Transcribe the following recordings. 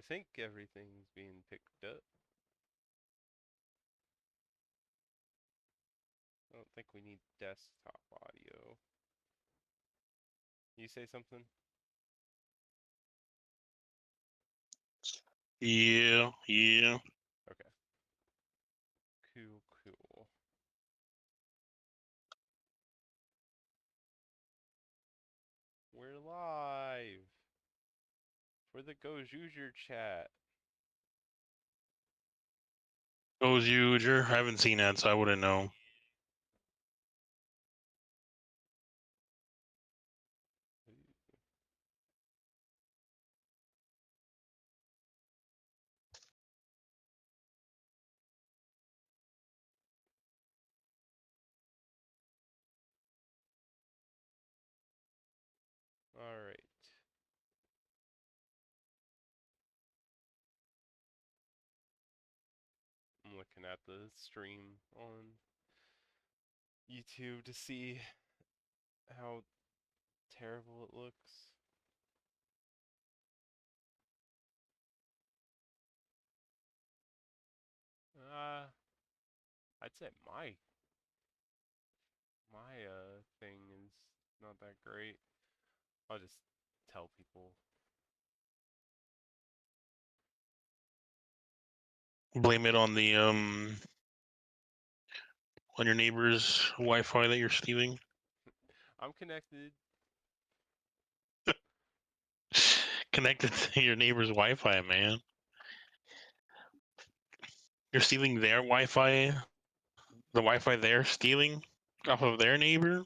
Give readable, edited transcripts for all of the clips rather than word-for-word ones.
think everything's being picked up. I don't think we need desktop audio. You say something? Yeah. Okay. Cool. We're live for the Go Juger chat. Goes Uger. I haven't seen that, so I wouldn't know. All right. I'm looking at the stream on YouTube to see how terrible it looks. Uh, I'd say my thing is not that great. I'll just tell people. Blame it on the on your neighbor's Wi-Fi that you're stealing. I'm connected. Connected to your neighbor's Wi-Fi, man. You're stealing their Wi-Fi. The Wi-Fi they're stealing off of their neighbor.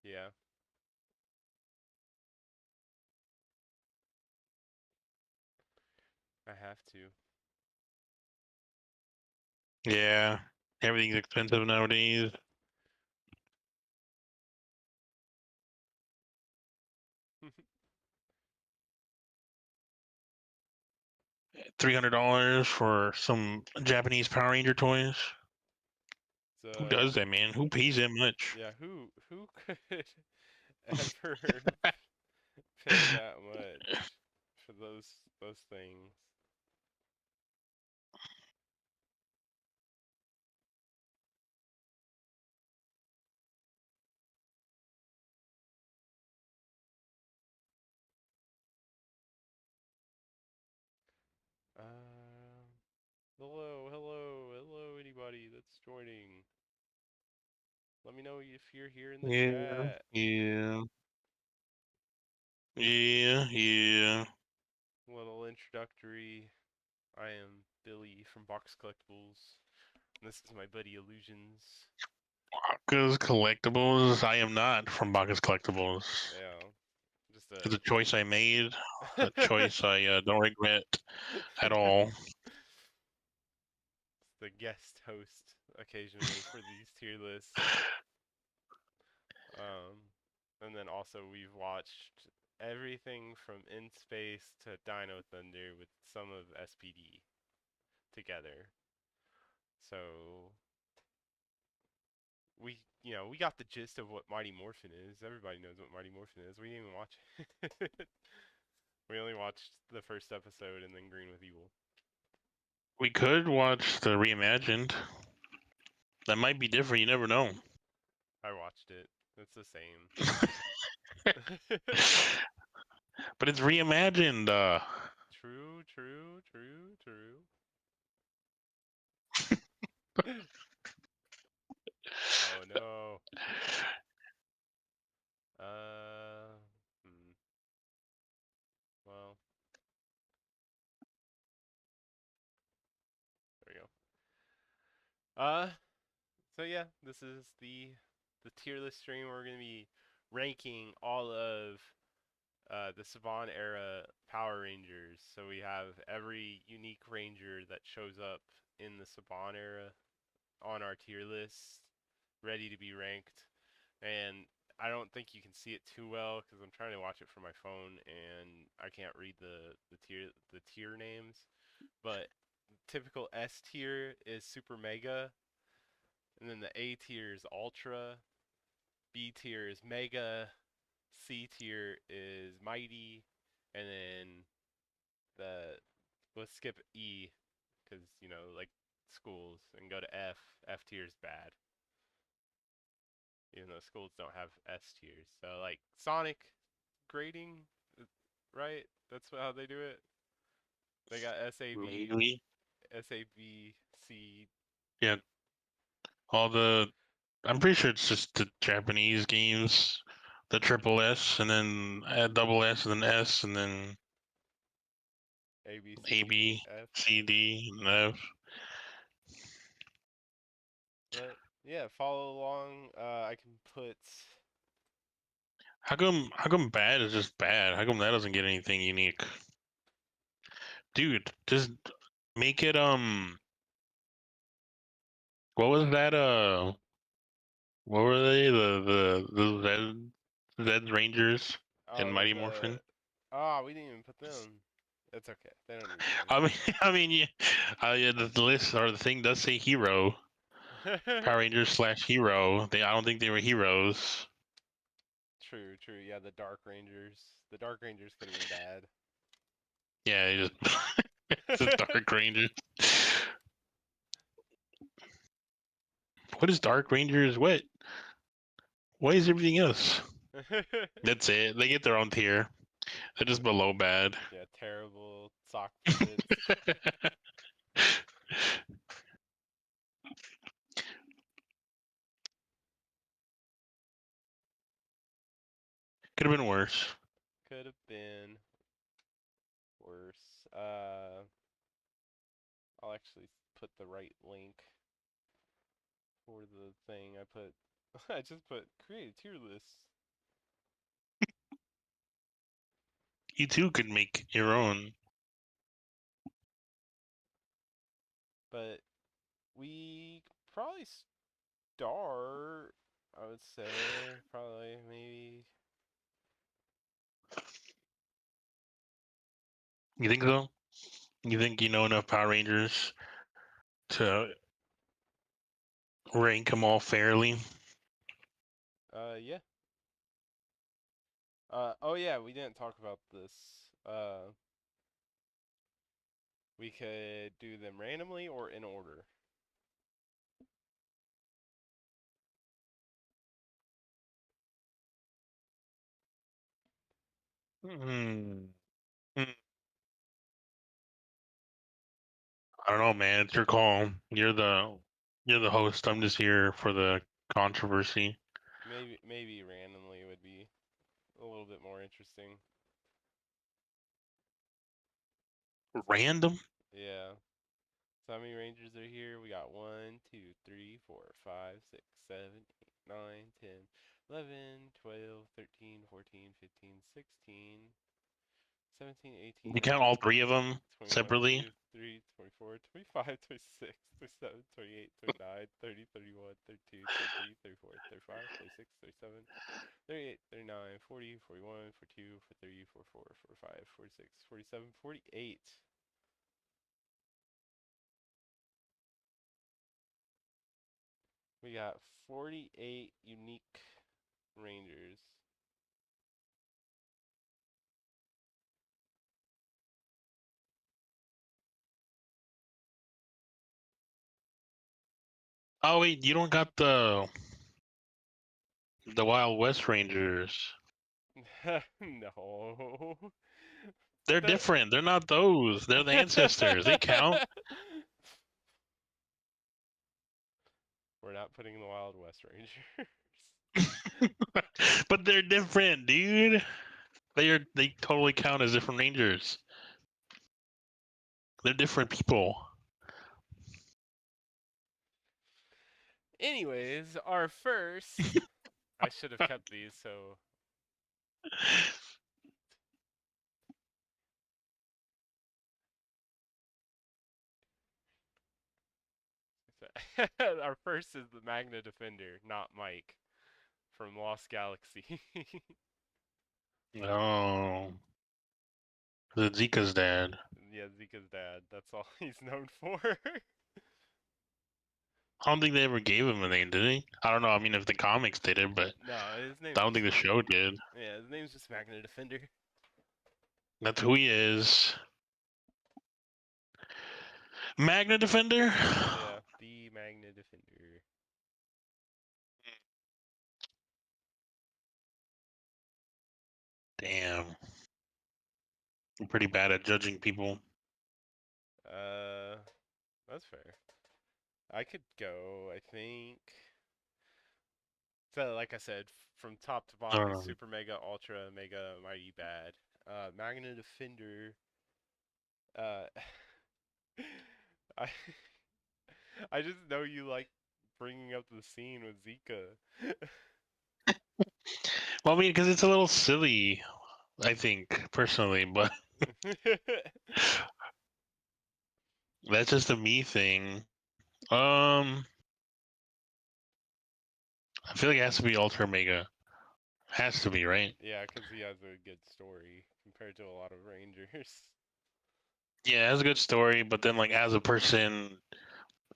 Yeah. I have to. Yeah, everything's expensive nowadays. $300 for some Japanese Power Ranger toys. Who So does that, man? Who pays that much? yeah, who could ever pay that much for those things? Um, hello, anybody that's joining. Let me know if you're here in the Yeah, chat. yeah, yeah. Little introductory. I am Billy from Box Collectibles. And this is my buddy Illusions. Bacchus Collectibles. I am not from Bacchus Collectibles. Yeah, just It's a a choice I made. A choice I don't regret at all. the guest host occasionally for these tier lists. Um, and then also we've watched everything from In Space to Dino Thunder with some of SPD together. So we got the gist of what Mighty Morphin is. Everybody knows what Mighty Morphin is. We didn't even watch it. We only watched the first episode and then Green with Evil. We could watch the reimagined. That might be different. You never know. I watched it. It's the same. But it's reimagined. True. Oh no. Uh, hmm. Well, there we go. Uh, so yeah, this is the tier list stream. We're gonna be ranking all of the Saban Era Power Rangers. So we have every unique ranger that shows up in the Saban Era on our tier list, ready to be ranked. And I don't think you can see it too well because I'm trying to watch it from my phone and I can't read the tier names. But typical S tier is Super Mega, and then the A tier is Ultra, B tier is Mega, C tier is Mighty, and then that let's skip E because like schools and go to F. F tier is bad, even though schools don't have S tiers. So like Sonic grading, uh, right? That's how they do it. They got Maybe. SAB, C. Yeah. All the. I'm pretty sure it's just the Japanese games, the triple S, and then double S, and then S, and then A B C A, D B, F. C, D, and F. But yeah, follow along. I can put. How come bad is just bad? How come that doesn't get anything unique? Dude, just make it what was that what were they? The Zed Rangers and Oh, Mighty the. Morphin? Ah, we didn't even put them. It's okay. They don't need to I mean yeah, yeah, the list or the thing does say hero. be in. Power Rangers slash hero. I don't think they were heroes. True, true. Yeah, the Dark Rangers. The Dark Rangers could have been bad. Yeah, they just it's just Dark Rangers. What is Dark Rangers? What is everything else? That's it. They get their own tier. They're just below bad. Yeah, terrible sock puppets. Could have been worse. Could have been worse. I'll actually put the right link for the thing. I put. I just put create a tier list. You too could make your own. But we probably start. I would say probably maybe. You think so? You think you know enough Power Rangers to rank them all fairly? Yeah. Oh yeah, we didn't talk about this. We could do them randomly or in order. Hmm. Hmm. I don't know, man. It's your call. You're the host. I'm just here for the controversy. Maybe randomly would be a little bit more interesting. Random? Yeah. So how many Rangers are here? We got 1, 2, 3, 4, 5, 6, 7, 8, 9, 10, 11, 12, 13, 14, 15, 16, 17, You 18, count all 19, three of 20, them 21, separately? 23, 24, 25, 26, 27, 28, 29, 30, 31, 32, 33, 34, 35, 36, 37, 38, 39, 40, 41, 42, 43, 44, 45, 46, 47, 48. We got 48 unique Rangers. Oh wait, you don't got the Wild West Rangers. No. They're The different. They're not those. They're the ancestors. They count. We're not putting the Wild West Rangers. But they're different, dude. They totally count as different rangers. They're different people. Anyways, our first. I should have kept these, so. Our first is the Magna Defender, not Mike, from Lost Galaxy. Oh, the Zika's dad. Yeah, Zika's dad. That's all he's known for. I don't think they ever gave him a name, did he? I don't know. I mean, if the comics did it, but No, his I name's don't just think the show did. yeah, his name's just Magna Defender. That's who he is. Magna Defender. Yeah, the Magna Defender. Damn, I'm pretty bad at judging people. Uh, that's fair. I could go, I think. So, like I said, from top to bottom, Um, Super Mega, Ultra Mega, Mighty Bad. Magna Defender. Uh, I I just know you like bringing up the scene with Zika. well, I mean, because it's a little silly, I think personally, but that's just a me thing. I feel like it has to be Ultra Mega. Has to be, right? Yeah, because he has a good story compared to a lot of Rangers. Yeah, it has a good story, but then like as a person,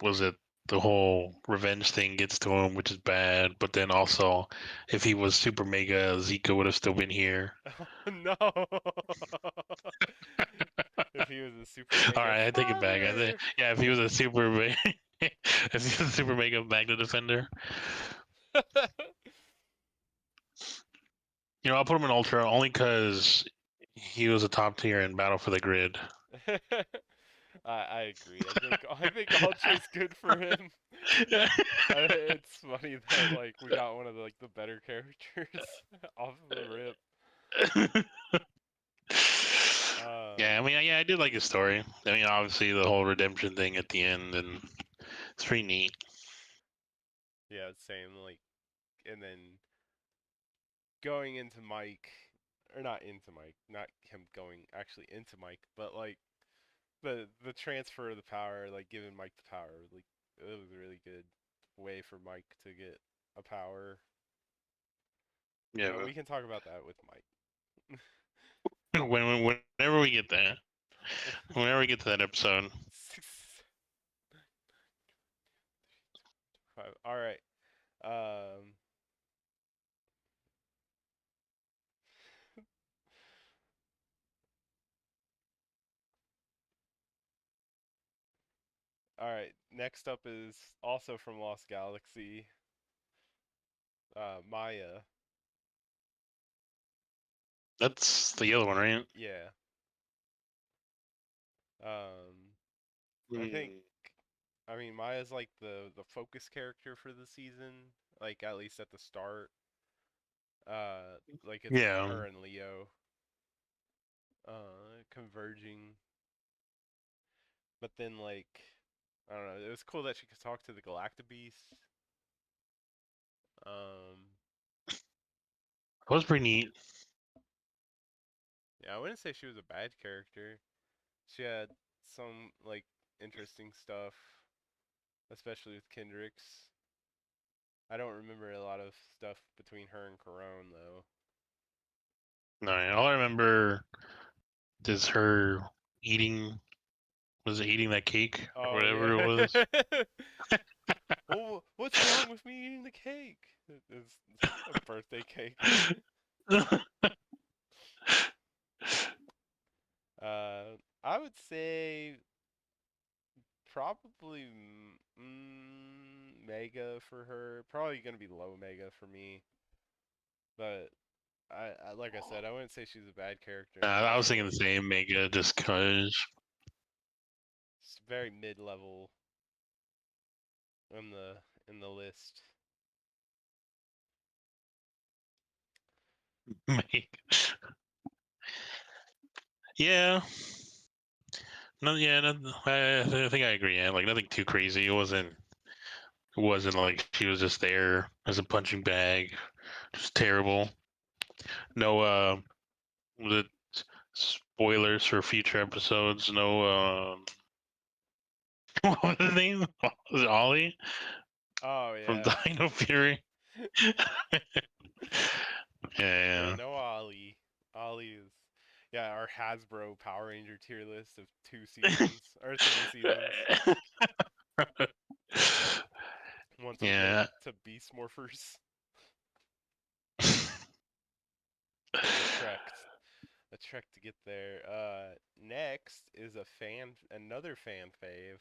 was it the whole revenge thing gets to him, which is bad. But then also, if he was Super Mega, Zika would have still been here. Oh no! If he was a Super All Mega right, I take it back. father! Yeah, if he was a Super Mega, if he was a Super Mega Magna Defender, I'll put him in Ultra only because he was a top tier in Battle for the Grid. I agree. I think Ultra's good for him. It's funny that like we got one of the better characters off of the rip. Yeah, I Um, mean, yeah, I did like his story. I mean, obviously the whole redemption thing at the end, and it's pretty neat. yeah, same. Like, and then going into Mike, or not into Mike, not him going actually into Mike, but like the transfer of the power, like giving Mike the power, like it was a really good way for Mike to get a power. Yeah, But we can talk about that with Mike. whenever we get that, whenever we get to that episode, All right. Um, all right. Next up is also from Lost Galaxy, Maya. that's the yellow one, right? Yeah. Um, I think Mm, I mean Maya's like the focus character for the season, like at least at the start. Like it's yeah, her and Leo converging, but then like I don't know, it was cool that she could talk to the Galactabeast. Um, that was pretty neat. yeah, I wouldn't say she was a bad character. She had some like interesting stuff, especially with Kendricks. I don't remember a lot of stuff between her and Corone though. No, all I remember is her eating. Was it eating that cake or Oh whatever it yeah. was? Well, what's wrong with me eating the cake? It's a birthday cake. I would say probably Mega for her. Probably gonna be low Mega for me. But I like I said, I wouldn't say she's a bad character in I any was thinking the way. same Mega just cause. It's very mid-level in the list. Mega. Yeah, no, yeah, no, I think I agree. Yeah, like nothing too crazy. It wasn't like she was just there as a punching bag. Just terrible. No, the spoilers for future episodes. No, what was his name? Was it Ollie Oh from yeah. Dino Fury? Yeah, Yeah. no Ollie. Ollie is yeah, our Hasbro Power Ranger tier list of 2 seasons or 3 seasons. Once we get Yeah. to Beast Morphers. So the trek to get there. Next is another fan fave.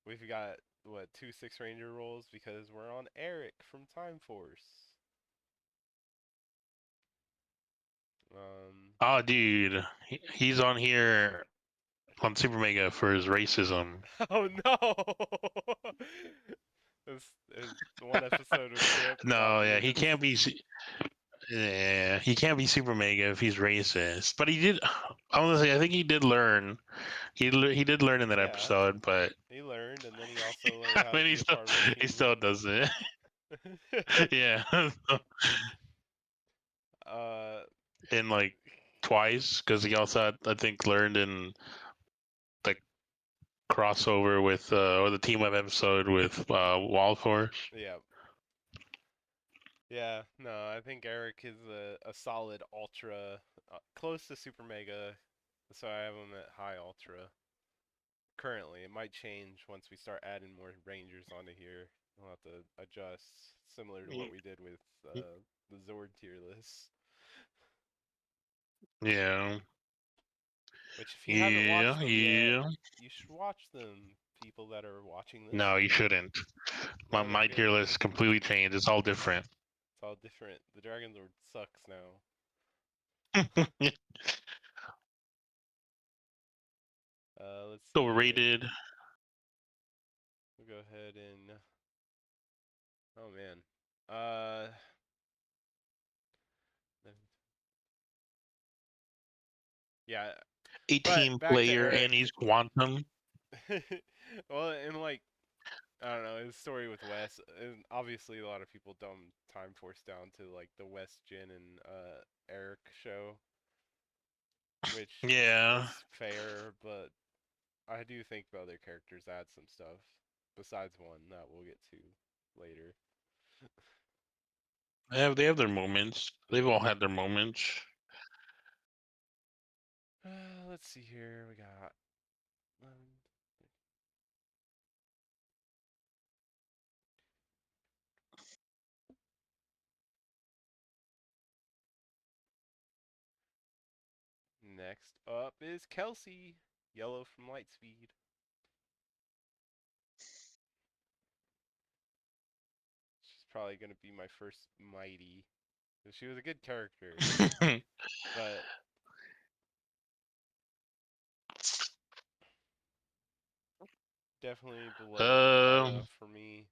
We've got what two Six Ranger rolls because we're on Eric from Time Force. Um, Oh, dude, he's on here on Super Mega for his racism. oh no! There's one episode with Grip about No, yeah, being he can't racist. be. Yeah, he can't be Super Mega if he's racist. But he did. Honestly, I think he did learn. He did learn in that Yeah, episode, but he learned, and then he also learned I how to mean, be a part of a he team. still does it. Yeah, uh, and like twice because he also had, I think learned in the crossover with or the team up episode with Wild Force. yeah, yeah. No, I think Eric is a solid ultra, close to super mega. So I have him at high ultra. Currently, it might change once we start adding more rangers onto here. We'll have to adjust, similar to what we did with the Zord tier list. Yeah, Which, if you haven't watched yeah, them yet, yeah. you should watch them. People that are watching this, No, you shouldn't. My no, they're my tier good. list completely changed. It's all different. It's all different. The Dragon Lord sucks now. Let's see here. Overrated. We'll go ahead and. Oh man. Uh. Yeah, but 18 back to player Eric. and he's quantum. Well, in like I don't know his story with Wes, and obviously a lot of people dumb Time Force down to like the Wes, Jin, and Eric show, which Yeah, is fair, but I do think the other characters add some stuff besides one that we'll get to later. they have their moments. They've all had their moments. Let's see here. We got um, next up is Kelsey, yellow from Lightspeed. She's probably gonna be my first mighty. She was a good character, but definitely below the um, meta for me.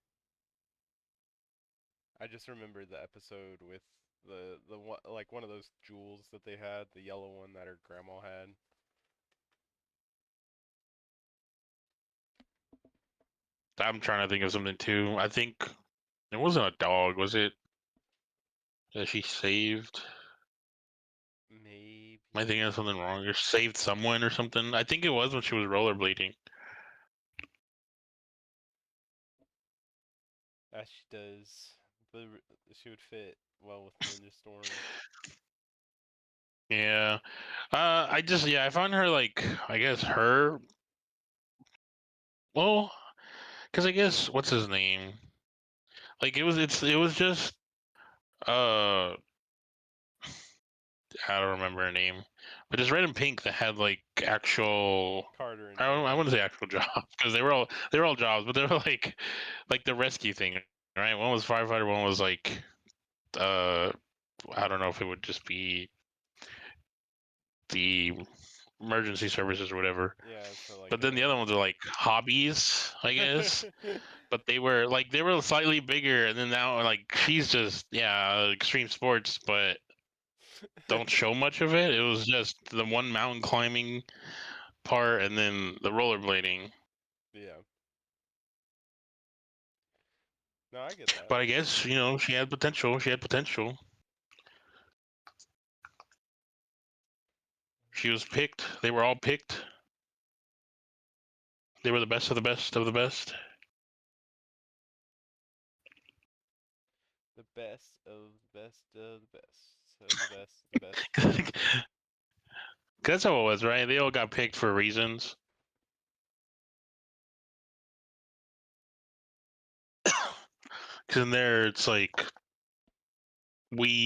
I just remember the episode with the one like one of those jewels that they had, the yellow one that her grandma had. I'm trying to think of something too. I think it wasn't a dog, was it? That she saved. Maybe Am I thinking of something wrong? Or saved someone or something? I think it was when she was rollerblading. as she does. The she would fit well with Ninja Storm. Yeah. I found her like I guess her. Well, because I guess what's his name? Like it was just uh I don't remember her name, but it's red and pink that had like actual. Carter and I Jimmy. wouldn't say actual jobs because they were all jobs, but they were like the rescue thing, right? One was firefighter, one was like uh I don't know if it would just be the emergency services or whatever. Yeah, so like But then the other ones are like hobbies, I guess. a But they were slightly bigger, and then now like she's just extreme sports, but don't show much of it. It was just the one mountain climbing part, and then the rollerblading. yeah. No, I get that. But I guess she had potential. She had potential. She was picked. They were all picked. They were the best of the best of the best. The best of the best of the best of the best, the best of the best. That's how it was, right? They all got picked for reasons. Because in there, it's like we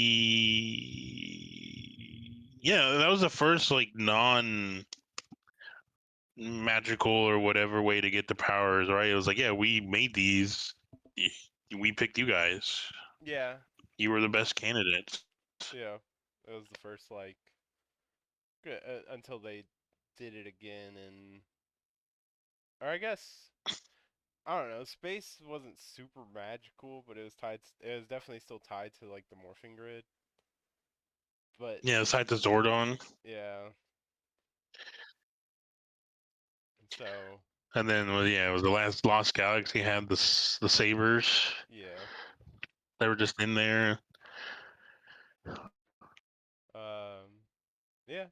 yeah, that was the first like non magical or whatever way to get the powers, right? It was like, yeah, we made these. We picked you guys. Yeah, You were the best candidates. yeah. It was the first like until they did it again, and or I guess I don't know. Space wasn't super magical, but it was tied. It was definitely still tied to like the morphing grid. But Yeah, aside the Zordon, yeah, so and then well, yeah, it was the last Lost Galaxy had the sabers. yeah. They were just in there. Yeah.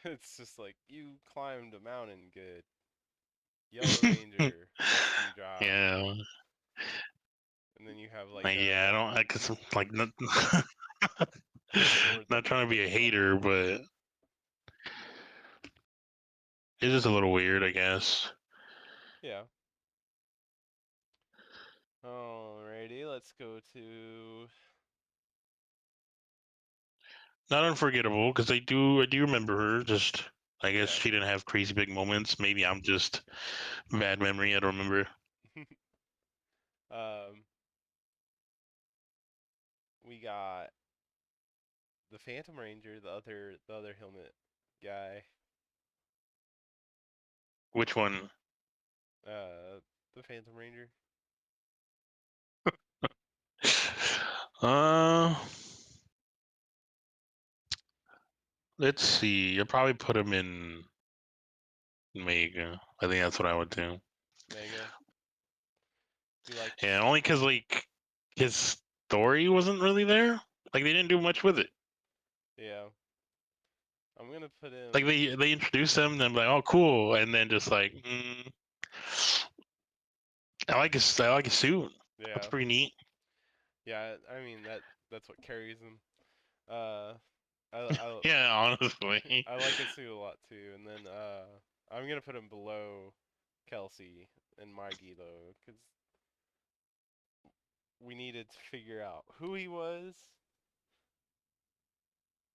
It's just like you climbed a mountain, good. Yellow Ranger, rescue job, Yeah, and then you have like like yeah, I don't. I guess like not, a Zord that not trying moves to be like a hater, thunder. but it's just a little weird, I guess. Yeah. Alrighty, let's go to Not unforgettable because I do remember her. Just I guess yeah. she didn't have crazy big moments. Maybe I'm just bad memory. I don't remember. um, we got the Phantom Ranger, the other helmet guy. Which one? Uh, the Phantom Ranger. Uh, let's see. You'll probably put him in Mega. I think that's what I would do. Mega. You like Yeah, only because like his story wasn't really there. Like they didn't do much with it. yeah. I'm gonna put Like him. they introduced him, and I'm like, oh cool, and then just like, I like his suit. That's Yeah. pretty neat. Yeah. I mean that's what carries him. Uh, I Yeah, honestly. I like his suit a lot too. And then I'm gonna put him below Kelsey and Mikey though, because we needed to figure out who he was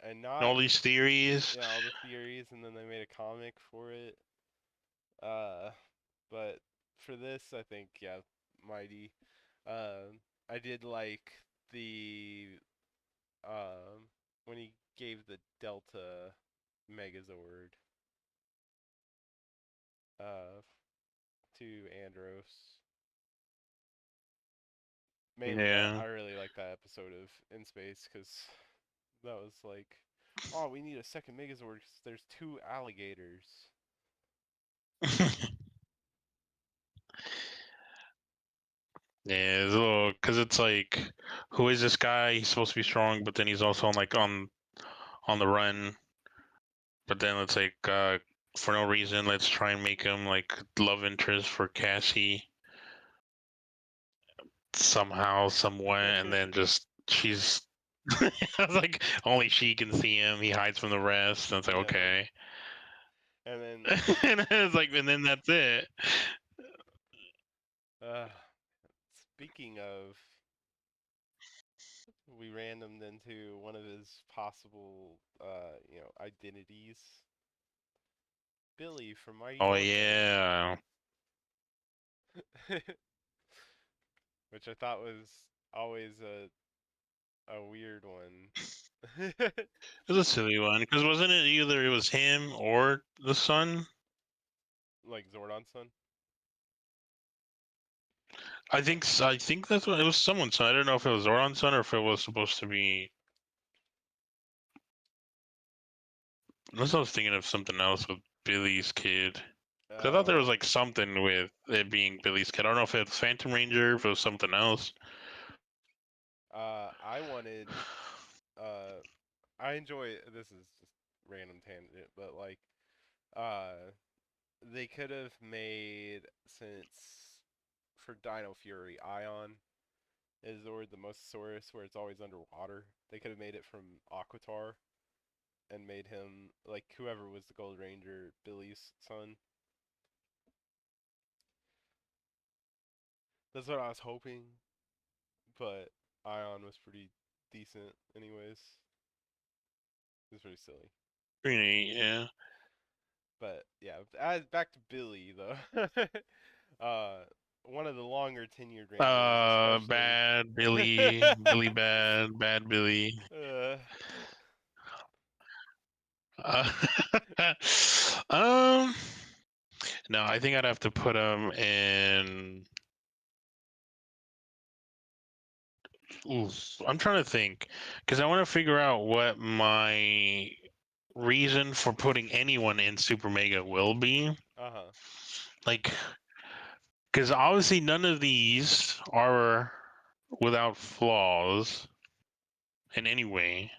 and not All these theories. yeah all the theories, and then they made a comic for it. Uh, but for this, I think yeah, Mighty. I did like the when he gave the Delta Megazord uh to Andros. Mainly, I Yeah. really like that episode of In Space because that was like, oh, we need a second Megazord 'cause there's two alligators. Yeah, it's a little because it's like, who is this guy? He's supposed to be strong, but then he's also on the run. But then it's like, for no reason, let's try and make him like love interest for Cassie somehow, somewhere, and then just she's like only she can see him. He hides from the rest, and it's like Yeah, okay, and then and it's like, and then that's it. uh, speaking of, we randomed into one of his possible identities, Billy from Mighty Oh Morphin, yeah, which I thought was always a weird one. it was a silly one because wasn't it either it was him or the son? Like Zordon's son. I think that's what it was. Someone's son. I don't know if it was Zoran's son or if it was supposed to be. Unless I was thinking of something else with Billy's kid. 'Cause I thought there was Oh, like something with it being Billy's kid. I don't know if it was Phantom Ranger, if it was something else. I wanted uh I enjoy this is just random tangent, but like uh they could have made since for Dino Fury Ion is Zord the Mosasaurus where it's always underwater. They could have made it from Aquatar and made him like whoever was the Gold Ranger, Billy's son. That's what I was hoping, but Ion was pretty decent anyways. was pretty silly. Yeah. But yeah, back to Billy though. uh, one of the longer tenured Rangers, especially. Bad Billy, Billy Bad, Bad Billy. uh, Uh, um, no, I think I'd have to put him in. Oof, I'm trying to think because I want to figure out what my reason for putting anyone in Super Mega will be. uh-huh. Like, because obviously none of these are without flaws in any way.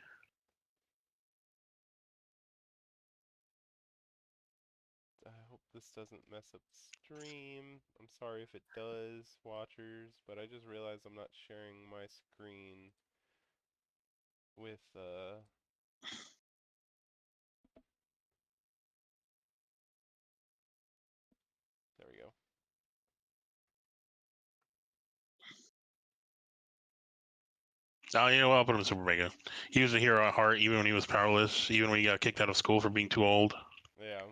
I hope this doesn't mess up the stream. I'm sorry if it does, watchers, but I just realized I'm not sharing my screen with there we go. Oh, you know what? I'll put him in Super Mega. He was a hero at heart, even when he was powerless, even when he got kicked out of school for being too old. Yeah.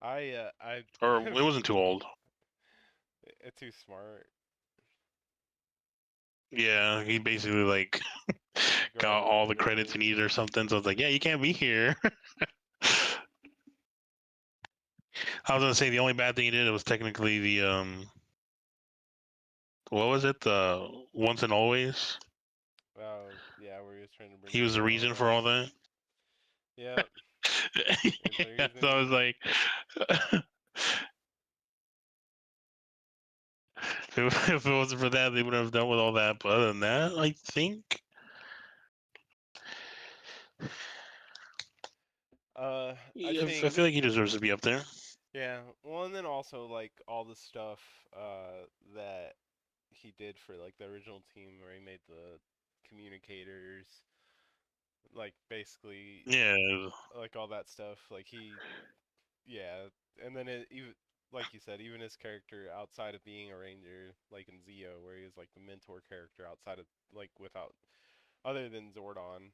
I Or it wasn't too old. it's too smart. Yeah, he basically like got Guarded all the the credits he building. needed or something. So I was like, yeah, you can't be here. I was gonna say the only bad thing he did was technically the what was it? The once and always. Oh, yeah, where he was trying to bring He was the everyone reason on. for all that. Yep, he's the Yeah, so I was reason. like, if it wasn't for that, they would have done with all that. But other than that, I think, I I think feel like he deserves to be up there. yeah. Well, and then also like all the stuff that he did for like the original team where he made the communicators, like basically Yeah, like all that stuff. Like he yeah, and then it even like you said, even his character outside of being a ranger, like in Zeo, where he was like the mentor character outside of like without other than Zordon,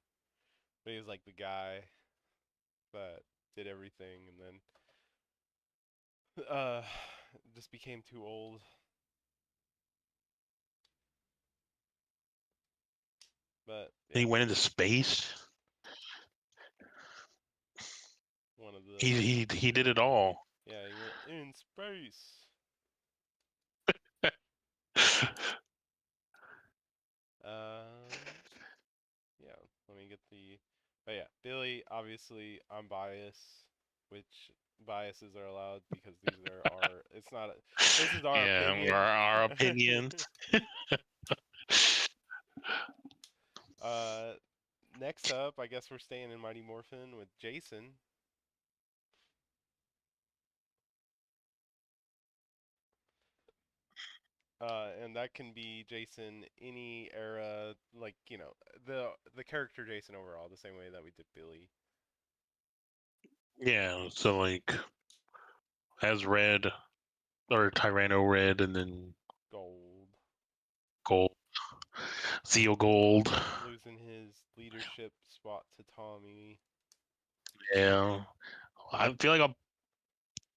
but he was like the guy that did everything, and then just became too old. But he yeah, went into space. one of the He did it all. yeah, he went in space. Um, yeah, let me get the. But yeah, Billy. Obviously, I'm biased, which biases are allowed because these are our. It's not. This is our Yeah, opinion. our opinions. uh, next up, I guess we're staying in Mighty Morphin with Jason. And that can be Jason any era, like the character Jason overall, the same way that we did Billy. Yeah, so like as red or Tyranno red, and then Gold, gold, Zeo gold. losing his leadership spot to Tommy. Yeah, I feel like I'll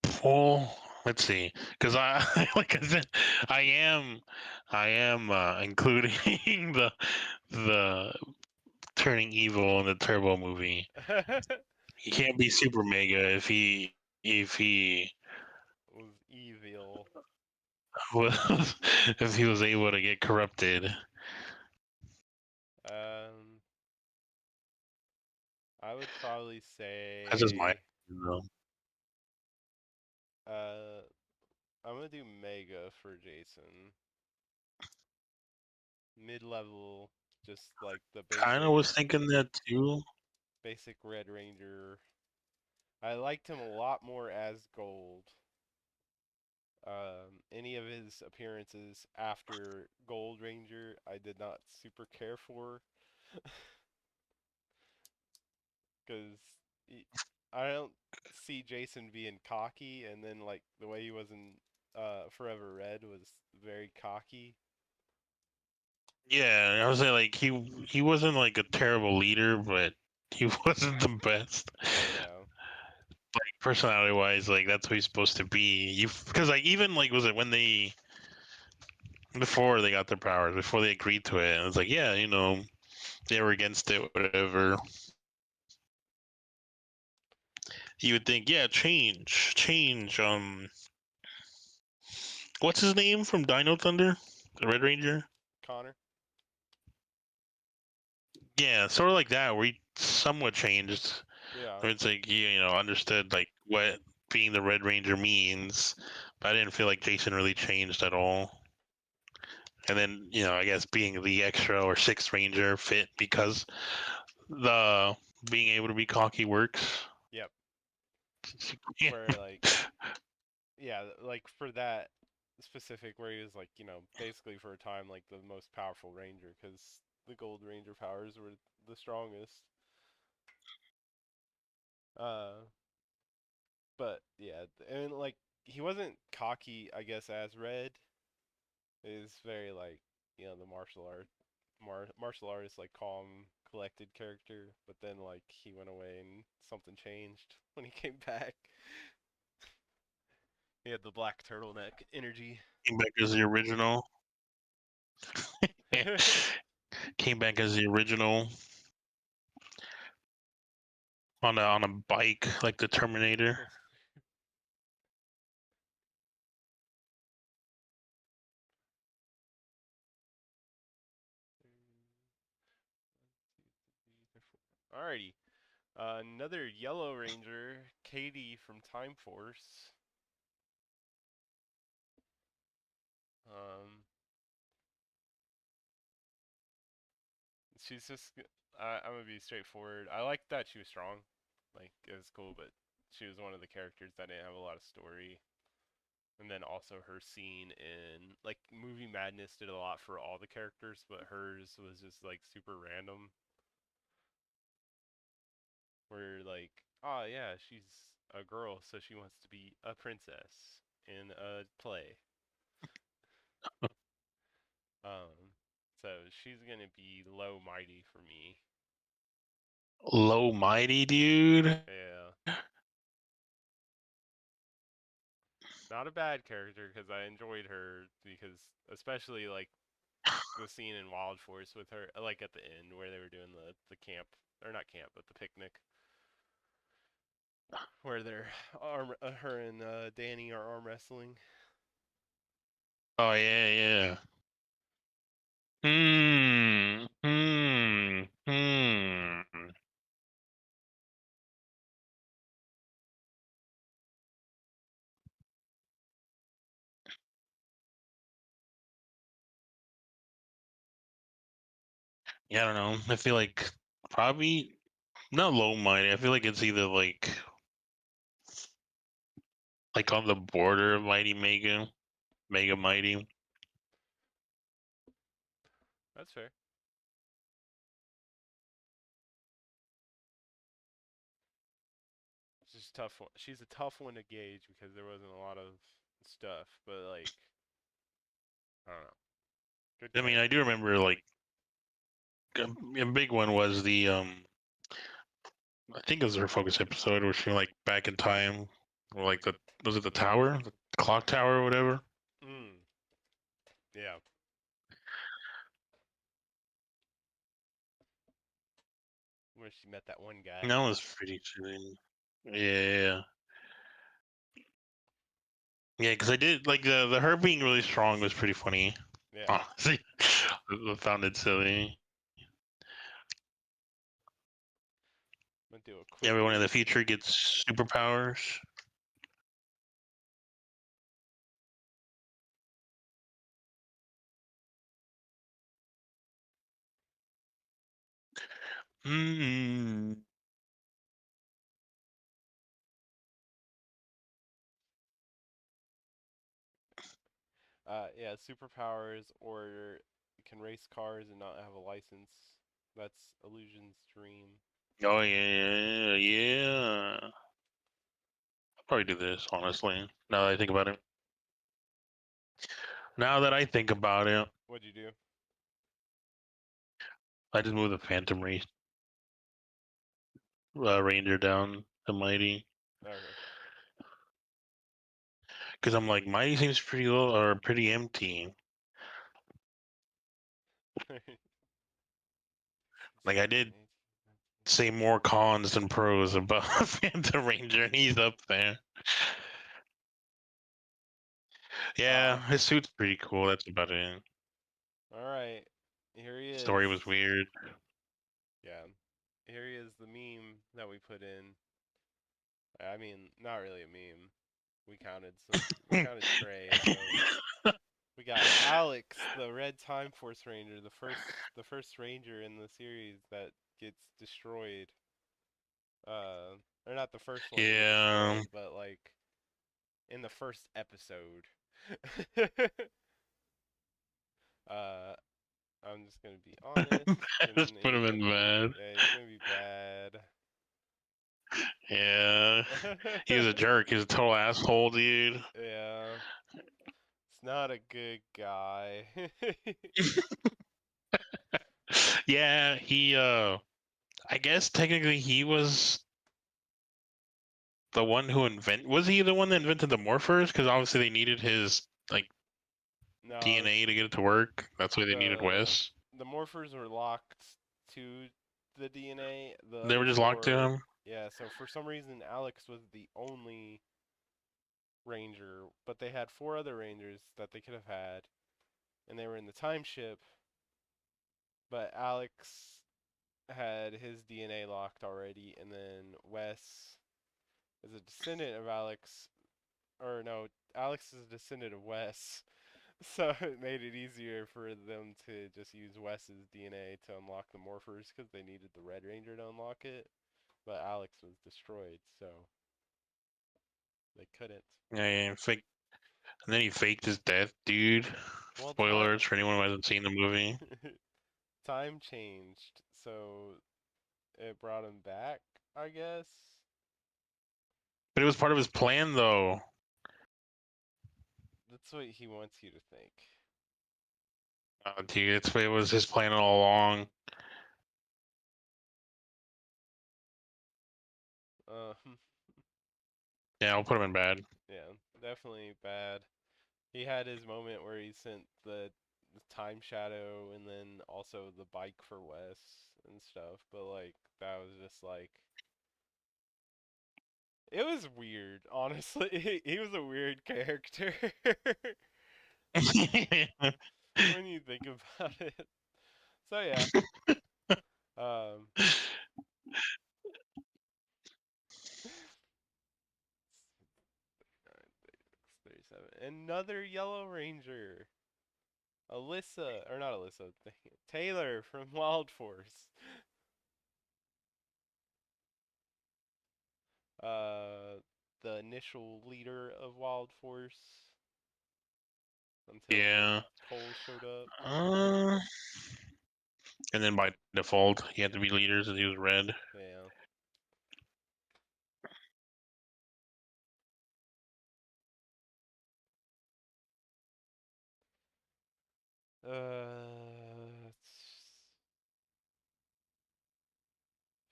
pull. Let's see, because I like I said, I am, including the turning evil in the Turbo movie. He can't be super mega if he Was evil. was if he was able to get corrupted. Um, I would probably That's just my. say, uh, I'm gonna do Mega for Jason. Mid-level, just like the Kind of was thinking that too. basic Red Ranger. I liked him a lot more as Gold. Any of his appearances after Gold Ranger, I did not super care for, because I don't see Jason being cocky, and then like the way he was in Forever Red was very cocky. Yeah, I was saying like he wasn't like a terrible leader, but he wasn't the best. Yeah. Like personality wise, like that's what he's supposed to be. You because like even like was it when they before they got their powers, before they agreed to it, it was like yeah, they were against it, whatever. You would think yeah, change. What's his name from Dino Thunder, the Red Ranger? Connor. Yeah, sort of like that, where he somewhat changed. Yeah. It's like he understood like what being the Red Ranger means, but I didn't feel like Jason really changed at all. And then I guess being the extra or sixth Ranger fit because the being able to be cocky works. Yep. Yeah. Where like yeah, like for that specific where he was like, basically for a time like the most powerful ranger cuz the gold ranger powers were the strongest. Uh but yeah, and like he wasn't cocky, I guess, as Red. Is very like, the martial artist like calm, collected character, but then like he went away and something changed when he came back. He had the black turtleneck energy. Came back as the original. Came back as the original on a bike like the Terminator. Alrighty. Another Yellow Ranger, Katie from Time Force. Um, she's just. I'm gonna be straightforward. I liked that she was strong. Like it was cool, but she was one of the characters that didn't have a lot of story. And then also her scene in like Movie Madness did a lot for all the characters, but hers was just like super random. Where like, oh yeah, she's a girl, so she wants to be a princess in a play. So she's gonna be low mighty for me. Low mighty dude. Yeah, not a bad character because I enjoyed her because especially like the scene in Wild Force with her, like at the end where they were doing the camp or not camp, but the picnic where they're her and Danny are arm wrestling. Oh yeah, yeah. Hmm. Hmm. Hmm. Yeah, I don't know. I feel like probably not low mighty. I feel like it's either like on the border of mighty mega, mega mighty. That's fair. She's tough one. She's a tough one to gauge because there wasn't a lot of stuff, but like I don't know, good I mean, I do character. remember like a big one was the I think it was her focus episode where she went like back in time, or like the was it the tower, the clock tower or whatever. Mm, yeah, where she met that one guy. That was pretty chilling. Yeah, yeah, because I did like the her being really strong was pretty funny. Yeah, Honestly, I found it silly. I'm gonna do a quick Everyone in the look. future gets superpowers. Hmm. Yeah, superpowers or can race cars and not have a license. That's Illusion's dream. Oh yeah, yeah. I'll probably do this honestly. Now that I think about it. Now that I think about it, What'd you do? I just moved the Ranger down to Mighty Okay. because I'm like Mighty seems pretty low or pretty empty. Like I 16, did 18, say more cons than pros about Phantom Ranger, and he's up there. Yeah, 19. his suit's pretty cool. That's about it. All right. Here he is. Story was weird. Yeah. Here he is, the meme that we put in. I mean, not really a meme. We counted Trey, so we got Alex, the Red Time Force Ranger, the first Ranger in the series that gets destroyed. Or not the first one to get Yeah. destroyed, but like in the first episode. uh, I'm just gonna be honest, This and would have he's been gonna be bad. yeah, he's gonna be bad. Yeah. He was a jerk. He was a total asshole, dude. Yeah, it's not a good guy. Yeah, I guess technically he was the one who was he the one that invented the morphers? Because obviously they needed his like No, DNA to get it to work. That's why they needed the Wes. the morphers were locked to the DNA. The They were other just locked to four, him. yeah. So for some reason, Alex was the only ranger, but they had four other rangers that they could have had, and they were in the time ship. But Alex had his DNA locked already, and then Wes is a descendant of Alex, or no, Alex is a descendant of Wes. So it made it easier for them to just use Wes's DNA to unlock the morphers because they needed the Red Ranger to unlock it. But Alex was destroyed, so they couldn't. Yeah, fake. And then he faked his death, dude. Well, Spoilers for anyone who hasn't seen the movie. time changed, so it brought him back, I guess. But it was part of his plan, though. That's what he wants you to think. Oh, dude, it was his plan all along. Uh, Yeah, I'll put him in bad. yeah, definitely bad. He had his moment where he sent the time shadow and then also the bike for Wes and stuff, but like that was just like it was weird, honestly. He was a weird character when you think about it. So yeah, um, 37. Another Yellow Ranger, Alyssa, or not Alyssa, dang it, Taylor from Wild Force. Uh, the initial leader of Wild Force until Yeah. Cole showed up. Uh, and then by default, he had to be leaders as he was red. Yeah. I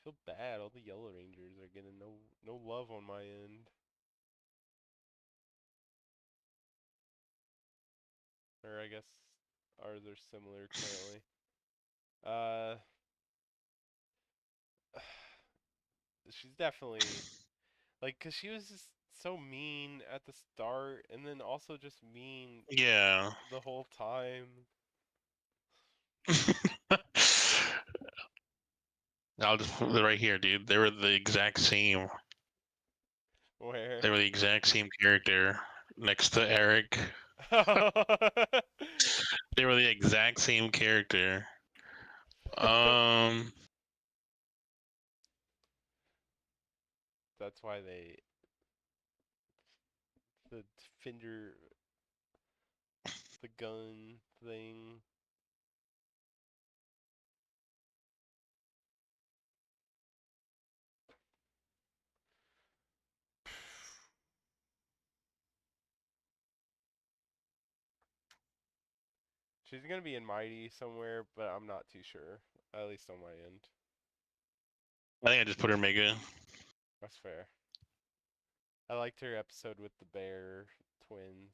feel bad. All the Yellow Rangers are getting no love on my end. Or I guess ours are similar currently. Uh, she's definitely like, cause she was just so mean at the start, and then also just mean Yeah. the whole time. I'll just put it right here, dude. They were the exact same. Where They were the exact same character next to Eric. They were the exact same character. Um, that's why the Fender the gun thing. She's gonna be in Mighty somewhere, but I'm not too sure. At least on my end. I think I just put her mega. That's fair. I liked her episode with the bear twins.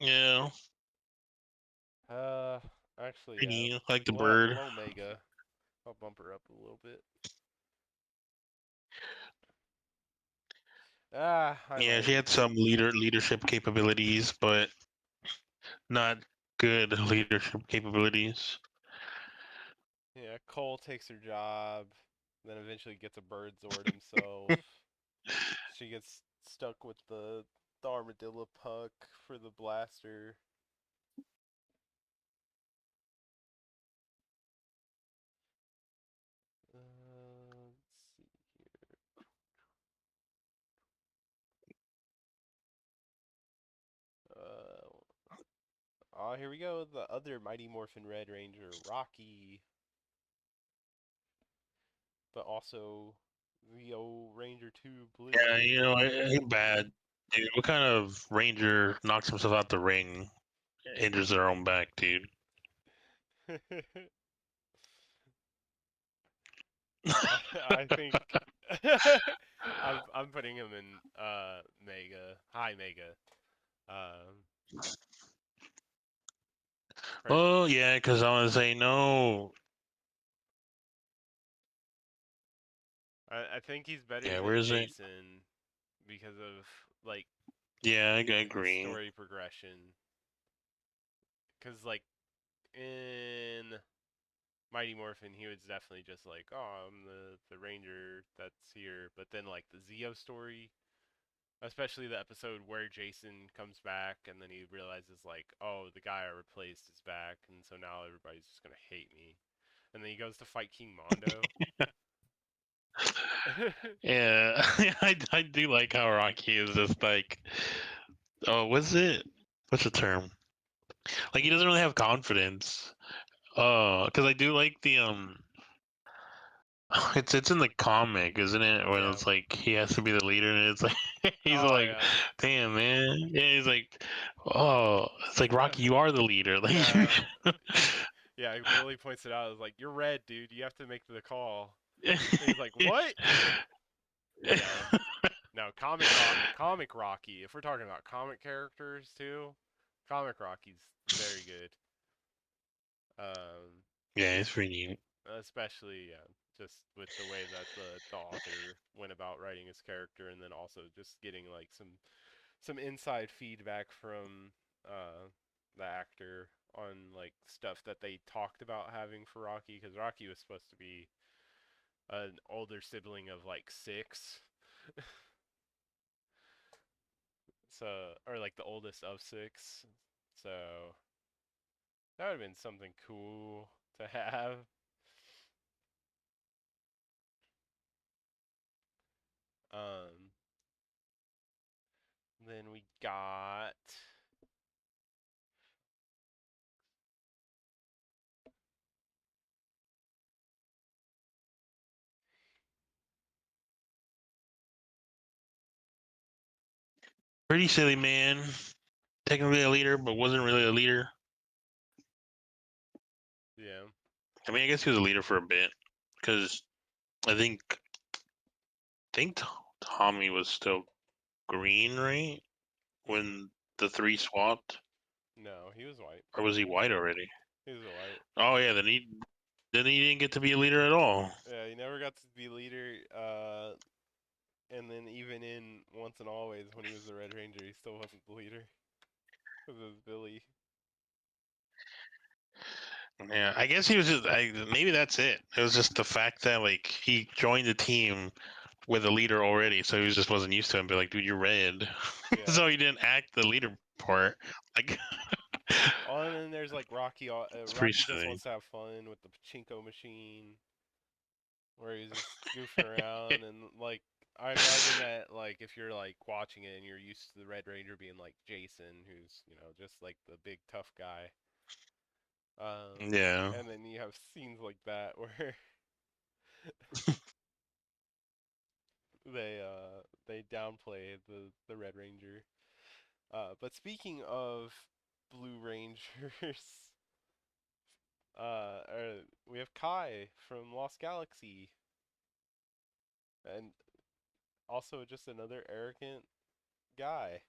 Yeah, Uh, actually, yeah. pretty. I like the Low, bird. low mega. I'll bump her up a little bit. I Yeah, she might. had some leadership capabilities, but not good leadership capabilities. Yeah, Cole takes her job, then eventually gets a bird zord himself. She gets stuck with the armadillo puck for the blaster. Let's see here. Here we go. The other Mighty Morphin Red Ranger, Rocky, but also the old Ranger 2 Yeah, Blizzard. you know, ain't bad. Dude, what kind of ranger knocks himself out the ring, injures their own back, dude? I think I'm putting him in Mega, high Mega. Um, or Oh yeah, because I want to say no. I think he's better Yeah, where than is it? Jason because of like Yeah, I his agree. story progression. Because like in Mighty Morphin, he was definitely just like, oh, I'm the ranger that's here. But then like the Zeo story, especially the episode where Jason comes back and then he realizes like, oh, the guy I replaced is back, and so now everybody's just gonna hate me. And then he goes to fight King Mondo. Yeah, I do like how Rocky is just like, oh, what's it? What's the term? Like he doesn't really have confidence. Because I do like the it's in the comic, isn't it? When Yeah. it's like he has to be the leader, and it's like he's Oh like, yeah. damn man, yeah, he's like, oh, it's like Rocky, you are the leader, like you. Yeah. Yeah, Billy points it out. It's like, you're red, dude. You have to make the call. And he's like, what? Yeah. No, comic Rocky. If we're talking about comic characters too, comic Rocky's very good. Um, Yeah, it's pretty neat. especially yeah, just with the way that the author went about writing his character, and then also just getting like some inside feedback from the actor on like stuff that they talked about having for Rocky, because Rocky was supposed to be an older sibling of like six, so or like the oldest of six, so that would have been something cool to have. Um, then we got Pretty silly man. Technically a leader, but wasn't really a leader. yeah, I mean, I guess he was a leader for a bit, because I think Tommy was still green, right? hmm When the three swapped, no, he was white. or was he white already? He was white. Oh yeah, then he didn't get to be a leader at all. Yeah, he never got to be leader. And then even in Once and Always, when he was the Red Ranger, he still wasn't the leader. Because it was Billy. Yeah, I guess he was just. Maybe that's it. It was just the fact that like he joined the team with a leader already, so he just wasn't used to him. Be like, dude, you're red, Yeah. so he didn't act the leader part. Like, Oh, and then there's like Rocky. it's pretty Rocky just silly. wants to have fun with the pachinko machine, where he's just goofing around and like. I imagine that like if you're like watching it and you're used to the Red Ranger being like Jason, who's just like the big tough guy. Yeah. And then you have scenes like that where they downplay the Red Ranger. But speaking of Blue Rangers, we have Kai from Lost Galaxy, and also just another arrogant guy.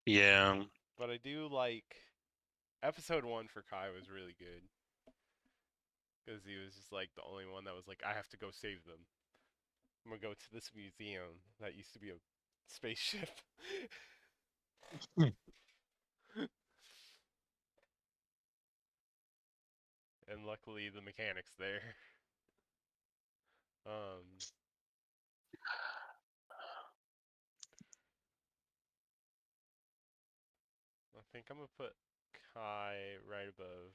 Yeah. But I do like episode one for Kai was really good because he was just like the only one that was like, I have to go save them. I'm gonna go to this museum that used to be a spaceship. Hmm. And luckily the mechanic's there. Um, I think I'm gonna put Kai right above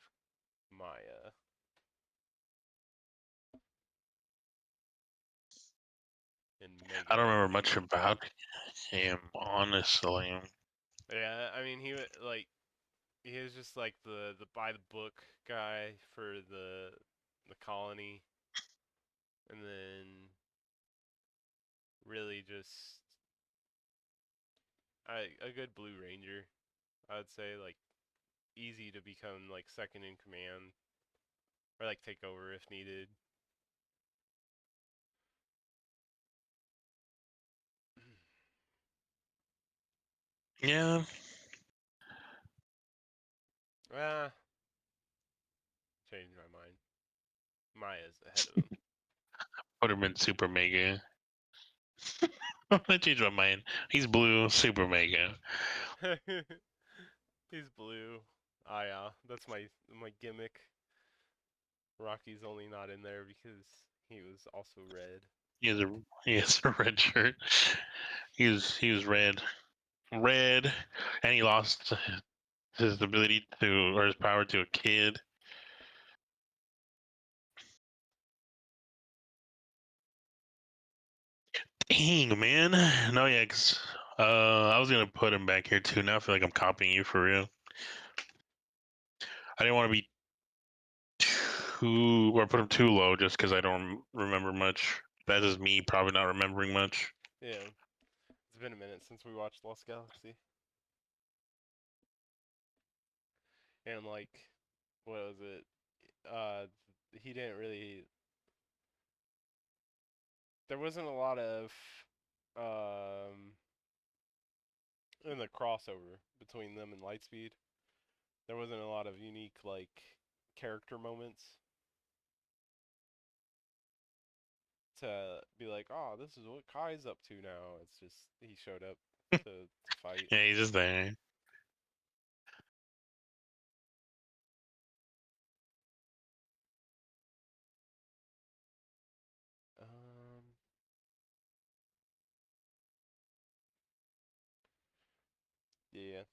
Maya and I don't Megan. remember much about him, honestly. Yeah, I mean like he was just like the by the book guy for the colony, and then really just a good Blue Ranger. I'd say like easy to become like second in command or like take over if needed. Yeah, Ah, changed my mind. Maya's ahead of put him in Super Mega. I changed my mind. He's blue, Super Mega. him. He's blue. Ah, yeah, that's my gimmick. Rocky's only not in there because he was also red. He has a red shirt. He was red, and he lost his ability to or his power to a kid. Dang, man. No, yeah, 'cause, I was gonna put him back here too. Now I feel like I'm copying you for real. I didn't want to be too or put him too low just because I don't remember much. That is me probably not remembering much. Yeah, it's been a minute since we watched Lost Galaxy, and like, what was it? Uh, he didn't really. There wasn't a lot of um in the crossover between them and Lightspeed. There wasn't a lot of unique like character moments to be like, oh, this is what Kai's up to now. It's just he showed up to fight. Yeah, he's just there. Um, yeah.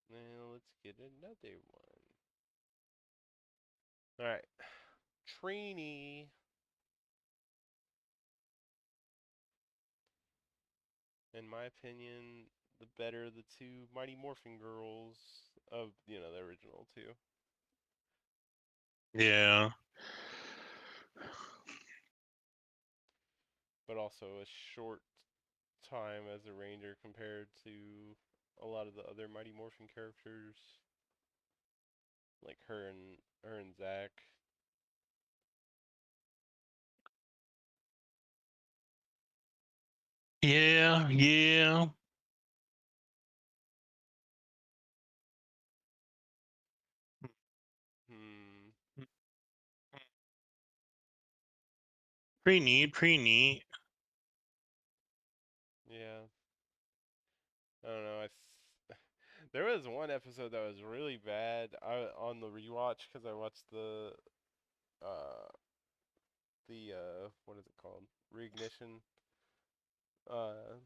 Now let's get another one. All right, Trini. In my opinion, the better the two Mighty Morphin Girls of the original two, Yeah. but also a short time as a ranger compared to a lot of the other Mighty Morphin characters, like her and Zack. Yeah, yeah. Hmm. Pretty neat, pretty neat. Yeah. I don't know. There was one episode that was really bad. On the rewatch because I watched uh the what is it called? Reignition uh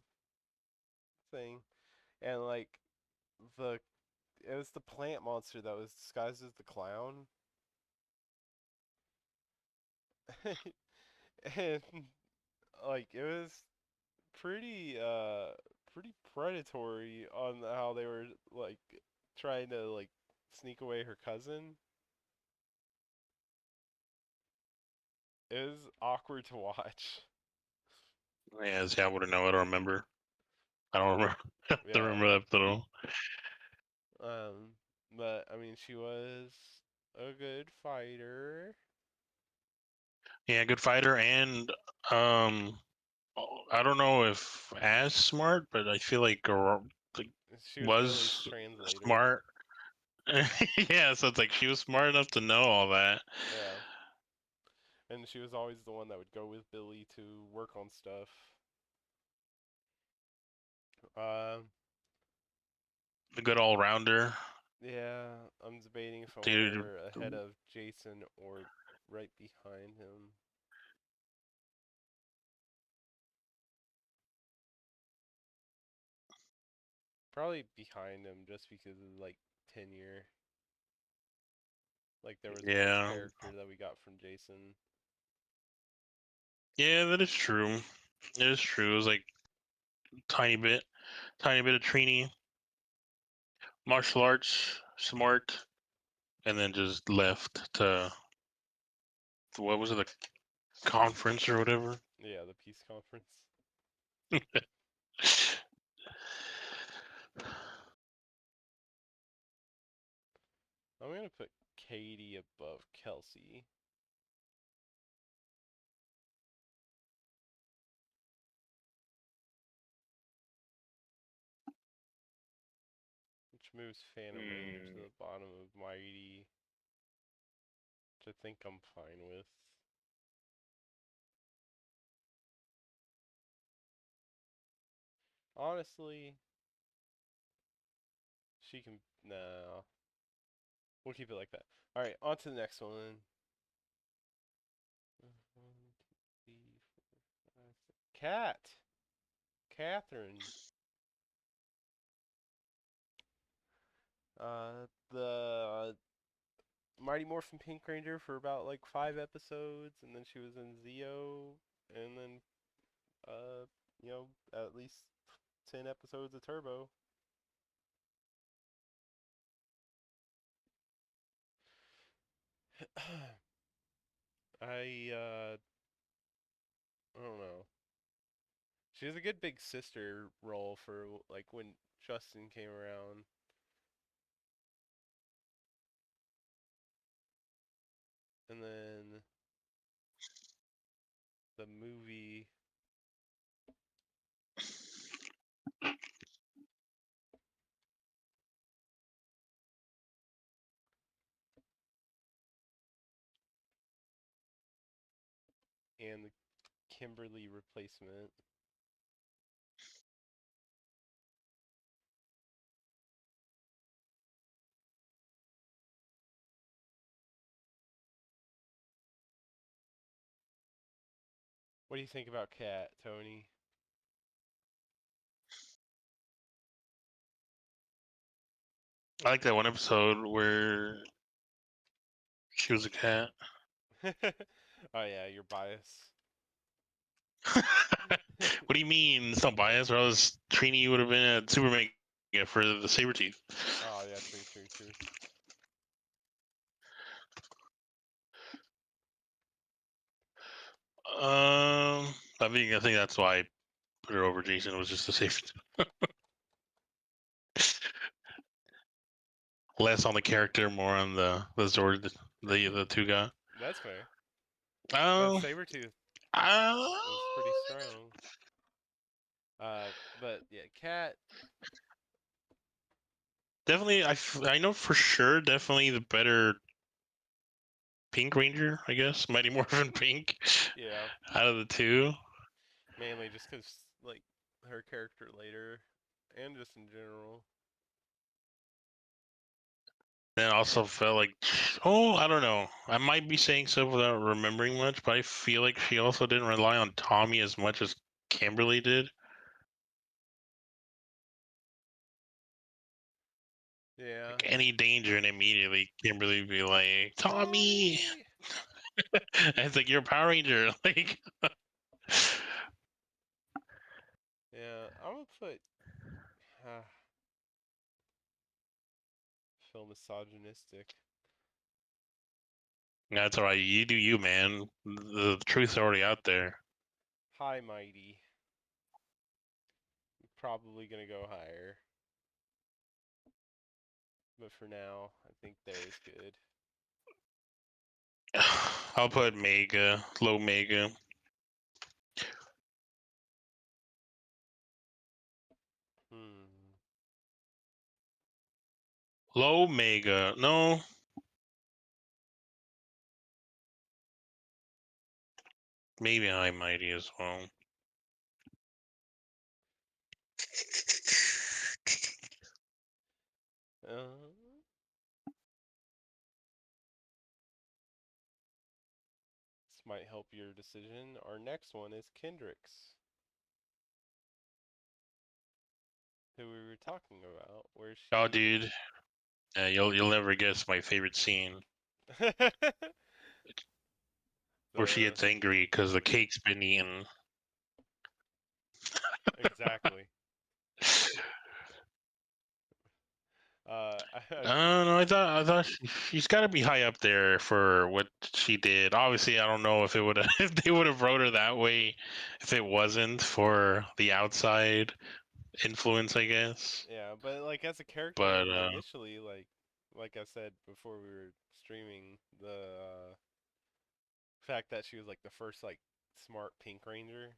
thing, and like the it was the plant monster that was disguised as the clown. And like it was pretty pretty predatory on how they were like trying to like sneak away her cousin. It was awkward to watch. Yeah, see, I wouldn't know. I don't remember. I don't remember. I don't Yeah. remember that at all. Um, but I mean, she was a good fighter. Yeah, good fighter, and um, I don't know if as smart, but I feel like She was Billy's was translator. smart. Yeah, so it's like she was smart enough to know all that. Yeah. And she was always the one that would go with Billy to work on stuff. Um, A good all rounder, yeah, I'm debating if I want dude. her ahead of Jason or right behind him. Probably behind him just because of like tenure. Like there was more Yeah, character that we got from Jason. yeah, that is true. It is true. It was like tiny bit of Trini, martial arts, smart, and then just left to what was it, the conference or whatever. Yeah, the peace conference. I'm gonna put Katie above Kelsey, which moves Phantom Ranger to Hmm. the bottom of Mighty, which I think I'm fine with. Honestly, she can. No, we'll keep it like that. All right, on to the next one. One, two, three, four, five, six. Cat, Catherine. The Mighty Morphin Pink Ranger for about like 5 episodes, and then she was in Zeo, and then uh, at least 10 episodes of Turbo. I don't know. She has a good big sister role for like when Justin came around, and then the movie. And the Kimberly replacement. What do you think about Cat, Tony? I like that one episode where she was a cat. Oh yeah, your bias. What do you mean? It's not biased. Or else Trini would have been a super mega for the Sabretooth. Oh yeah, true, true, true. I think that's why I put her over Jason. Was just the safety. Less on the character, more on the Zord, the two guy. That's fair. But Oh, Sabretooth uh, was pretty strong. But yeah, Cat. definitely. I know for sure. Definitely the better Pink Ranger. I guess Mighty Morphin Pink Yeah, out of the two. mainly just because like her character later, and just in general. Then also felt like, oh, I don't know. I might be saying stuff without remembering much, but I feel like she also didn't rely on Tommy as much as Kimberly did. Yeah. Like any danger, and immediately Kimberly would be like, Tommy! Tommy. And it's like, you're a Power Ranger. Like, Yeah, I'm gonna put. Uh, feel misogynistic. that's all right. You do you, man. The truth's already out there. Hi, Mighty. probably gonna go higher, but for now, I think there is good. I'll put Mega, low Mega. Hmm. Low Mega. No, maybe High Mighty as well. Uh, this might help your decision. Our next one is Kendrick's, who we were talking about, where Oh, she. dude, you'll never guess my favorite scene where she the gets angry because the cake's been eaten. exactly. I No, I thought she's got to be high up there for what she did. Obviously, I don't know if it would if they would have wrote her that way if it wasn't for the outside influence, I guess. yeah, but like as a character, But initially, like I said before we were streaming, the fact that she was like the first like smart Pink Ranger,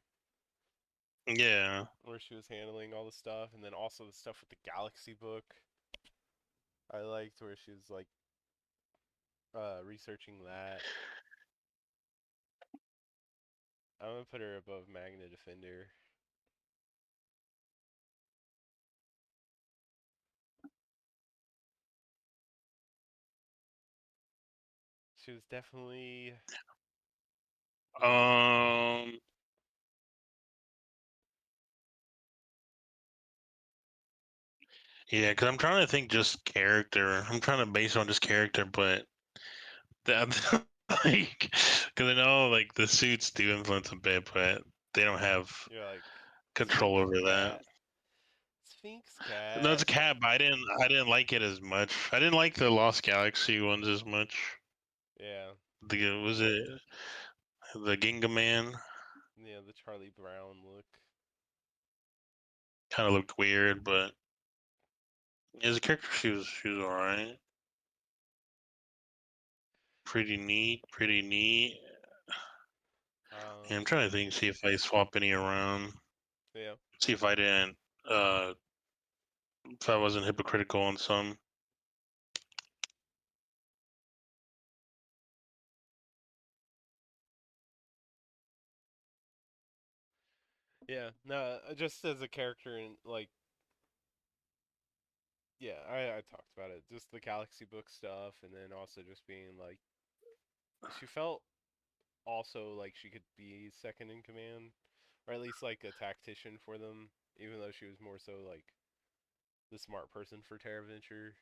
yeah, where she was handling all the stuff, and then also the stuff with the Galaxy book. I liked where she was like researching that. I'm gonna put her above Magna Defender. She was definitely um, yeah, because I'm trying to think just character. I'm trying to base it on just character, but that like because I know like the suits do influence a bit, but they don't have you're like control Sphinx over that. Cat, Sphinx No, it's Cat. a cat, but I didn't like it as much. I didn't like the Lost Galaxy ones as much. Yeah, The was it the Ginga Man yeah, the Charlie Brown look. kind of looked weird, but as a character, she was alright. Pretty neat, pretty neat. Yeah, I'm trying to Um, think, see if I swap any around. yeah, See if I didn't, if I wasn't hypocritical on some. yeah. No, just as a character and like, yeah, I talked about it. Just the Galaxy book stuff, and then also just being like, she felt also like she could be second in command, or at least like a tactician for them, even though she was more so like the smart person for Terra Venture.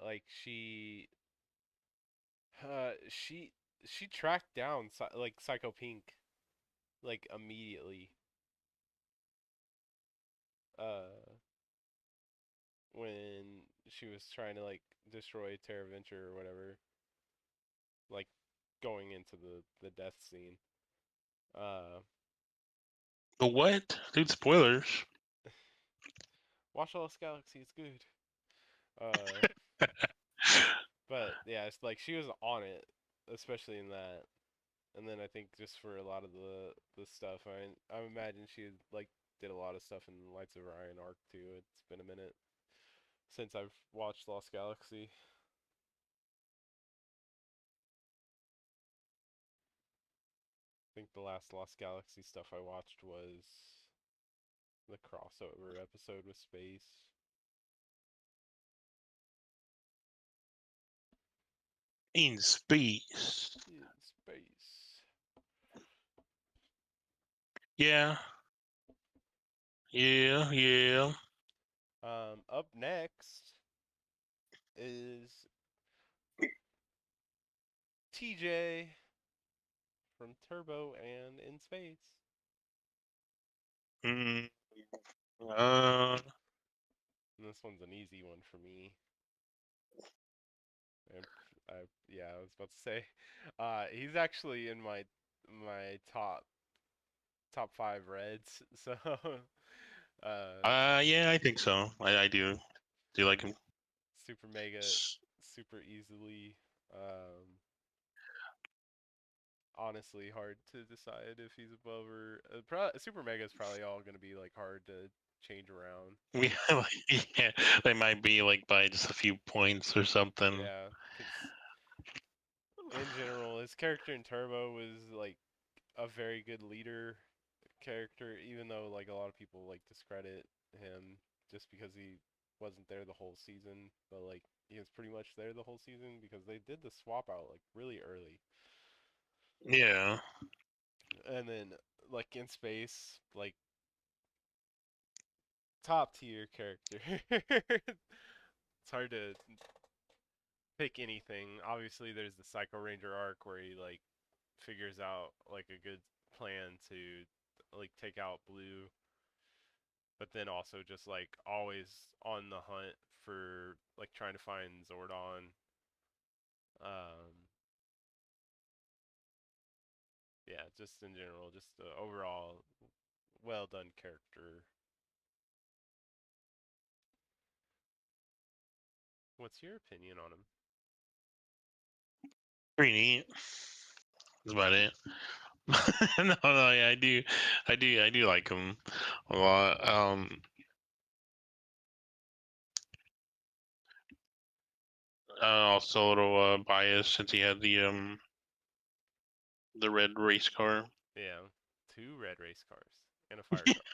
Like uh, she, she tracked down like Psycho Pink like immediately. Uh, when she was trying to like destroy Terra Venture or whatever, like going into the death scene. Uh, But what? Dude, spoilers. watch Lost Galaxy, it's good. Uh, but yeah, it's like she was on it, especially in that. And then I think just for a lot of the stuff, I imagine she like did a lot of stuff in Lights of Orion arc too. It's been a minute since I've watched Lost Galaxy. I think the last Lost Galaxy stuff I watched was the crossover episode with Space. In space. In space. Yeah, yeah, yeah. Up next is TJ from Turbo and In Space. Mm, uh, And this one's an easy one for me. And yeah, I was about to say, he's actually in my top. top five Reds. So, Yeah, I think so. I do. Do you like him? super mega, super easily. Um, Honestly, hard to decide if he's above or super mega is probably all gonna be like hard to change around. Yeah, yeah, they might be like by just a few points or something. Yeah, because in general, his character in Turbo was like a very good leader character, even though like a lot of people like discredit him just because he wasn't there the whole season. But like he was pretty much there the whole season because they did the swap out like really early, Yeah. and then like in space, like top tier character. It's hard to pick anything. Obviously, there's the Psycho Ranger arc where he like figures out like a good plan to like take out Blue, but then also just like always on the hunt for like trying to find Zordon. Um, yeah, just in general, just overall well done character. What's your opinion on him? Pretty neat. That's about it. No, yeah, I do like him a lot. Also a little biased since he had the red race car. Yeah, two red race cars and a fire truck.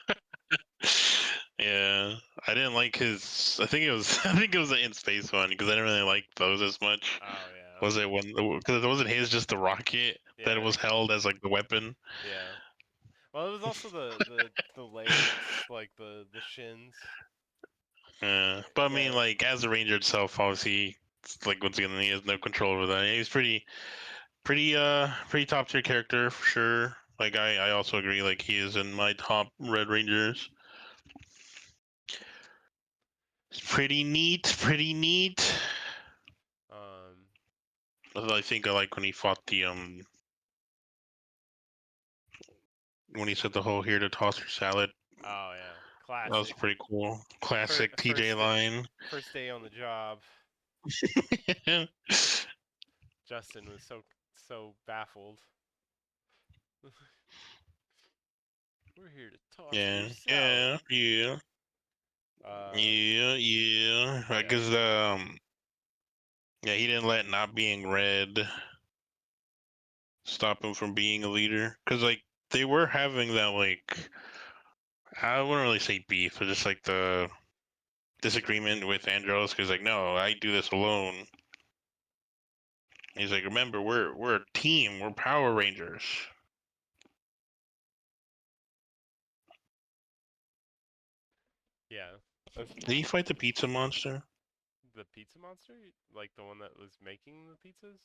Yeah, I didn't like his. I think it was. I think it was the in space one because I didn't really like those as much. Oh yeah, Was it one? Because it wasn't his, just the rocket that yeah, was held as like the weapon. yeah. Well, it was also the legs, like the shins. But I mean, Yeah, like as the ranger itself, obviously, like once again, he has no control over that. He's pretty top tier character for sure. Like I also agree. Like he is in my top Red Rangers. It's pretty neat. Pretty neat. um, I think I like when he fought the when he said the whole here to toss your salad. oh yeah, That was classic. pretty cool. First, Classic TJ first, line. first day on the job, Justin was so baffled. We're here to toss your Yeah, salad. yeah, yeah, yeah, yeah. I Yeah, guess yeah, he didn't let not being red stop him from being a leader. Cause like they were having that like I wouldn't really say beef, but just like the disagreement with Andros. Cause like no, I do this alone. He's like, remember, we're a team. We're Power Rangers. yeah. That's Did he fight the pizza monster? the pizza monster, like the one that was making the pizzas.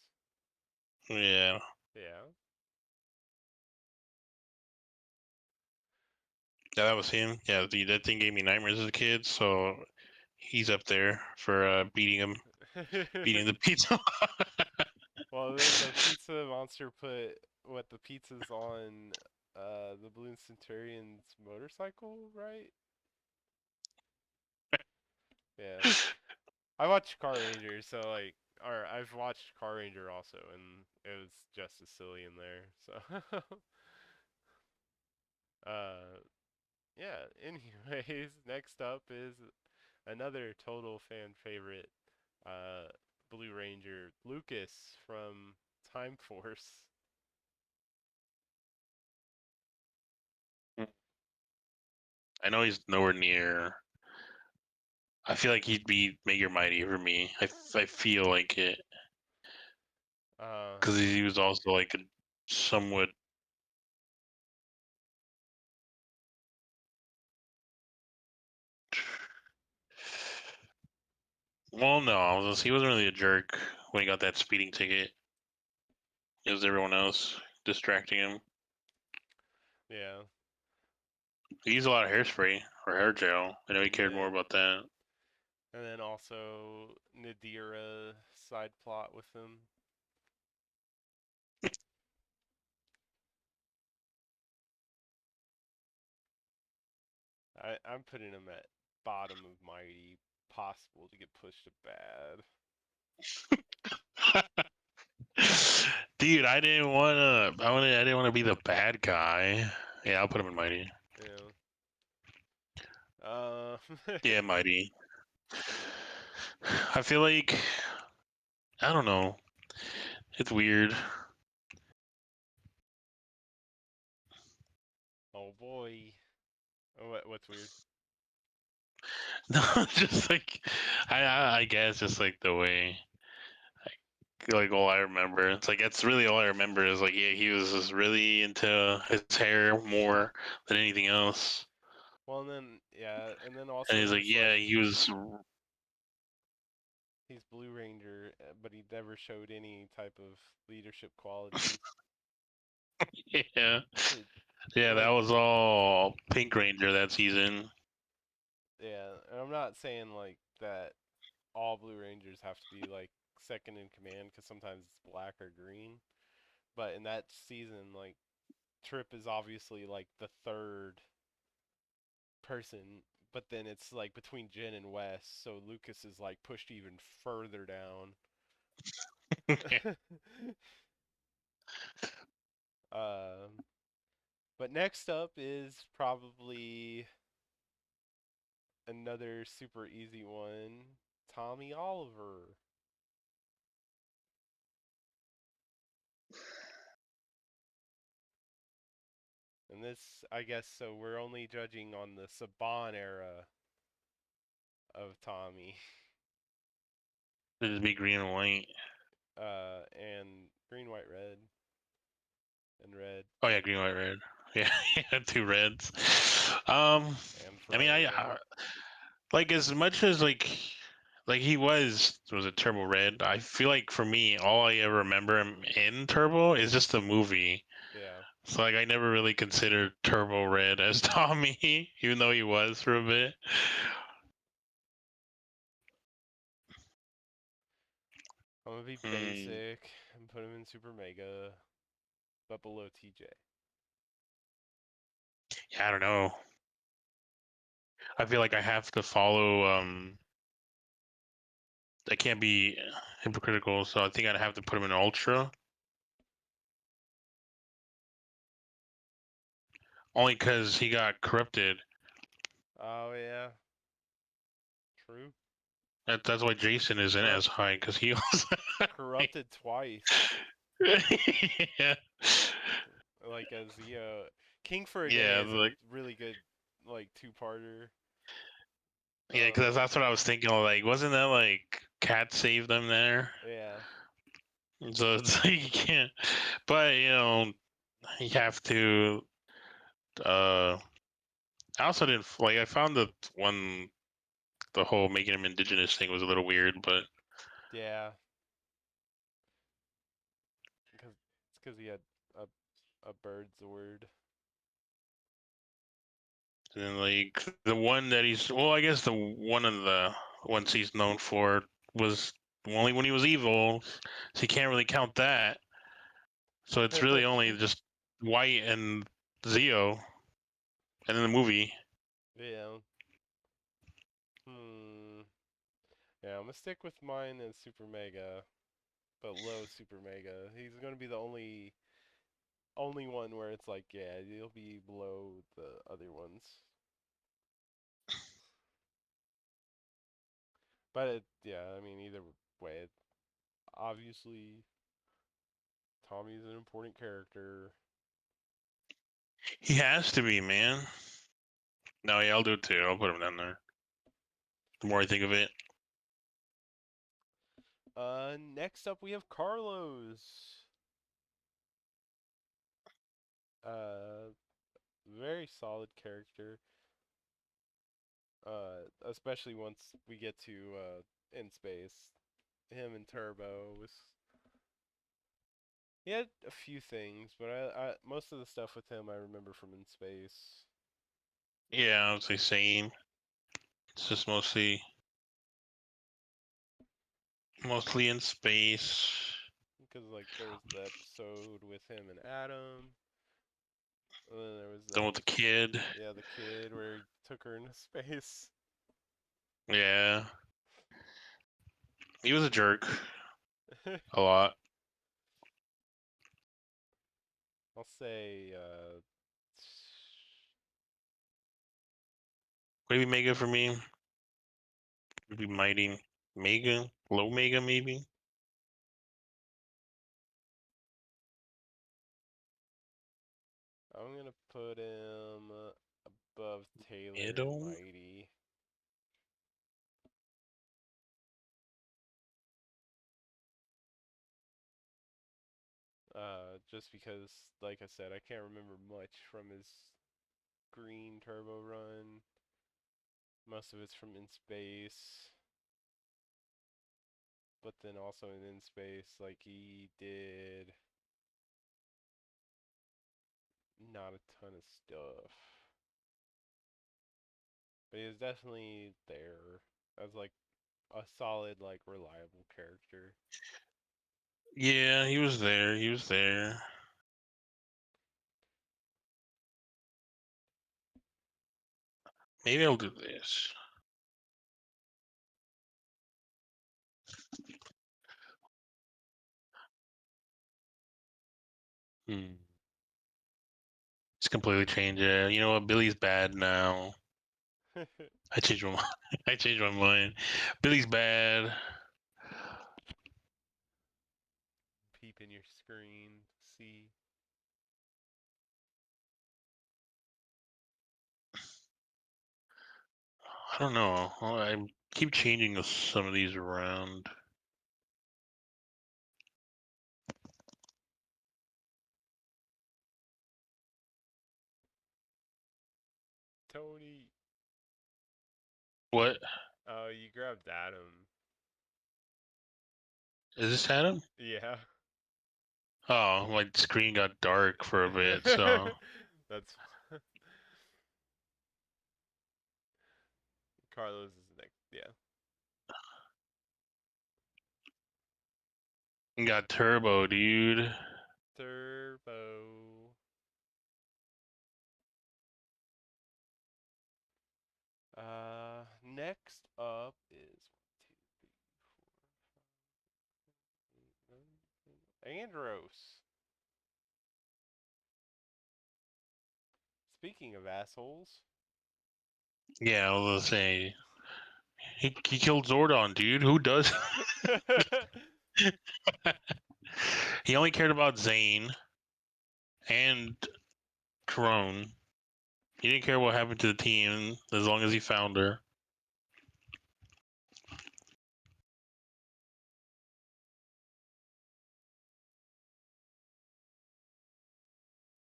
Yeah. Yeah. Yeah, that was him. Yeah, that thing gave me nightmares as a kid, so he's up there for beating the pizza. Well, the pizza monster put what the pizzas on the Balloon Centurion's motorcycle, right? Yeah. I watched Car Ranger, so like, or I've watched Car Ranger also, and it was just as silly in there. So, uh, yeah. Anyways, next up is another total fan favorite, uh, Blue Ranger Lucas from Time Force. I know he's nowhere near. I feel like he'd be Mega Mighty for me. I feel like it Uh, because he was also like a somewhat. Well, no, he wasn't really a jerk when he got that speeding ticket. It was everyone else distracting him. yeah. He used a lot of hairspray or hair gel. I know he He cared more did. about that. And then also Nadira side plot with him. I'm putting him at bottom of mighty, possible to get pushed to bad. Dude, I didn't wanna. I didn't want to be the bad guy. Yeah, I'll put him in Mighty. You know. Yeah, Mighty. I feel like I don't know. It's weird. Oh boy. What's weird? No, just like I guess just like the way like all I remember. It's like that's really all I remember is like yeah, he was just really into his hair more than anything else. Well, and then yeah, and then And also he's like, there's yeah, like he was he's Blue Ranger, but he never showed any type of leadership qualities. yeah. It, Yeah, that like was all Pink Ranger that season. yeah, and I'm not saying like that all Blue Rangers have to be like second in command because sometimes it's black or green. But in that season, like Trip is obviously like the third person, but then it's like between Jen and Wes, so Lucas is like pushed even further down. um, but next up is probably another super easy one, Tommy Oliver. And this, I guess, so we're only judging on the Saban era of Tommy, It'd be green and white. and green, white, red, and red, Oh yeah, green, white, red. Yeah, yeah, two reds. and I mean, frozen. like as much as like he was it Turbo Red? I feel like for me, all I ever remember him in Turbo is just the movie. Yeah. So like I never really considered Turbo Red as Tommy, even though he was for a bit. I'm gonna be Hmm. basic and put him in Super Mega, but below TJ. Yeah, I don't know. I feel like I have to follow. I can't be hypocritical, so I think I'd have to put him in Ultra, only because he got corrupted. Oh yeah, true. That's why Jason isn't as Corrupt, high because he was. corrupted twice. yeah. Like as the King for a Day Yeah, is a like really good like two-parter. yeah, because Um, that's what I was thinking. Like, wasn't that like Cat saved them there? yeah, So it's like you can't. But you have to. Uh, I also didn't like. I found the whole making him indigenous thing was a little weird, but yeah, because it's because he had a bird Zord. then like the one that he's well, I guess the one of the ones he's known for was only when he was evil, so you can't really count that. So it's really only just White and Zeo, and in the movie. Yeah. Hmm. Yeah, I'm gonna stick with mine as Super Mega, but low Super Mega. He's gonna be the only one where it's like, yeah, he'll be below the other ones. But yeah, I mean, either way, obviously Tommy's an important character. He has to be, man. No, yeah, I'll do it too. I'll put him down there. The more I think of it, Next up we have Carlos. Uh, very solid character. Especially once we get to in space. Him and Turbo was. He had a few things, but I most of the stuff with him I remember from in space. yeah, I would say same. It's just mostly in space. Because like there was the episode with him and Adam. And then there was Done with the kid. the kid where he took her into space. Yeah. He was a jerk. A lot. I'll say Maybe Mega for me. Maybe Mighty. Mega? Low Mega, maybe? I'm gonna put him above Taylor and Middle? Mighty. Just because, like I said, I can't remember much from his green turbo run. Most of it's from in space, but then also in space, like he did not a ton of stuff. But he was definitely there as like a solid, like reliable character. Yeah, he was there. He was there. Maybe I'll do this. Hmm. It's completely changed it. You know what? Billy's bad now. I changed my mind. I changed my mind. Billy's bad. Peep in your screen, see. I don't know. I keep changing some of these around. Tony. What? Oh, you grabbed Adam. Is this Adam? Yeah. Oh, my screen got dark for a bit, so That's Carlos is next. Yeah. got turbo, dude. Turbo. Next up is 1, 2, 3, 4, 5, 6, 7, 8, 9, 10. Andros. Speaking of assholes. Yeah, I was gonna say he killed Zordon, dude. Who does? He only cared about Zane and Corone. He didn't care what happened to the team as long as he found her.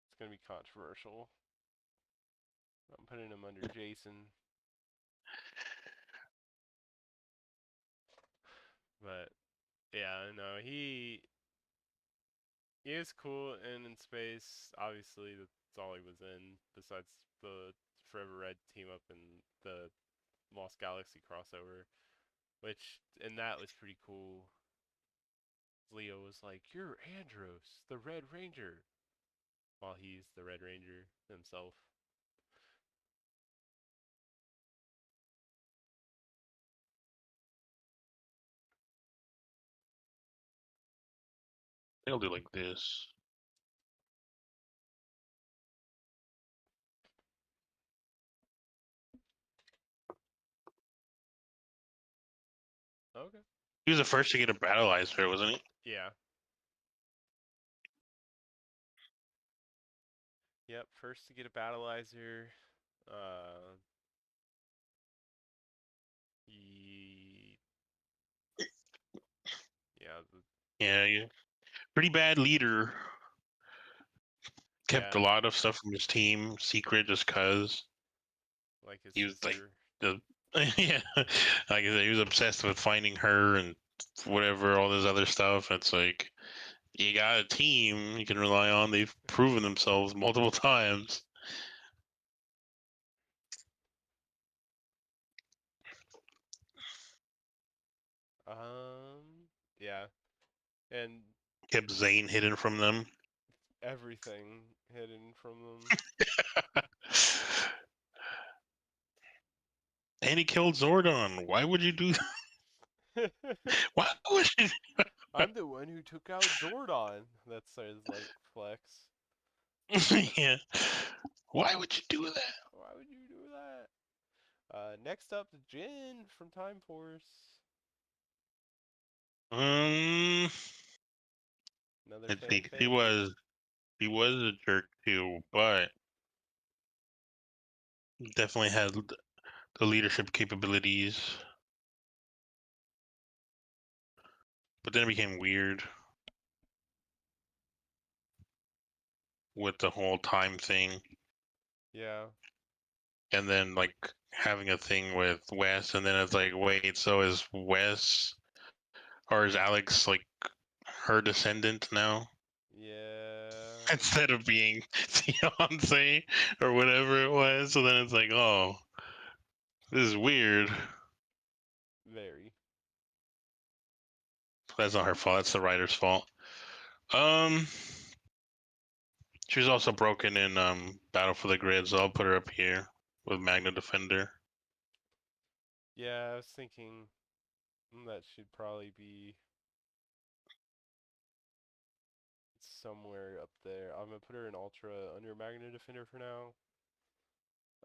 It's gonna be controversial. I'm putting him under Jason, but yeah, no, he is cool and in space. Obviously, that's all he was in. Besides the Forever Red team up and the Lost Galaxy crossover, which and that was pretty cool. Leo was like, "You're Andros, the Red Ranger," while he's the Red Ranger himself. I think I'll do like this. Okay. He was the first to get a battleizer, wasn't he? Yeah. Yep. First to get a battleizer. Uh, he. Yeah. Yeah, pretty bad leader. Kept a Yeah. lot of stuff from his team secret just cause Like his he was like sister. the yeah, like I said, he was obsessed with finding her and whatever, all this other stuff. It's like you got a team you can rely on. They've proven themselves multiple times. Yeah. And Kept Zane hidden from them. everything hidden from And he killed Zordon. Why would you do that? them. Why would you? I'm the one who took out Zordon. That's his like flex. Yeah. Why would you do that? Why would you do that? Next up, Jin from Time Force. Um, Another fan he favorite. was a jerk too, but definitely had the leadership capabilities. But then it became weird with the whole time thing, Yeah, and then like having a thing with Wes, and then it's like, wait, so is Wes or is Alex like her descendant now yeah, instead of being fiance or whatever it was? So then it's like, oh, this is weird. very. That's not her fault. That's the writer's fault. Um, she was also broken in Battle for the Grid, so I'll put her up here with Magna Defender. Yeah, I was thinking that should probably be somewhere up there. I'm gonna put her in Ultra under Magna Defender for now.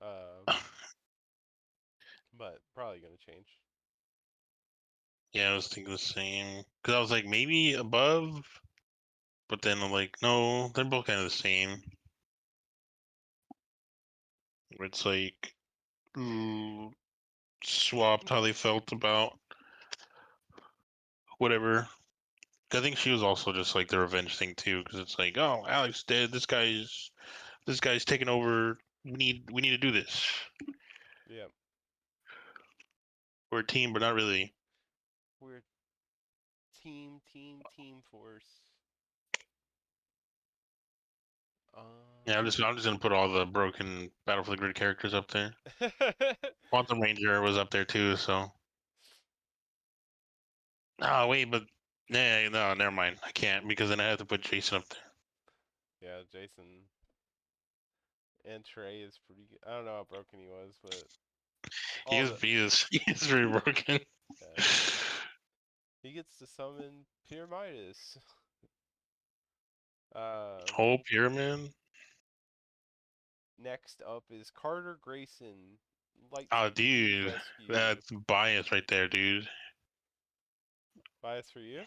Um, but probably gonna change. Yeah, I was thinking the same because I was like maybe above, but then I'm like, no, they're both kind of the same. It's like swapped how they felt about whatever. I think she was also just like the revenge thing too, because it's like, oh, Alex dead. This guy's taking over. We need to do this. Yeah, We're a team, but not really. we're team force. Yeah, I'm just gonna put all the broken Battle for the Grid characters up there. Quantum Ranger was up there too, so. Oh wait, but yeah, no, never mind. I can't because then I have to put Jason up there. Yeah, Jason and Trey is pretty good. I don't know how broken he was, but He all is the he is he is very broken. yeah, he gets to summon Pyramidas. Uh, Oh, Pyramid. Next up is Carter Grayson, Oh, Lightspeed dude, Rescue. that's bias right there, dude. Bias for you?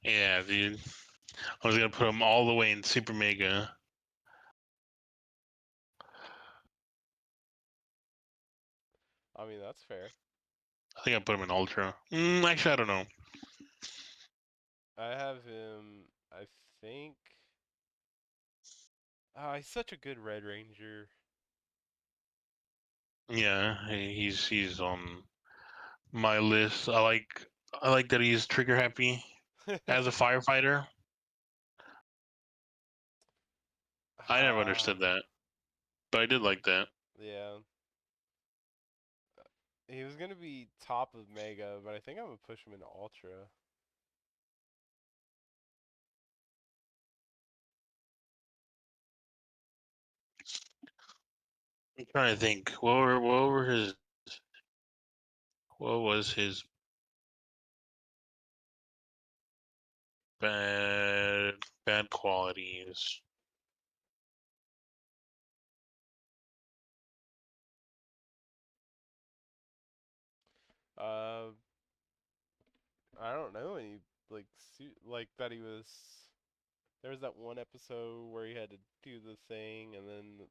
Yeah, dude. I was gonna put him all the way in Super Mega. I mean, that's fair. I think I put him in Ultra. Actually, I don't know. I have him, I think. He's such a good Red Ranger. Yeah, he's on my list. I like that he's trigger happy as a firefighter. I never Ah, understood that, but I did like that. yeah. He was gonna be top of Mega, but I think I'm gonna push him into Ultra. I'm trying to think. What was his bad bad qualities? Uh, I don't know any like like that he was. There was that one episode where he had to do the thing, and then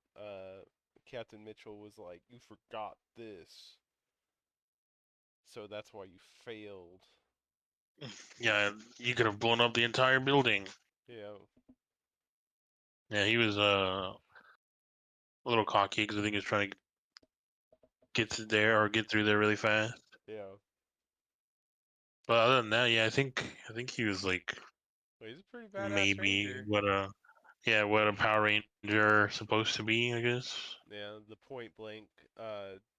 Captain Mitchell was like, "You forgot this, so that's why you failed." Yeah, you could have blown up the entire building. Yeah, Yeah, he was a little cocky because I think he was trying to get to there or get through there really fast. yeah. But other than that, yeah, I think he was like Well, he's a pretty badass maybe ranger. what a Power Ranger supposed to be, I guess. Yeah, the point blank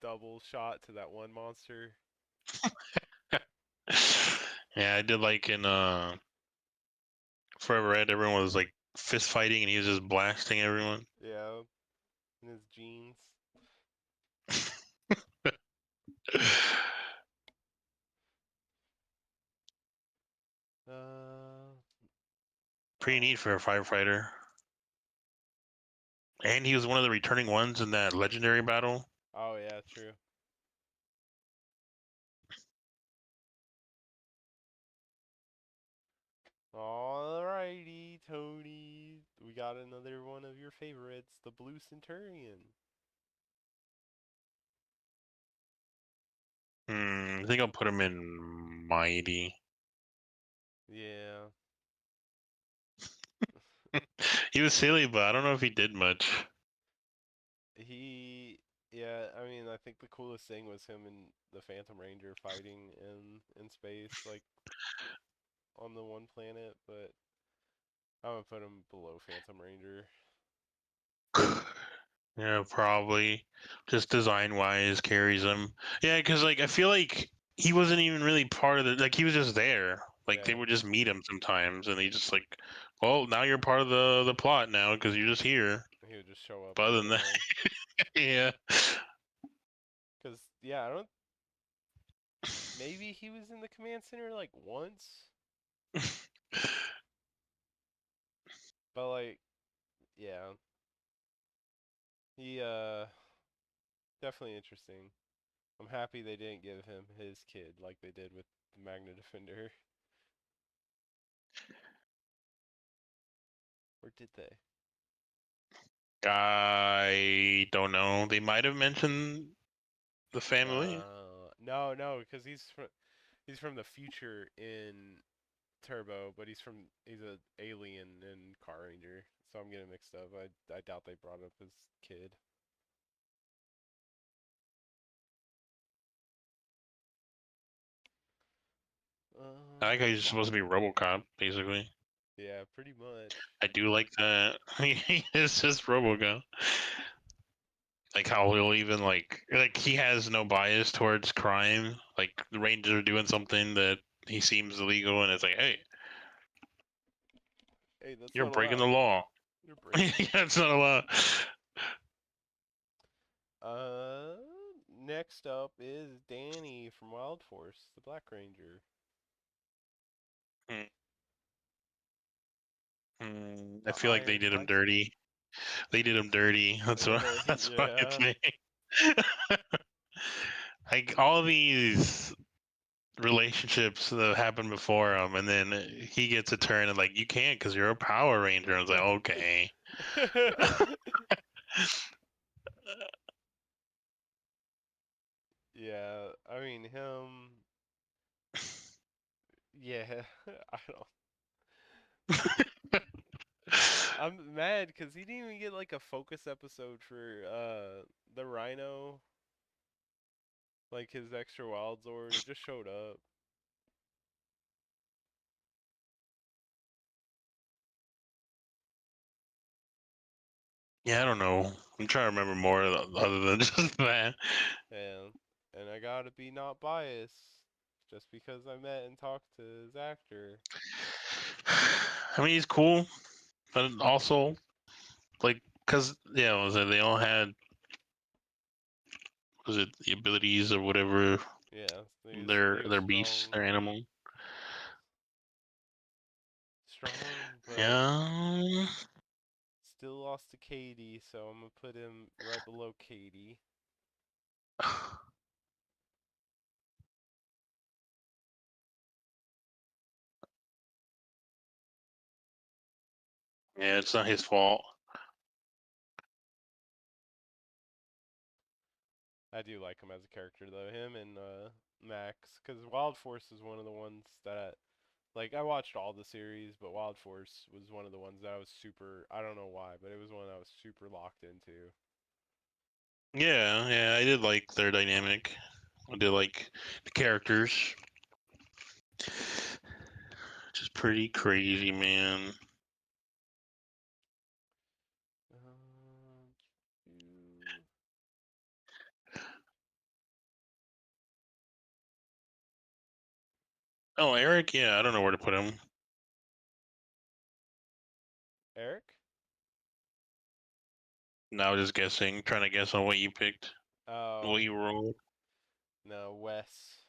double shot to that one monster. Yeah, I did like in Forever Red, everyone was like fist fighting and he was just blasting everyone. Yeah, in his jeans. Uh, Pretty oh, neat for a firefighter. And he was one of the returning ones in that legendary battle. oh yeah, true. Alrighty, Tony. We got another one of your favorites, the Blue Centurion. I think I'll put him in mighty. Yeah, He was silly, but I don't know if he did much. he. Yeah, I mean, I think the coolest thing was him and the Phantom Ranger fighting in space, like on the one planet. But I'm gonna put him below Phantom Ranger. Yeah, probably. Just design wise carries him. Yeah, because like I feel like he wasn't even really part of the like he was just there. Like they Yeah, would just meet him sometimes, and he just like, well, now you're part of the plot now because you're just here. he would just show up But other than that, randomly. yeah. Cause yeah, I don't. Maybe he was in the command center like once, but like, yeah, he definitely interesting. I'm happy they didn't give him his kid like they did with the Magna Defender. Or did they? I don't know. They might have mentioned the family. No, no, because he's from the future in Turbo, but he's a alien in Car Ranger, so I'm getting mixed up. I doubt they brought up his kid. I think Um, he's supposed to be RoboCop, basically. yeah, pretty much. I do like that. It's just RoboCop. Like how he'll even like he has no bias towards crime. Like the Rangers are doing something that he seems illegal, and it's like, hey, Hey, that's you're not breaking the allowed. law. You're Yeah, breaking it. it's not allowed. Uh, Next up is Danny from Wild Force, the Black Ranger. I The feel like they Iron did him Viper. dirty. They did him dirty. That's what. That's what I Yeah. think. Like all these relationships that happened before him, and then he gets a turn and like you can't because you're a Power Ranger. I was like, okay. Yeah, I mean him. Yeah, I don't. I'm mad because he didn't even get like a focus episode for the Rhino, like his extra Wild Zord. It just showed up. Yeah, I don't know. I'm trying to remember more other than just that. And I gotta be not biased just because I met and talked to his actor. I mean, he's cool, but also like, cause yeah, was it they all had was it the abilities or whatever Yeah, their he was their beasts, strong, their animal. strong, but Yeah, still lost to Katie, so I'm gonna put him right below Katie. yeah, it's not his fault. I do like him as a character though, him and Max, because Wild Force is one of the ones that like I watched all the series, but Wild Force was one of the ones that I was super. I don't know why, but it was one I was super locked into. Yeah, yeah, I did like their dynamic. I did like the characters, which is pretty crazy, man. Um, two- Oh, Eric, yeah, I don't know where to put him. Eric? Now just guessing, trying to guess on what you picked, what Oh, you rolled. no, Wes.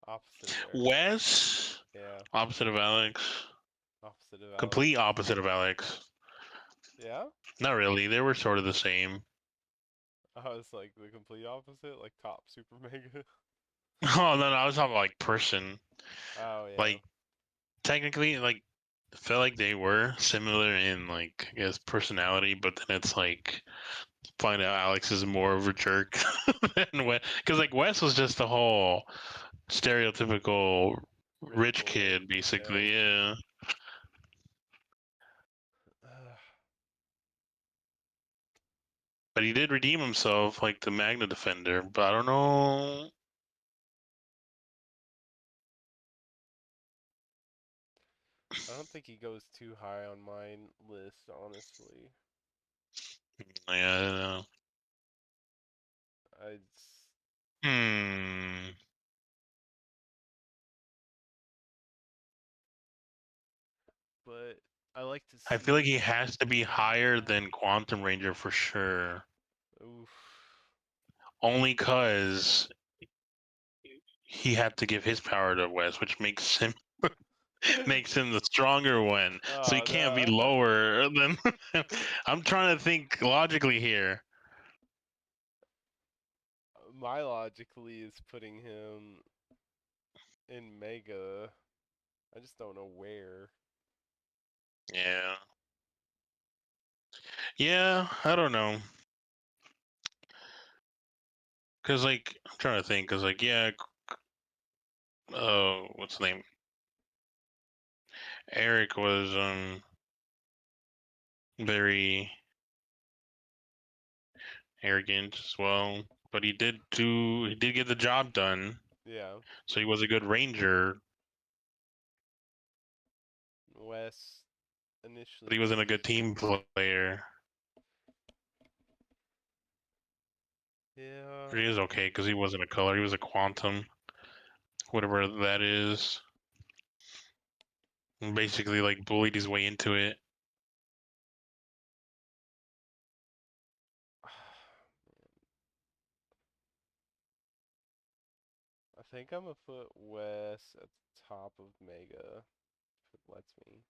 Opposite of Eric. Wes, Yeah, opposite of Alex. opposite of Alex. Complete opposite of Alex. Yeah? Not really. They were sort of the same. I was like the complete opposite, like top super mega. Oh no, no, I was talking about like person. Oh, yeah. Like technically, like felt like they were similar in like I guess personality, but then it's like find out Alex is more of a jerk than Wes. Because like Wes was just the whole stereotypical Rich rich boy. kid, Yeah. basically. Yeah. But he did redeem himself, like the Magna Defender. But I don't know. I don't think he goes too high on my list, honestly. Yeah, I don't know. I, Hmm. but I like to I feel like see. he has to be higher than Quantum Ranger for sure. Oof. Only cause he had to give his power to Wes, which makes him the stronger one. So he Oh can't be no. lower than. I'm trying to think logically here. My logically is putting him in Mega. I just don't know where. Yeah. Yeah, I don't know. Cause like I'm trying to think. Cause like yeah, what's the name? Eric was very arrogant as well, but he did get the job done. Yeah. So he was a good ranger, Wes but initially he wasn't a good was. team player. Yeah. He is okay because he wasn't a color. He was a quantum, whatever that is. And basically, like bullied his way into it. I think I'm gonna put Wes at the top of Mega if it lets me.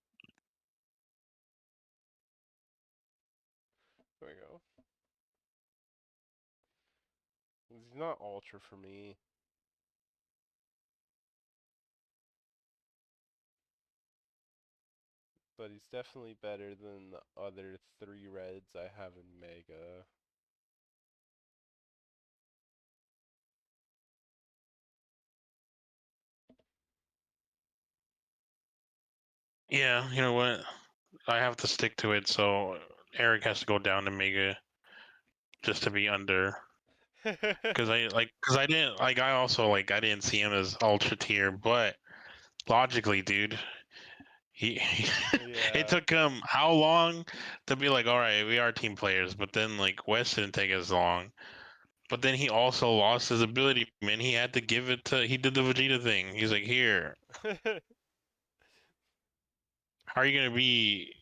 There we go. He's not ultra for me, but he's definitely better than the other three reds I have in Mega. Yeah, you know what? I have to stick to it. So Eric has to go down to Mega just to be under. Because I didn't like I also like I didn't see him as ultra tier, but logically, dude, he it Yeah. took him how long to be like, all right, we are team players, but then like West didn't take as long. But then he also lost his ability, man. He had to give it to. He did the Vegeta thing. He's like, here, how are you gonna be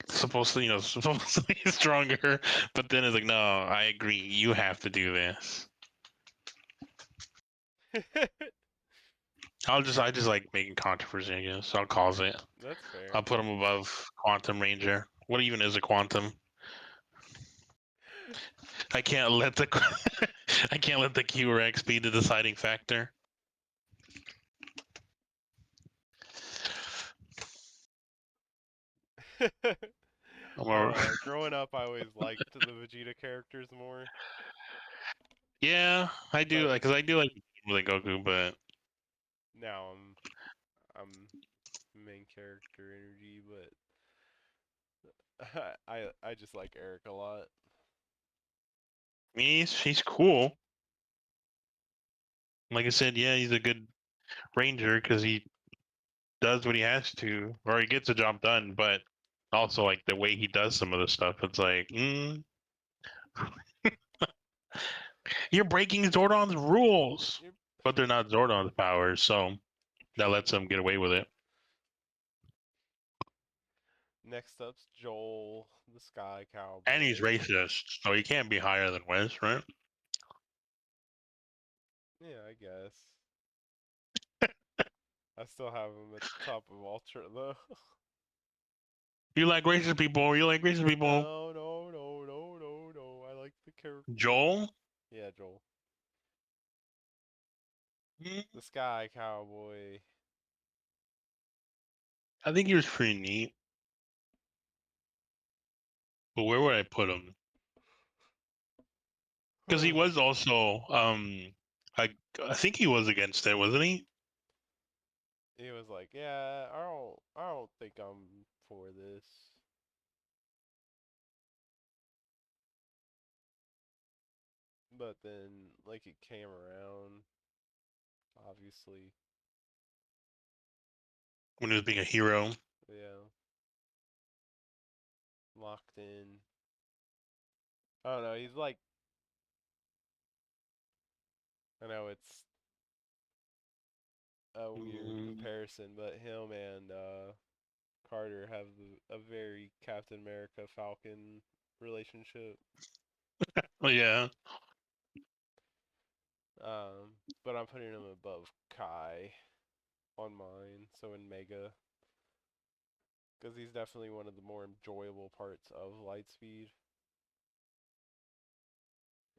supposed to, supposed to be stronger? But then it's like, no, I agree. You have to do this. I just like making controversy. I guess I'll cause it. That's fair. I'll put him above Quantum Ranger. What even is a quantum? I can't let the I can't let the Q or X be the deciding factor. I don't know. Growing up, I always liked the Vegeta characters more, Yeah, I do but like because I do like Goku, but now I'm main character energy, but I just like Eric a lot. I mean, he's cool. Like I said, yeah, he's a good Ranger because he does what he has to, or he gets the job done. But also, like the way he does some of the stuff, it's like, you're breaking Zordon's rules, You're, but they're not Zordon's powers, so that lets him get away with it. Next up's Joel, the Sky And he's Cowboy. racist, so he can't be higher than Wes, right? Yeah, I guess. I still have him at the top of Ultra though. You like racist people. You like racist people. No, no, no, no, no, no. I like the character. Joel. Yeah, Joel. Hmm, The Sky Cowboy. I think he was pretty neat. But where would I put him? Because he was also, I I think he was against it, wasn't he? He was like, "Yeah, I don't think I'm for this." But then, like, it came around, obviously. When he was being a hero. Yeah, locked in. I don't know. He's like, I know it's a weird Mm, comparison, but him and Carter have a very Captain America Falcon relationship. oh yeah. But I'm putting him above Kai on mine. So in Mega, because he's definitely one of the more enjoyable parts of Lightspeed.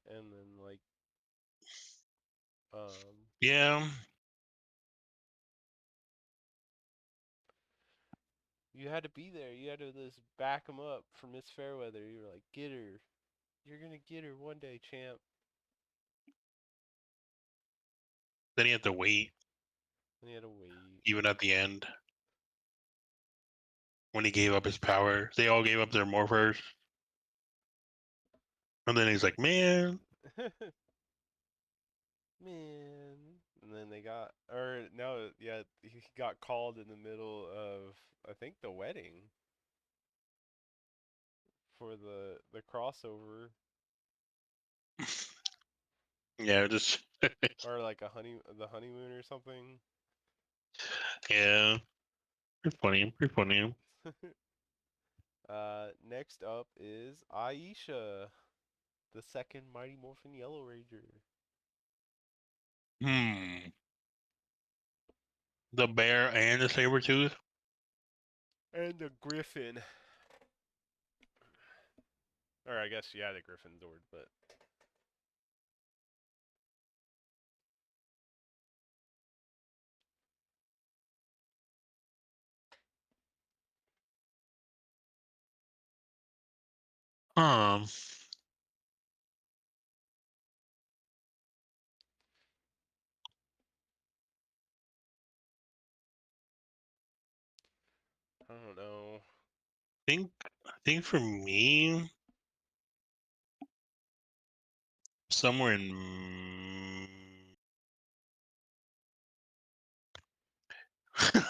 And then like, um, Yeah. you had to be there. You had to just back him up for Miss Fairweather. You were like, get her. You're gonna get her one day, champ. Then he had to wait, And he had to wait. even at the end, when he gave up his power. They all gave up their morphers. And then he's like, man. Man. And then they got, or no, yeah, he got called in the middle of, I think, the wedding for the crossover, Yeah, just, or like the honeymoon or something. yeah. Pretty funny. Pretty funny. Next up is Aisha, the second Mighty Morphin Yellow Ranger, Hmm. The bear and the saber tooth. and the Griffin. Or I guess yeah, the Griffin Zord, but Um. I don't know. I think for me, somewhere in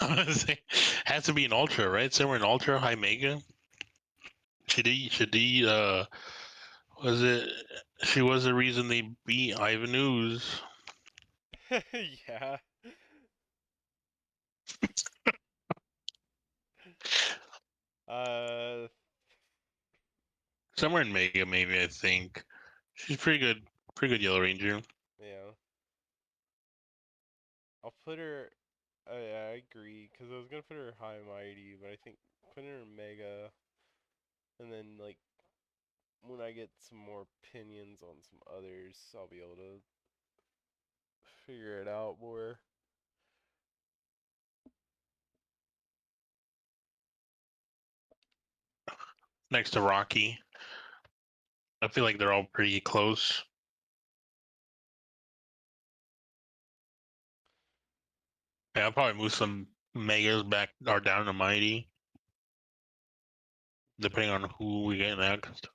I was say, has to be an ultra, right? Somewhere in ultra high mega. Should he was it she was the reason they beat Ivan Ooze. Yeah. Uh, Somewhere in mega maybe I think. She's pretty good Yellow Ranger. yeah. I'll put her. I agree, because I was gonna put her high mighty, but I think putting her mega, and then like when I get some more opinions on some others, I'll be able to figure it out more. Next to Rocky. I feel like they're all pretty close. Yeah, I'll probably move some megas back or down to mighty, depending on who we get next.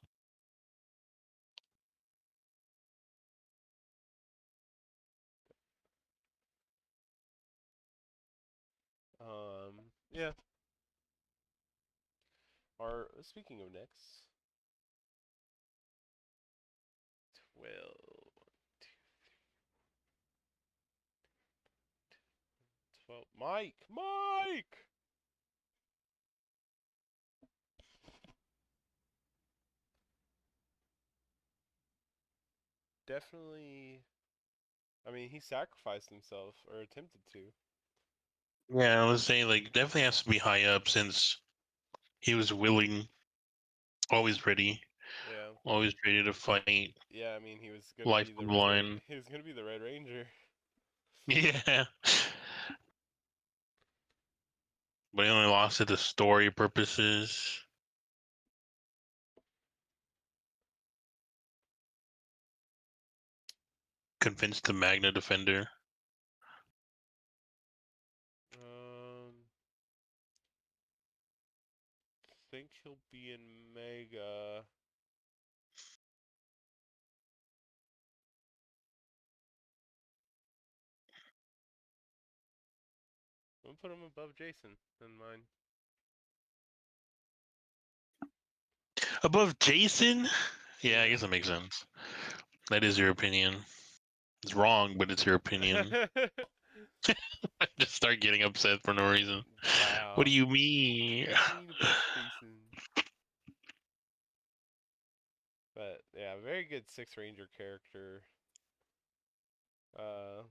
Yeah. Or speaking of next, 12, 12. Mike, Mike. definitely. I mean, he sacrificed himself or attempted to. Yeah, I was saying like definitely has to be high up since he was willing, always ready, Yeah, always ready to fight, yeah. I mean, he was gonna life be on the the red. line. He was gonna be the Red Ranger. Yeah, but he only lost it to story purposes. Convinced the Magna Defender. Um, think he'll be in Mega. I'm gonna put him above Jason in mine. Above Jason? Yeah, I Yeah. guess that makes sense. That is your opinion. It's wrong, but it's your opinion. Just start getting upset for no reason. What Wow. do you mean? What do you mean above Jason? But yeah, very good Six Ranger character. Uh,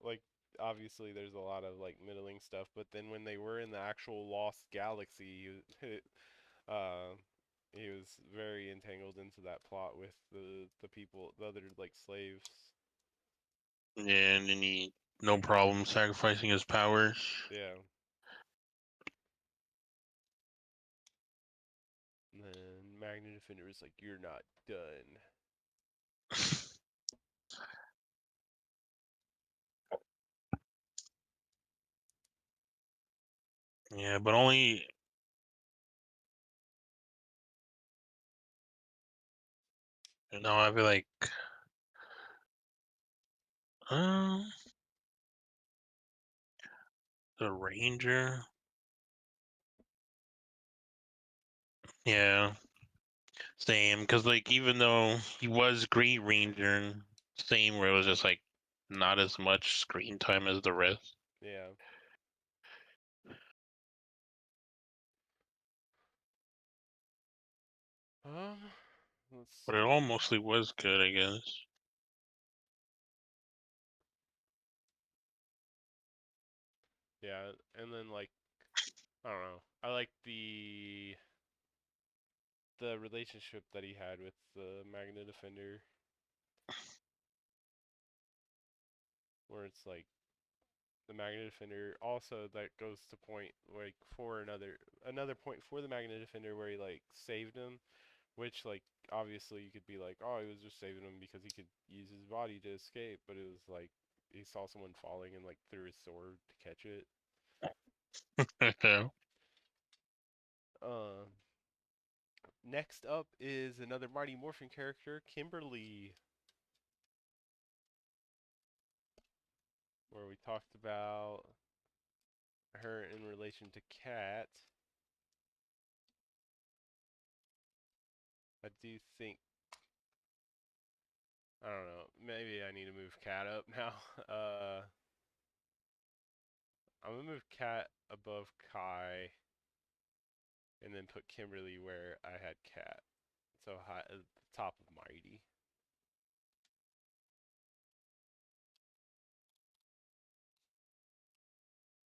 like obviously there's a lot of like middling stuff, but then when they were in the actual Lost Galaxy, uh, he was very entangled into that plot with the people, the other like slaves. Yeah, and then he no problem sacrificing his powers. Yeah. And then Magna Defender is like, "You're not done." Yeah, but only I feel like uh, the Ranger. Yeah, same. Because like even though he was Green Ranger, same where it was just like not as much screen time as the rest. Yeah. Um, let's But it all see. mostly was good, I guess. Yeah, and then like I don't know. I like the relationship that he had with the Magna Defender, where it's like the Magna Defender also that goes to point like for another point for the Magna Defender where he like saved him, which like obviously you could be like, oh, he was just saving him because he could use his body to escape, but it was like he saw someone falling and like threw his sword to catch it. Um, next up is another Mighty Morphin character, Kimberly, where we talked about her in relation to Cat. I do think I don't know. Maybe I need to move Cat up now. I'm gonna move Cat above Kai, and then put Kimberly where I had Cat. So high at the top of Mighty.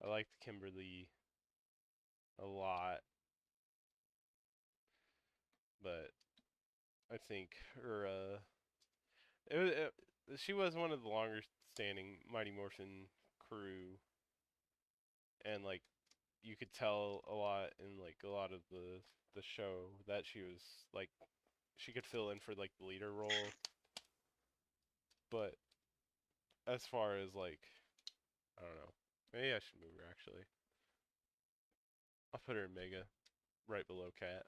I liked Kimberly a lot, but I think her she was one of the longer standing Mighty Morphin crew, and like you could tell a lot in like a lot of the show that she was like she could fill in for like the leader role. But as far as like I don't know, maybe I should move her actually. I'll put her in Mega, right below Cat.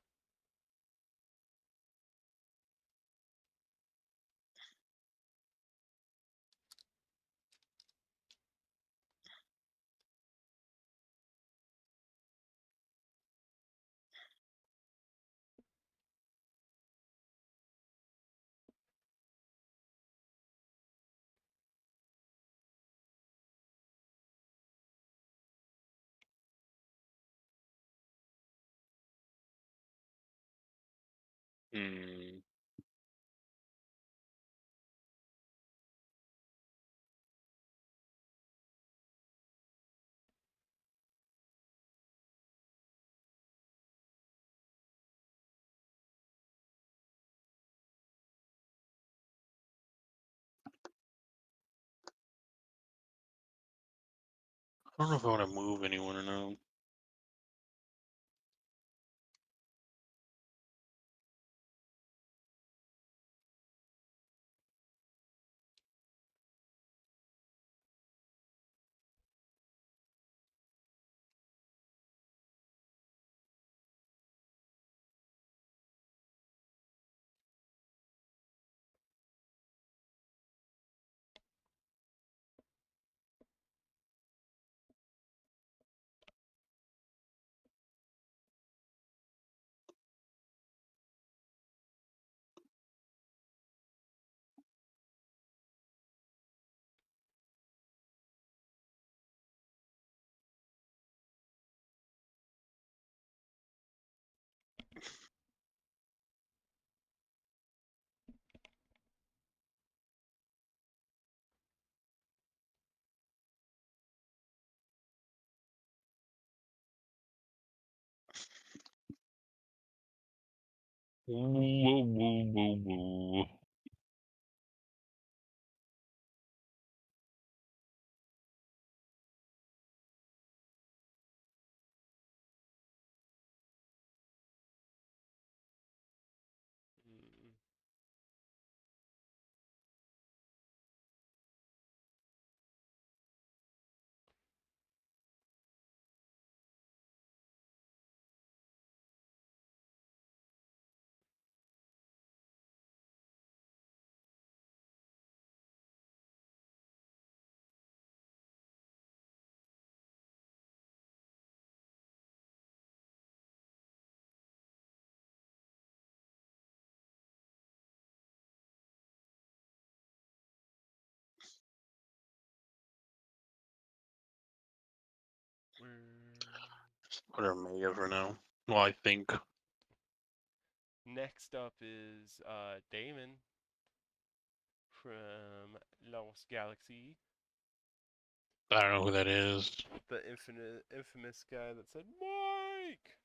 Hmm. I don't know if I want to move anyone or not. Woo, woo, woo, woo. Mm. Just put her mega for now. Well, I think. Next up is Damon from Lost Galaxy, I don't know who that is. the infamous guy that said Mike.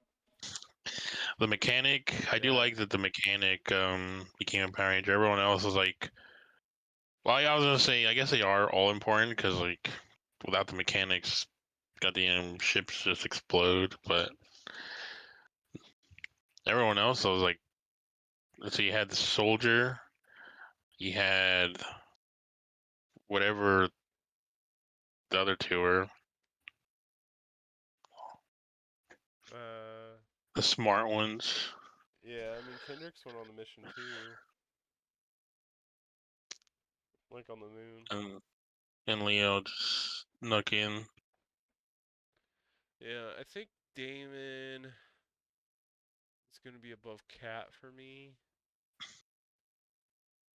The mechanic. I do Yeah. like that the mechanic became a Power Ranger. Everyone else is like. Well, I was gonna say. I guess they are all important because like without the mechanics, goddamn ships just explode. But everyone else, I was like, let's see, you had the soldier, you had whatever the other two were, Uh, the smart ones, yeah. I mean, Kendricks went on the mission too, like on the moon. and and Leo just snuck in. Yeah, I think Damon is gonna be above Cat for me,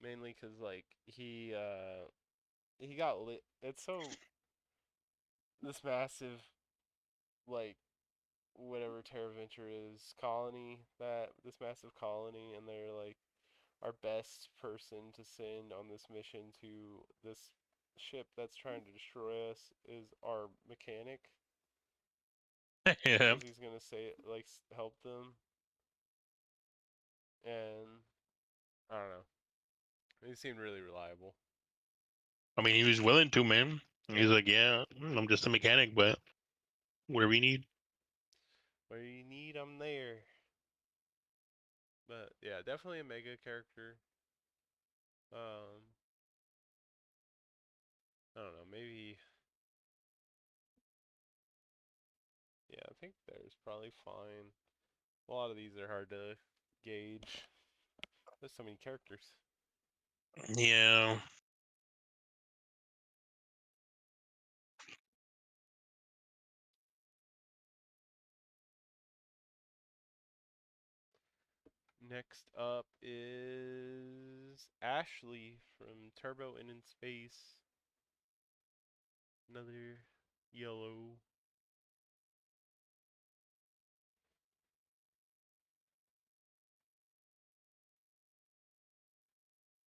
mainly because like he got lit. It's so this massive like whatever Terra Venture is colony, that this massive colony, and they're like our best person to send on this mission to this ship that's trying to destroy us is our mechanic, Yeah, because he's gonna say like help them. And I don't know, he seemed really reliable. I mean he was willing to, man. He's Yeah, like, yeah, I'm just a mechanic, but whatever you need. where you need him there. But yeah, definitely a mega character. um I don't know, maybe. Yeah, I think there's probably fine. A lot of these are hard to gauge. There's so many characters. Yeah, Next up is Ashley from Turbo and in Space. Another yellow.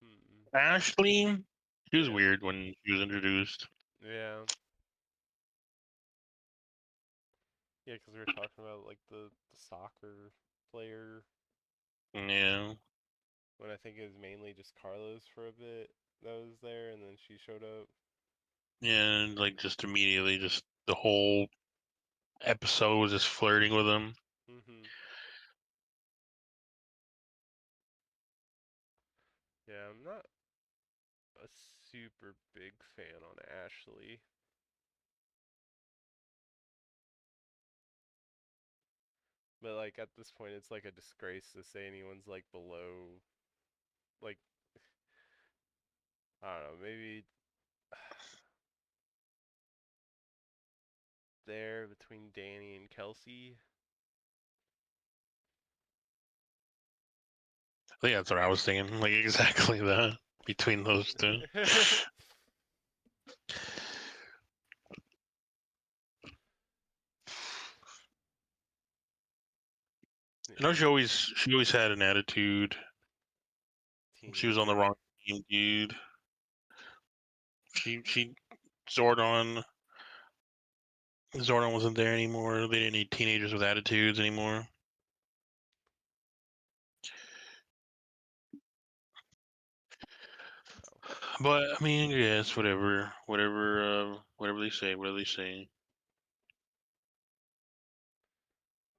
Hmm. Ashley. She was Yeah. weird when she was introduced. Yeah. Yeah, because we were talking about like the soccer player, Yeah, when I think it was mainly just Carlos for a bit that was there, and then she showed up. yeah, and like just immediately just the whole episode was just flirting with him. Mhm. Yeah, I'm not a super big fan on Ashley. But like at this point it's like a disgrace to say anyone's like below like I don't know, maybe there between Danny and Kelsey. I think that's what I was thinking. Like exactly that between those two. I know Yeah, she always had an attitude. She was on the teenager. wrong team, dude. She Zordon Zordon wasn't there anymore. They didn't need teenagers with attitudes anymore. Oh. But I mean, yes, whatever they say, whatever they say.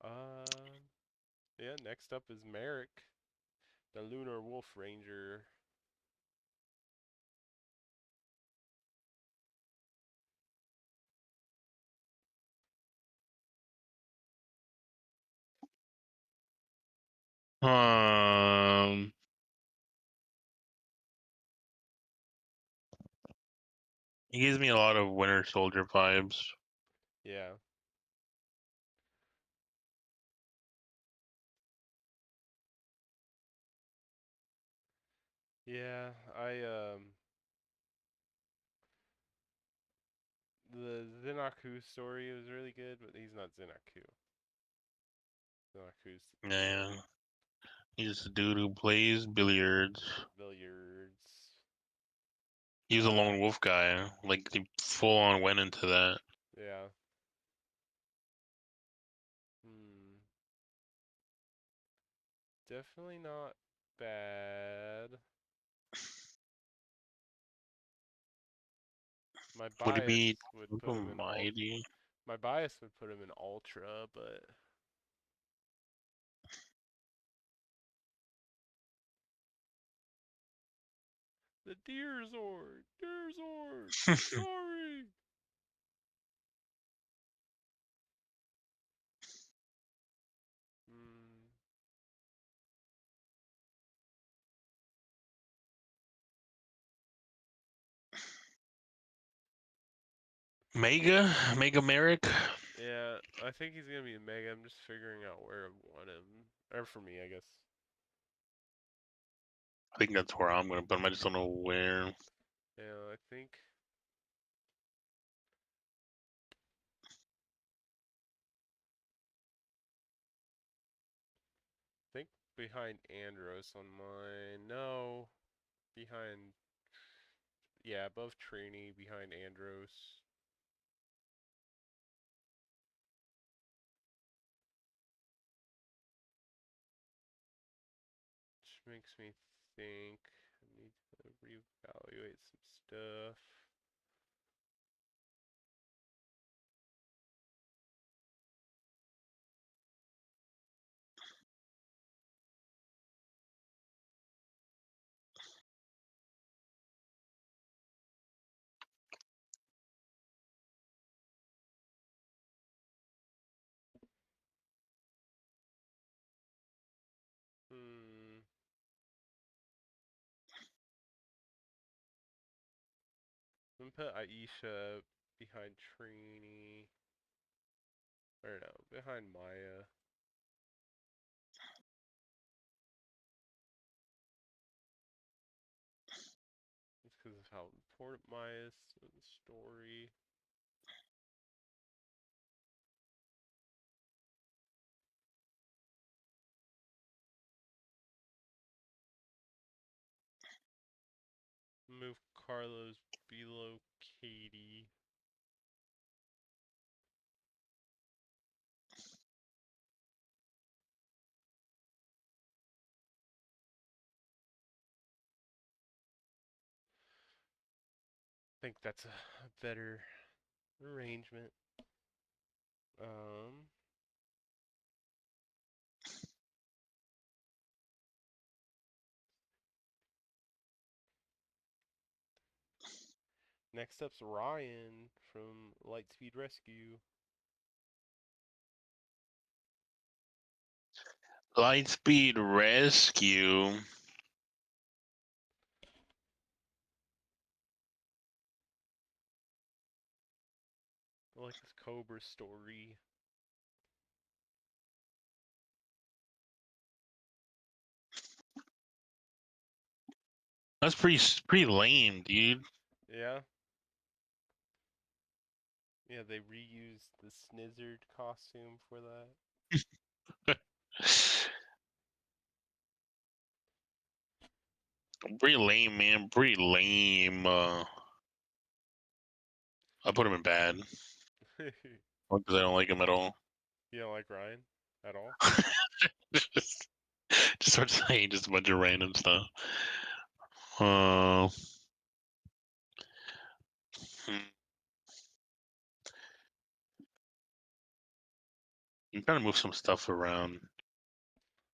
Um yeah, next up is Merrick, the Lunar Wolf Ranger. Um, he gives me a lot of Winter Soldier vibes. Yeah. Yeah, the Zinaku story was really good, but he's not Zinaku. Zinaku's Yeah, he's just a dude who plays billiards. billiards. He was a lone wolf guy. Like he full on went into that. Yeah. Hmm. Definitely not bad. My Would it be bias would put him in all. mighty? My bias would put him in ultra, but the Deer Zord, Deer Zord. Sorry. Hmm. Mega Merrick. Yeah, I think he's gonna be a mega. I'm just figuring out where I want him, or for me, I guess. I think that's where I'm gonna put him. I just don't know where. Yeah, I think behind Andros on mine. No, behind. Yeah, above Trini, behind Andros. Which makes me think I need to reevaluate some stuff. Hmm. I'm gonna put Aisha behind Trini. Or no, behind Maya. Just because of how important Maya is to the story. Move Carlos below Katie. I think that's a better arrangement. Um, Next up's Ryan from Lightspeed Rescue. Lightspeed Rescue. I like his Cobra story. That's pretty lame, dude. Yeah. Yeah, they reused the Snizzard costume for that. Pretty lame, man. Pretty lame. I put him in bad because I don't like him at all. You don't like Ryan at all? just start saying just a bunch of random stuff. Uh, hmm. I'm trying to move some stuff around.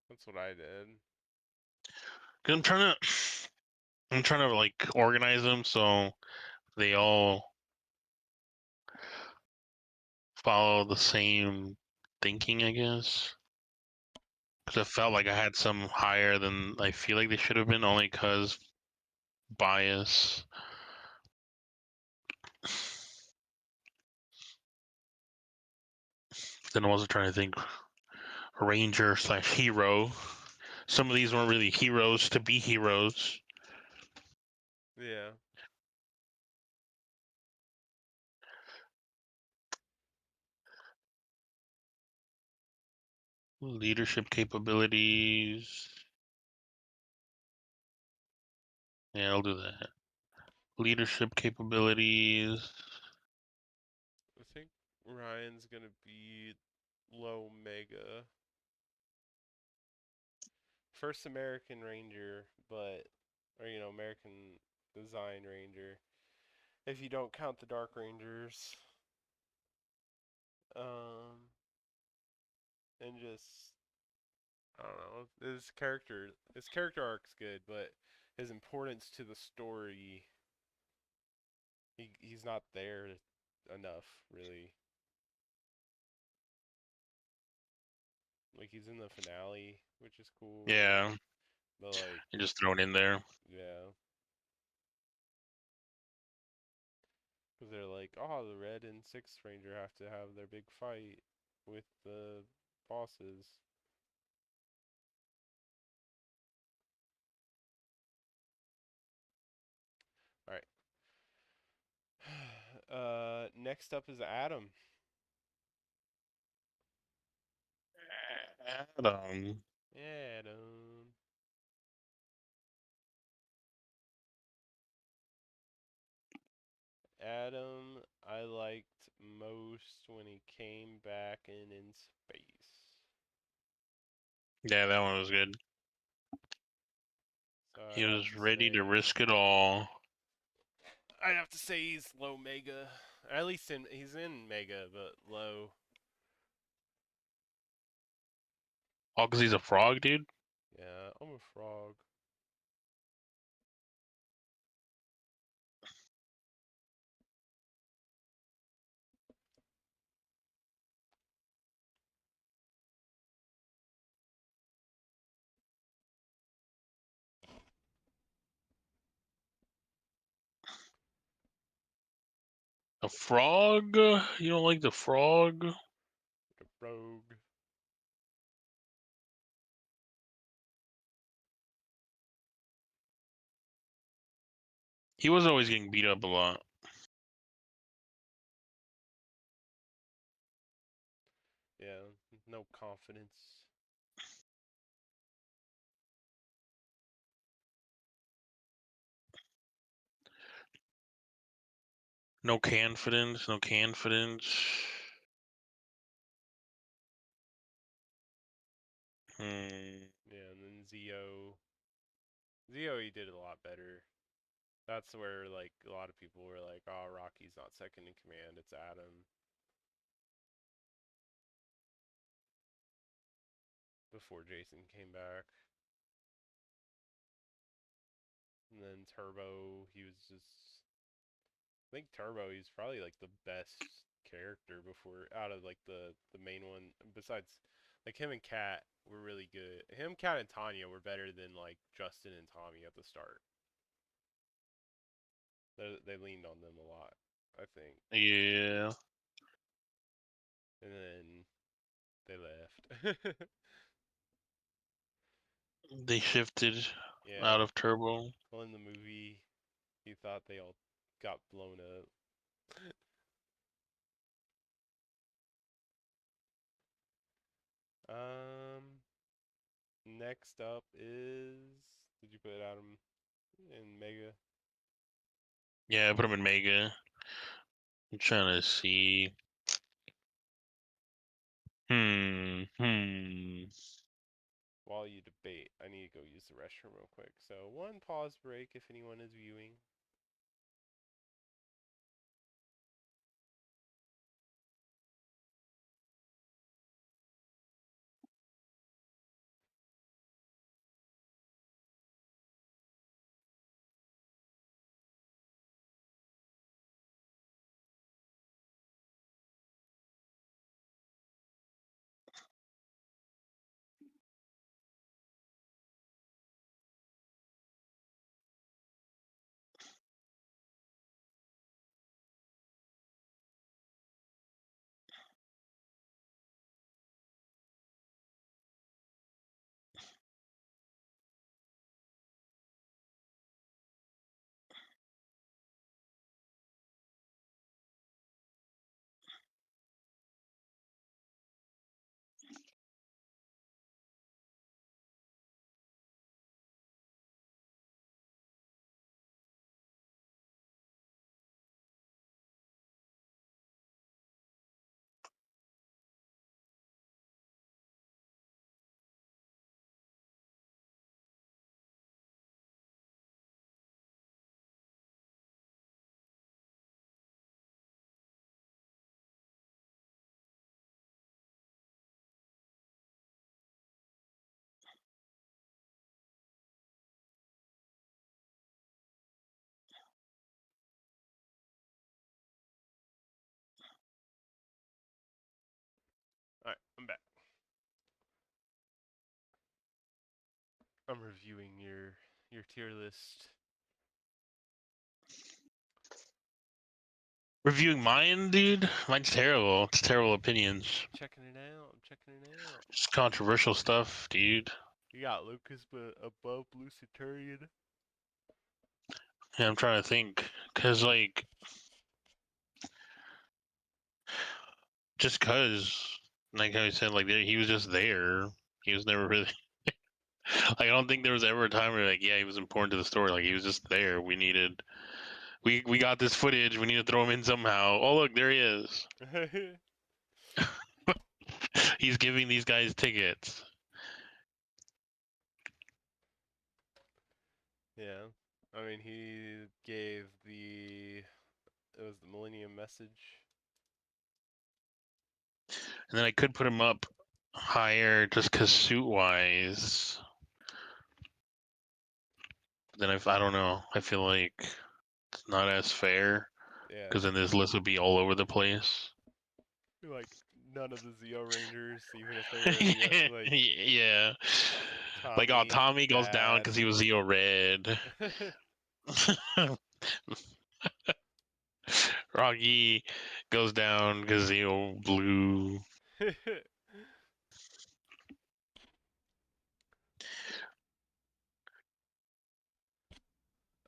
That's what I did. Cause I'm trying to like organize them so they all follow the same thinking, I guess. Because I felt like I had some higher than I feel like they should have been, only because bias. Then I was trying to think ranger slash hero. Some of these weren't really heroes to be heroes. Yeah. Leadership capabilities. Yeah, I'll do that. Leadership capabilities. I think Ryan's gonna be low mega. First American Ranger, but or American design Ranger. If you don't count the Dark Rangers. Um and just I don't know. His character arc's good, but his importance to the story he's not there enough really. Like he's in the finale, which is cool, Yeah, but like and just thrown in there. yeah, because they're like, oh, the Red and Sixth Ranger have to have their big fight with the bosses. All right. Next up is Adam. Adam. Adam. Adam, I liked most when he came back and in space. Yeah, that one was good. So He was ready to risk it all. I'd have to say he's low mega. At least he's in mega, but low. All because he's a frog, dude. Yeah, I'm a frog. A frog? You don't like the frog? The rogue. He was always getting beat up a lot. Yeah, no confidence. No confidence, no confidence. Hmm. Yeah, and then Zio. Zio, he did a lot better. That's where like a lot of people were like, "Oh, Rocky's not second in command. It's Adam." Before Jason came back, and then Turbo, he was just. I think Turbo, he's probably like the best character before out of like the main one. Besides, like him and Kat were really good. Him, Kat, and Tanya were better than like Justin and Tommy at the start. They leaned on them a lot, I think, Yeah, and then they left. they shifted out Yeah. of Turbo. Well, in the movie, he thought they all got blown up. Next up is. Did you put Adam in Mega? Yeah, I put him in Mega. I'm trying to see. Hmm. While you debate, I need to go use the restroom real quick. So, one pause break if anyone is viewing. Alright, I'm back. I'm reviewing your tier list. Reviewing mine, dude. Mine's terrible. It's terrible opinions. I'm checking it out. I'm checking it out. Just controversial stuff, dude. You got Lucas but above Lucitarian. Yeah, I'm trying to think, cause like, just cause, like I said, like he was just there. He was never really. Like, I don't think there was ever a time where like, yeah, he was important to the story. Like he was just there. We got this footage. We need to throw him in somehow. Oh look, there he is. He's giving these guys tickets. Yeah. I mean, he gave the. It was the Millennium Message. And then I could put him up higher just cause suit wise. But then I don't know. I feel like it's not as fair Yeah. because then this list would be all over the place. Like, none of the Zeo Rangers, even if they were Zeo. Like, Yeah. Like, oh, Tommy, Tommy goes down bad. because he was Zeo Red. Rocky goes down because Zeo Blue.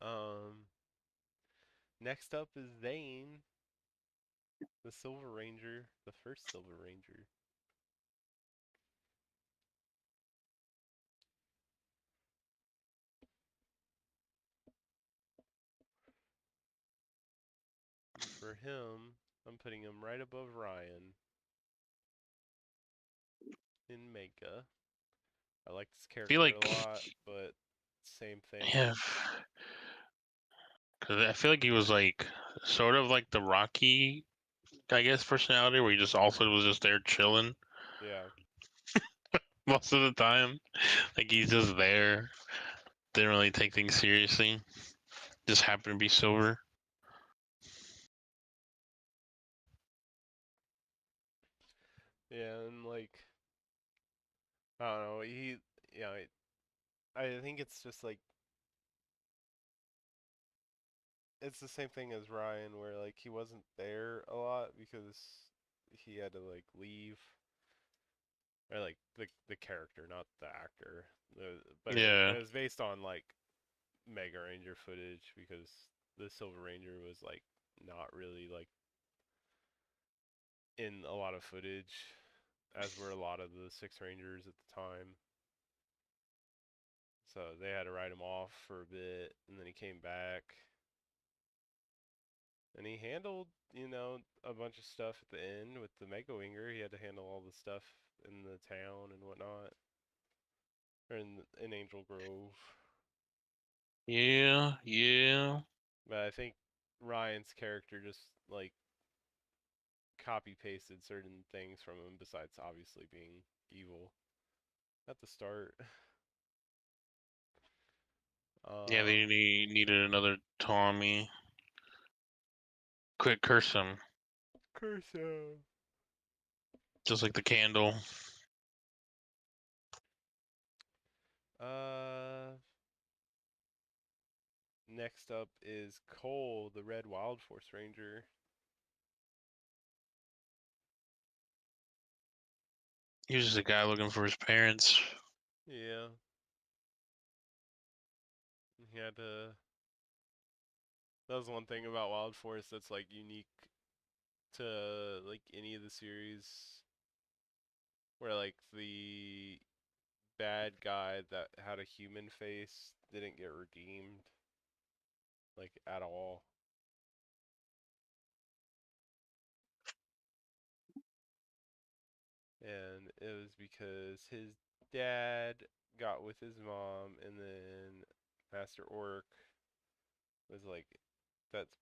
um, Next up is Zane, the Silver Ranger, the first Silver Ranger. And for him, I'm putting him right above Ryan in Mega. I like this I feel character a like, lot, but same thing. yeah, Because I feel like he was like sort of like the Rocky, I guess, personality, where he just also was just there chilling Yeah. most of the time. Like he's just there, didn't really take things seriously. Just happened to be sober. Yeah, and like I don't know, you know, I think it's just like it's the same thing as Ryan where like he wasn't there a lot because he had to like leave or like the character, not the actor. But Yeah, it was based on like Mega Ranger footage because the Silver Ranger was like not really like in a lot of footage, as were a lot of the Six Rangers at the time. So they had to write him off for a bit, and then he came back, and he handled, you know, a bunch of stuff at the end with the Mega Winger. He had to handle all the stuff in the town and whatnot, or in Angel Grove. yeah, yeah. But I think Ryan's character just like copy pasted certain things from him, besides obviously being evil at the start. Yeah, Um, they needed another Tommy. Quick curse him, Curso. just like the candle. Uh, Next up is Cole, the Red Wild Force Ranger. He was just a guy looking for his parents. Yeah, he had to. That was one thing about Wild Force that's like unique to like any of the series, where like the bad guy that had a human face didn't get redeemed like at all. And it was because his dad got with his mom, and then Master Orc was like, "That's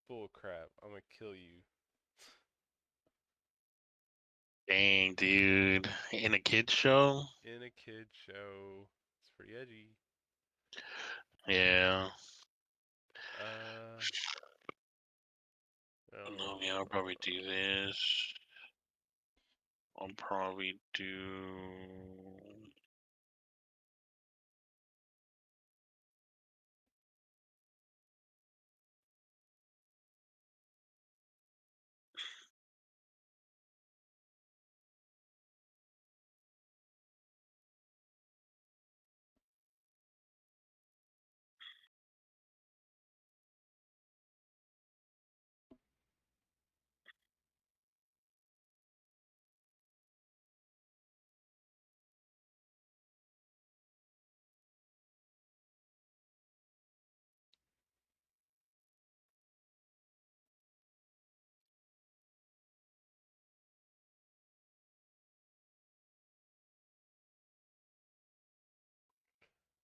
bull crap. I'm gonna kill you." Dang, dude. In a kid's show? In a kid show. It's pretty edgy. Yeah. Uh, No, yeah, I'll um, probably do this. I'll probably do.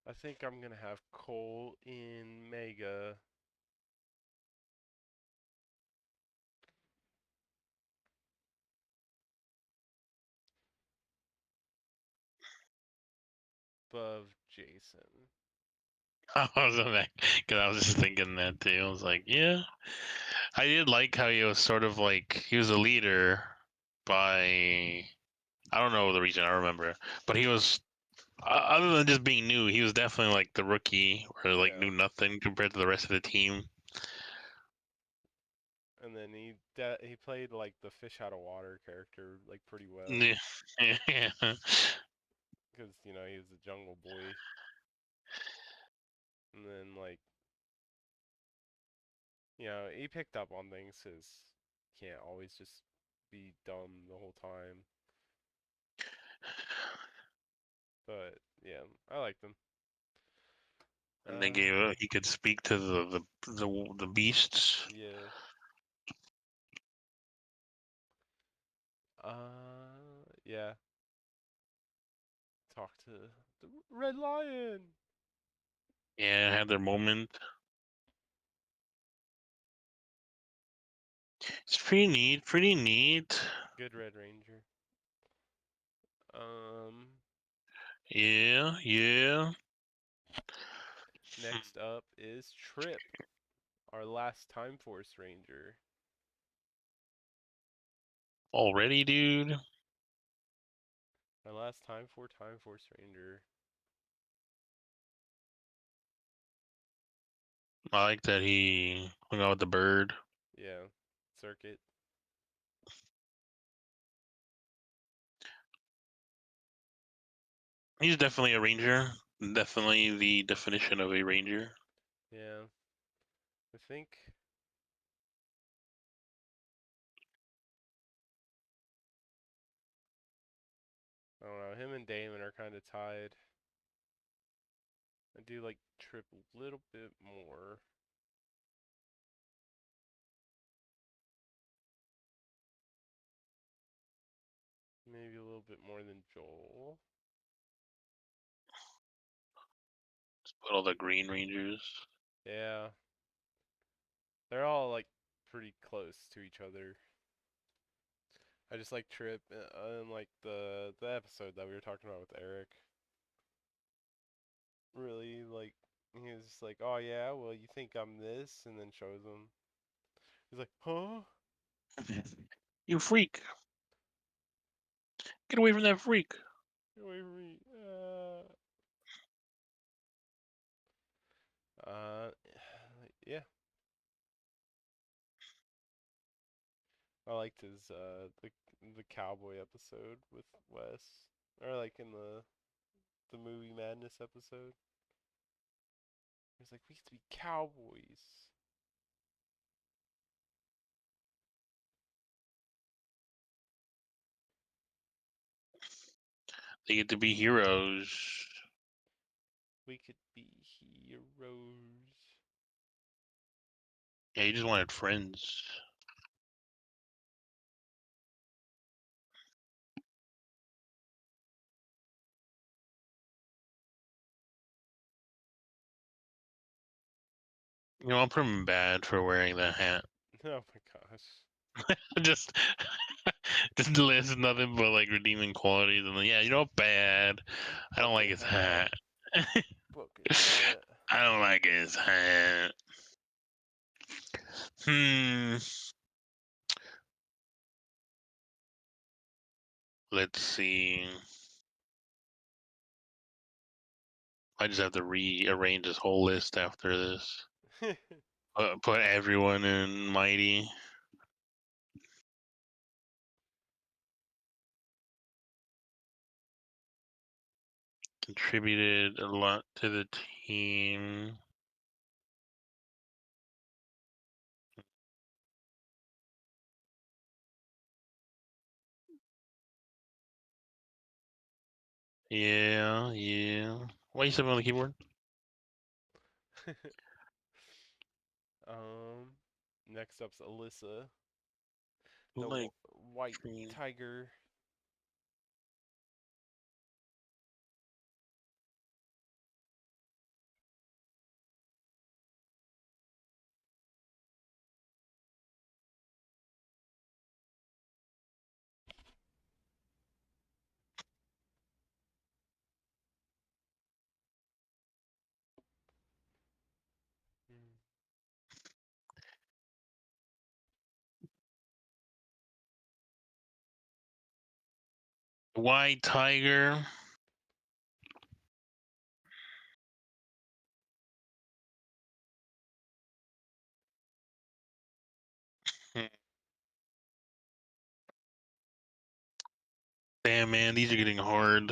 I think I'm gonna have Cole in Mega. Above Jason. I was like, because I was just thinking that too. I was like, yeah. I did like how he was sort of like, he was a leader by, I don't know the reason, I don't remember. But he was, other than just being new, he was definitely like the rookie or like Yeah. knew nothing compared to the rest of the team. And then he played like the fish out of water character like pretty well Yeah. Yeah. because you know he was a jungle boy, and then like you know he picked up on things because can't always just be dumb the whole time. But yeah, I like them. And they gave Uh, he could speak to the beasts. yeah. Yeah. Talk to the Red Lion. Yeah, had their moment. It's pretty neat. Pretty neat. Good Red Ranger. Um, Yeah, yeah. Next up is Trip, our last Time Force Ranger. Already, dude. Our last Time Force Ranger. I like that he hung out with the bird. Yeah, Circuit. He's definitely a ranger. Definitely the definition of a ranger. Yeah, I think. I don't know. Him and Damon are kind of tied. I do like Trip a little bit more. Maybe a little bit more than Joel. Let's put all the green rangers. Yeah, they're all like pretty close to each other. I just like Trip and like the episode that we were talking about with Eric. Really like he was just like, "Oh yeah, well you think I'm this," and then shows him. He's like, "Huh? You freak. Get away from that freak. Get away from me!" Yeah, I liked his the cowboy episode with Wes, or like in the movie Madness episode. He's like, "We used to be cowboys." They get to be heroes. We could be heroes. Yeah, you just wanted friends. You know, I'll put him bad for wearing that hat. Oh my gosh. just, just list nothing but like redeeming qualities, and then yeah, you know, bad. I don't like Bucket his hat. hat. Bucket hat. I don't like his hat. Hmm. Let's see. I just have to rearrange this whole list after this. Put everyone in mighty. Contributed a lot to the team. Yeah, yeah. Why are you stepping on the keyboard? um, Next up's Alyssa, the Like white green. tiger. Hmm. White tiger. Hmm. Damn, man, these are getting hard.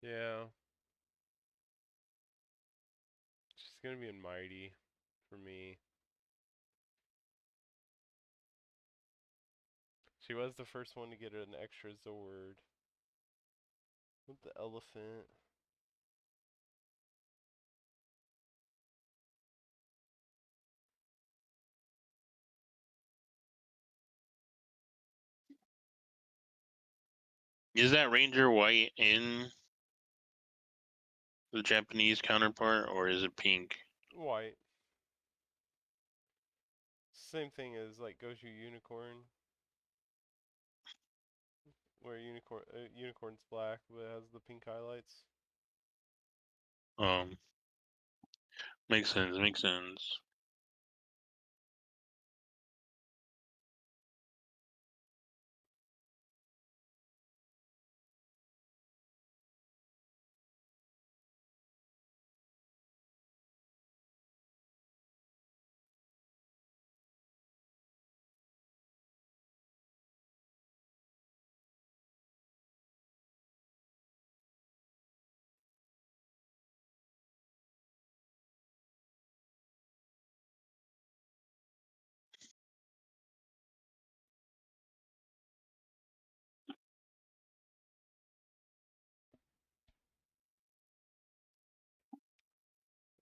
Yeah, she's gonna be in mighty for me. She was the first one to get an extra Zord with the elephant. Is that Ranger white in the Japanese counterpart, or is it pink? White. same thing as like Goju Unicorn, where unicorn's black but it has the pink highlights. Um, makes sense. Makes sense.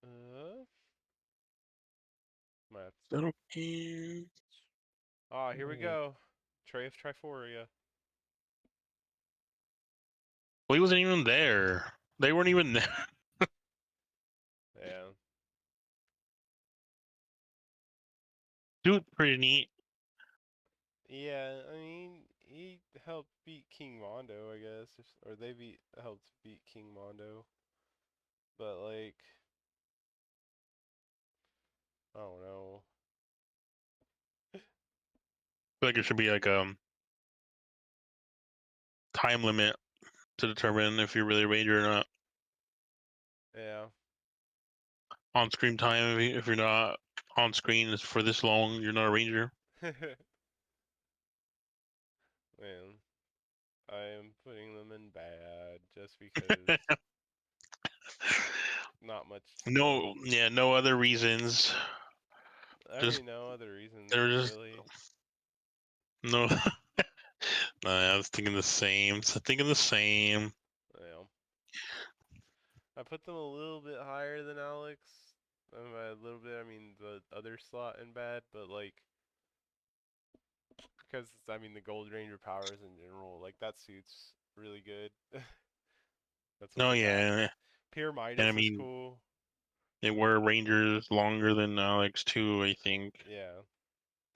Uh, my Is that okay? Ah, here we go. Tray of Triforia. Well, he wasn't even there. They weren't even there. Yeah. Dude, pretty neat. Yeah, I mean, he helped beat King Mondo, I guess, or they helped beat King Mondo. But like, I don't know. I feel like it should be like time limit to determine if you're really a ranger or not. Yeah. On screen time, if you're not on screen for this long, you're not a ranger. Man, I am putting them in bad just because not much to them. No, yeah, no other reasons. I Just mean, no other reason they're just really. no. Nah, I was thinking the same. Thinking the same. Yeah. I put them a little bit higher than Alex. By a little bit, I mean the other slot in bad, but like because I mean the Gold Ranger powers in general, like that suit's really good. That's what No, they got. yeah, Pure and I Midas is mean cool. they were rangers longer than Alex too. I think. Yeah,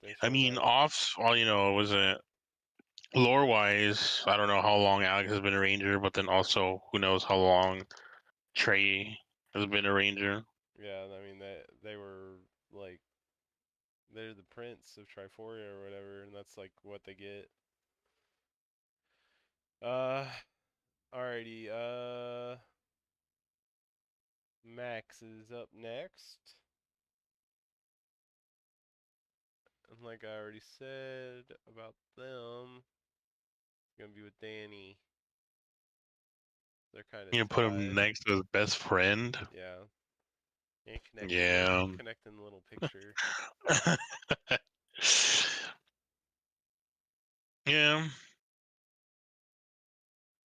they I showed mean, that. off all was it lore wise? I don't know how long Alex has been a ranger, but then also who knows how long Trey has been a ranger. Yeah, I mean they were like they're the prince of Triforia or whatever, and that's like what they get. Uh, alrighty. Max is up next. And like I already said about them, it's gonna be with Danny. They're kind of You put him tied. next to his best friend. Yeah, and Yeah. connecting the little picture. Yeah.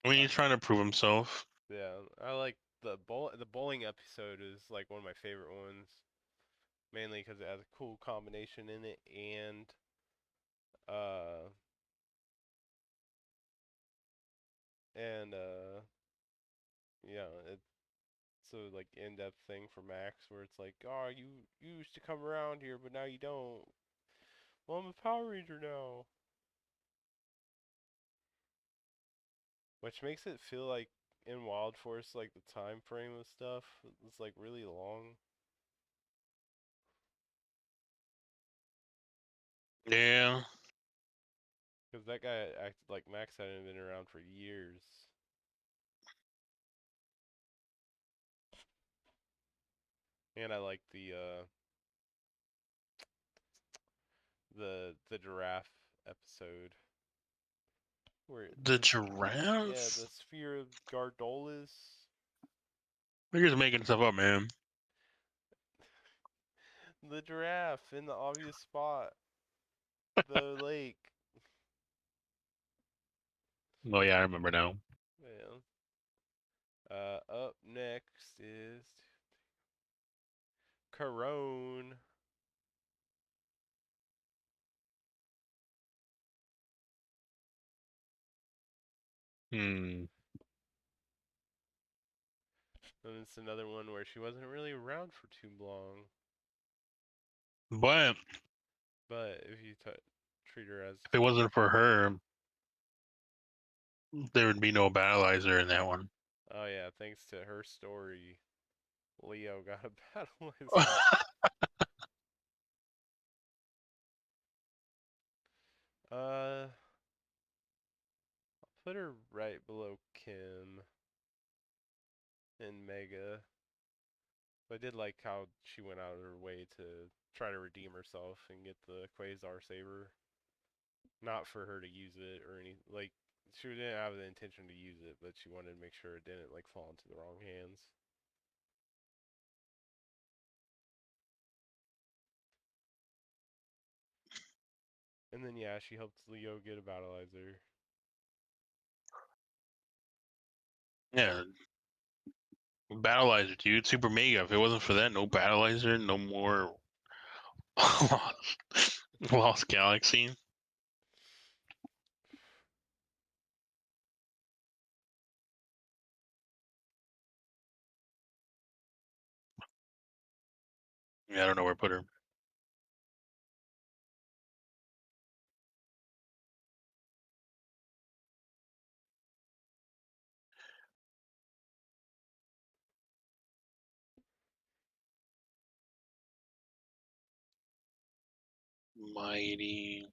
I mean, Uh, he's trying to prove himself. yeah, I like the bowling episode is like one of my favorite ones, mainly because it has a cool combination in it uh and yeah, it's so like in-depth thing for Max where it's like, oh, you used to come around here, but now you don't. Well, I'm a Power Ranger now, which makes it feel like in Wild Force, like the time frame of stuff is like really long. Yeah. Because that guy acted like Max hadn't been around for years. And I like the giraffe episode where The this yeah, giraffe? the sphere of Gardolas, You're just making stuff up, man. the giraffe in the obvious spot, the lake. Oh, yeah, I remember now. Yeah. Up next is Corone. Hmm. And it's another one where she wasn't really around for too long. But But if you treat her as, If it wasn't for her, there would be no battleizer in that one. oh yeah, thanks to her story, Leo got a battleizer. I'll put her right below Kim and Mega. But I did like how she went out of her way to try to redeem herself and get the Quasar Saber. Not for her to use it or any like she didn't have the intention to use it, but she wanted to make sure it didn't like fall into the wrong hands. And then yeah, she helped Leo get a battleizer. Yeah, battleizer, dude. Super Mega. If it wasn't for that, no battleizer, no more Lost Galaxy. Yeah, I don't know where to put her. Mighty.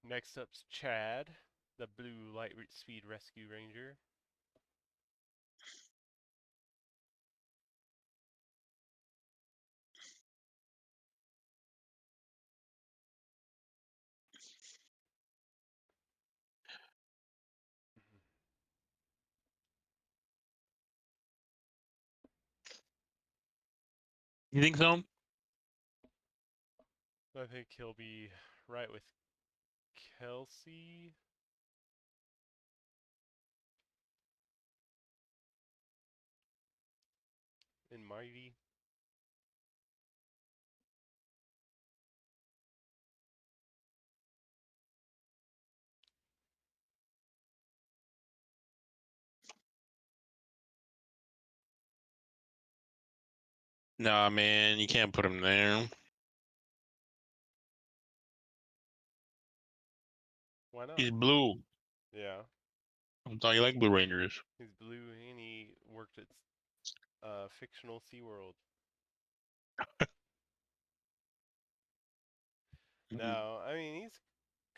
Next up's Chad, the blue light speed rescue ranger. You think so? I think he'll be right with Kelsey. And Mighty. Nah, man, you can't put him there. Why not? He's blue. Yeah, I thought you like Blue Rangers. he's blue and he worked at fictional SeaWorld. Mhm. No, I mean he's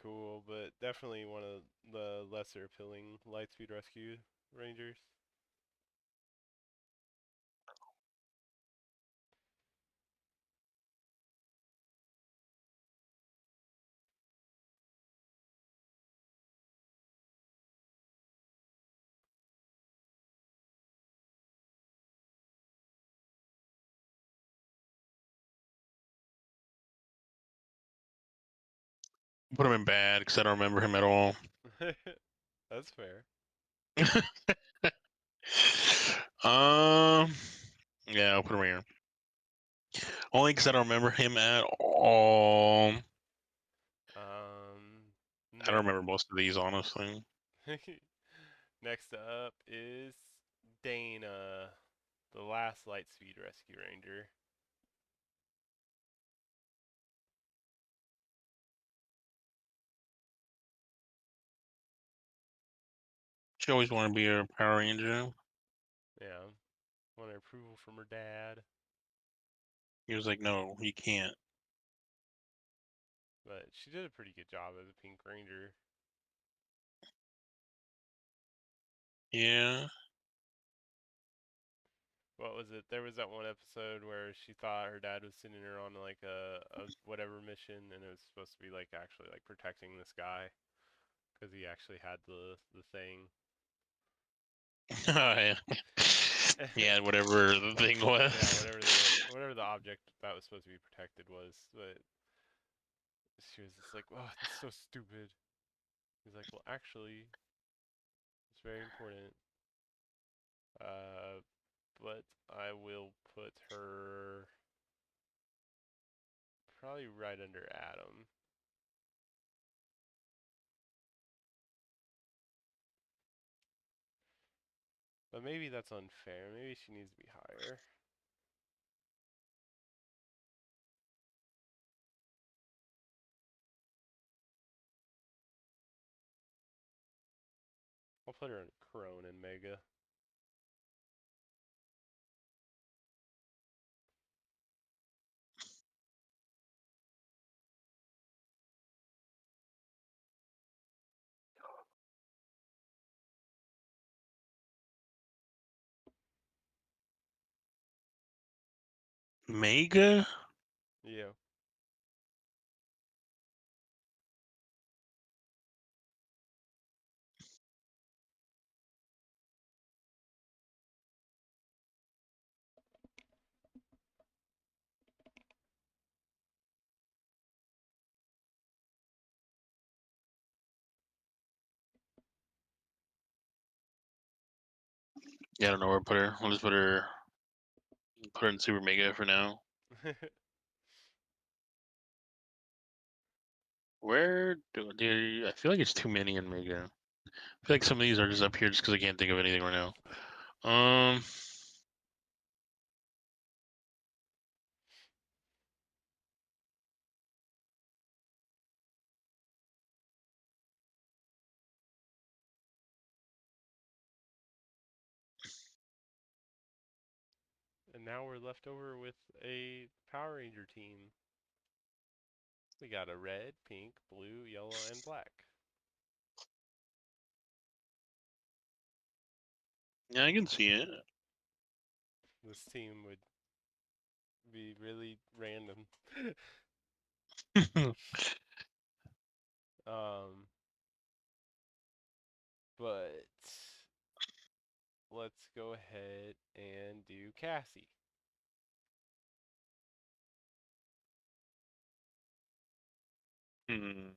cool, but definitely one of the lesser appealing Lightspeed Rescue Rangers. Put him in bad because I don't remember him at all. That's fair. um, yeah, I'll put him right here. Only because I don't remember him at all. Um, I don't next, remember most of these, honestly. next up is Dana, the last Lightspeed Rescue Ranger. She always wanted to be a Power Ranger. Yeah, wanted approval from her dad, He was like, no, you can't. but she did a pretty good job as a Pink Ranger. Yeah. What was it? There was that one episode where she thought her dad was sending her on like a whatever mission, and it was supposed to be like actually like protecting this guy because he actually had the thing. Yeah. Yeah, whatever the thing Yeah, was. whatever the object that was supposed to be protected was, but she was just like, "Oh, that's so stupid." He's like, "Well, actually, it's very important." Uh, but I will put her probably right under Adam. But maybe that's unfair. Maybe she needs to be higher. I'll put her in Crone and Mega. Mega? Yeah. Yeah, I don't know where to put her. We'll just put her in Super Mega for now. Where do I feel like it's too many in Mega. I feel like some of these are just up here just because I can't think of anything right now. Um, And now we're left over with a Power Ranger team. We got a red, pink, blue, yellow, and black. yeah, I can see it. This team would be really random. um, but let's go ahead and do Cassie. Hmm.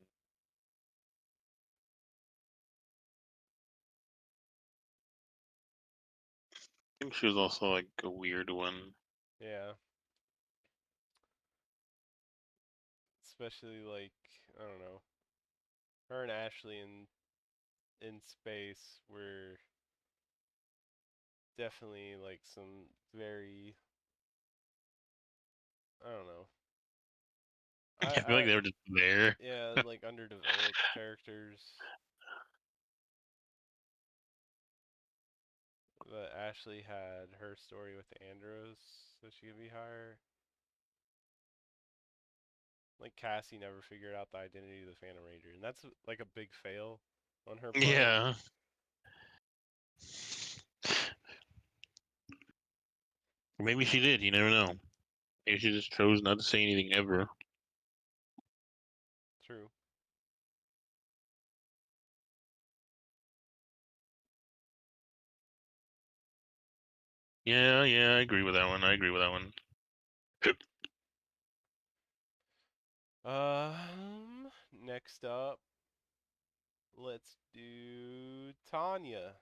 I think she was also like a weird one. Yeah, especially like I don't know, her and Ashley in space were definitely like some very I don't know. I feel like I they were just there. yeah, like underdeveloped characters. But Ashley had her story with Andros, so she could be higher. Like Cassie never figured out the identity of the Phantom Ranger, and that's like a big fail on her part. Yeah. Maybe she did. You never know. Maybe she just chose not to say anything ever. True. Yeah, yeah, I agree with that one. I agree with that one. Next up, let's do Tanya.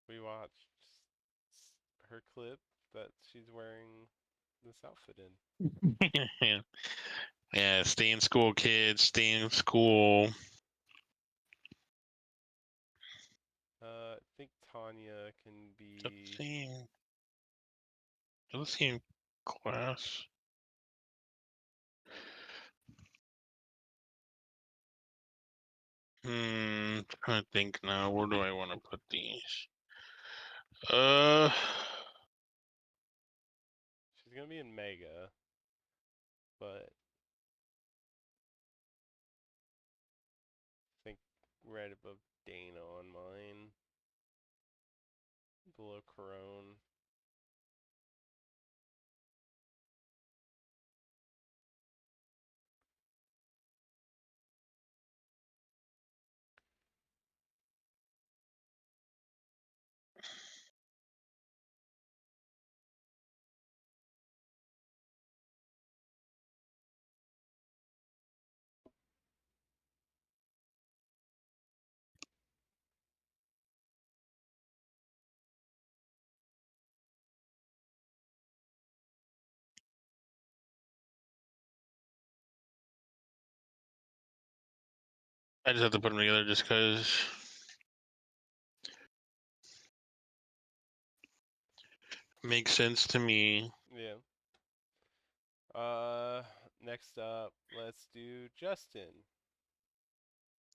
We watched her clip that she's wearing this outfit in. Yeah. Yeah, stay in school, kids. Stay in school. I think Tanya can Let's be. see. Let's see in class. Trying to think now. Where do I want to put these? Uh, She's gonna be in Mega, but I think right above Dana on mine, below Corone. I just have to put them together just because it makes sense to me. Yeah. Next up, let's do Justin.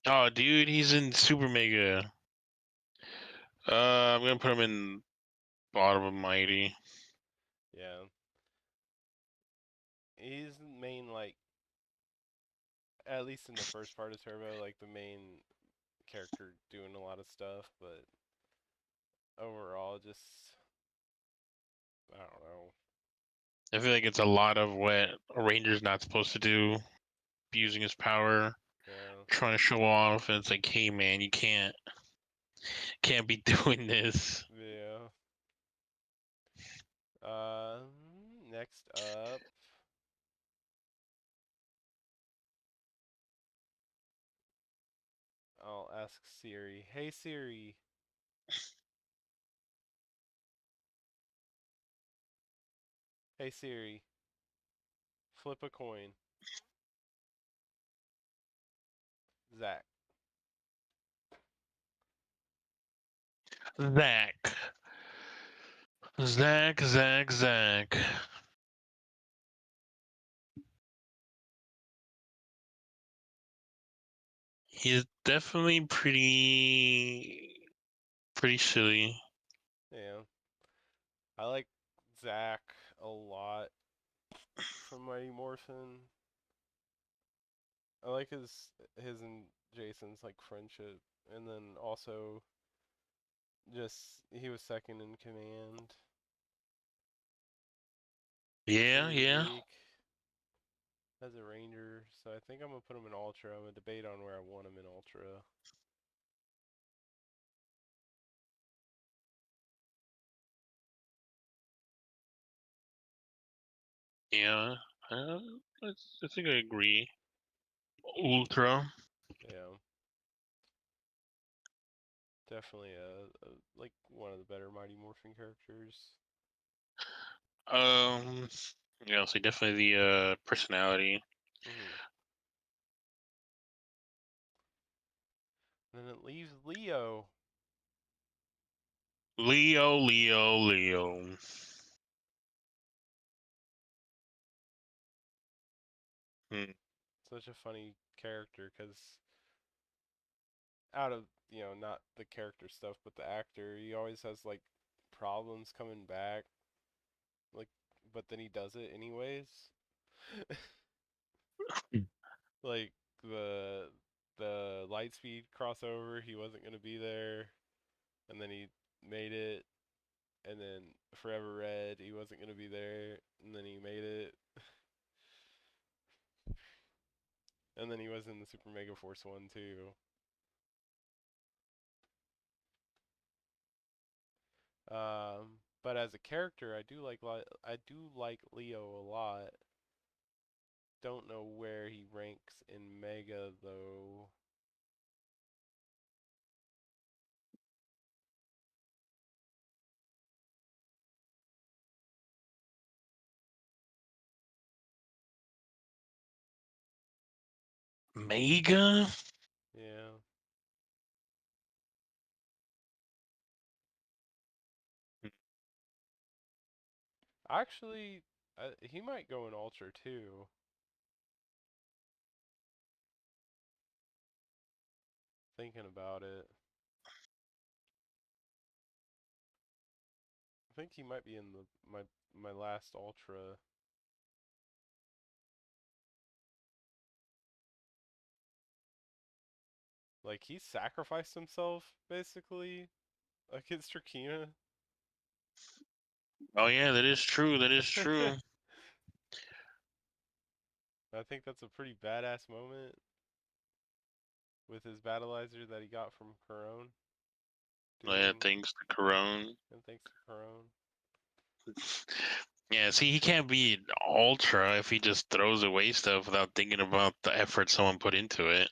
Oh, dude, he's in Super Mega. I'm gonna put him in bottom of Mighty. Yeah. He's the main, like, at least in the first part of Turbo, like the main character doing a lot of stuff, but overall, just I don't know. I feel like it's a lot of what a Ranger's not supposed to do, abusing his power, Yeah, trying to show off, and it's like, hey man, you can't be doing this. yeah. Um, Next up, I'll ask Siri. Hey Siri. Hey Siri. Flip a coin. Zach. Zach. Zach. He's definitely pretty silly. Yeah. I like Zach a lot from Mighty Morphin. I like his and Jason's like friendship, and then also just he was second in command. Yeah, Pretty yeah. weak as a ranger, so I think I'm gonna put him in ultra. I'm gonna debate on where I want him in ultra. Yeah. Uh, I think I agree. Ultra. Yeah, definitely a like one of the better Mighty Morphin characters. Um, yeah, so definitely the personality. Hmm. Then it leaves Leo. Leo. Hmm. Such a funny character because out of not the character stuff, but the actor, he always has like problems coming back. Like, but then he does it anyways. Like the Lightspeed crossover, he wasn't gonna be there, and then he made it. And then Forever Red, he wasn't gonna be there, and then he made it. And then he was in the Super Mega Force one too. But as a character, I do like Leo a lot. Don't know where he ranks in Mega though. Mega? Yeah. Actually, he might go in Ultra too. Thinking about it, I think he might be in my last Ultra. Like he sacrificed himself basically against Trakina. Oh yeah, that is true. That is true. I think that's a pretty badass moment with his battleizer that he got from Corone Yeah, doing, thanks to Corone. and thanks to Corone. Yeah, see, he can't be ultra if he just throws away stuff without thinking about the effort someone put into it.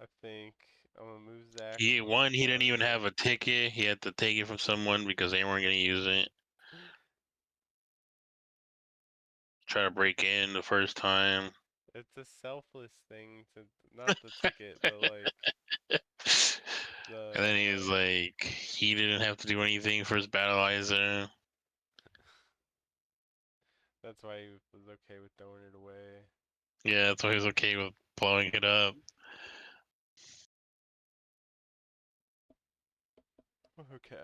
I think I'm gonna move Zach He above one, he didn't even Mario. have a ticket. He had to take it from someone because they weren't gonna use it. Try to break in the first time. It's a selfless thing to not the ticket, but like And then he's the like, he didn't have to do anything for his battleizer. that's why he was okay with throwing it away. Yeah, that's why he's okay with blowing it up. Okay.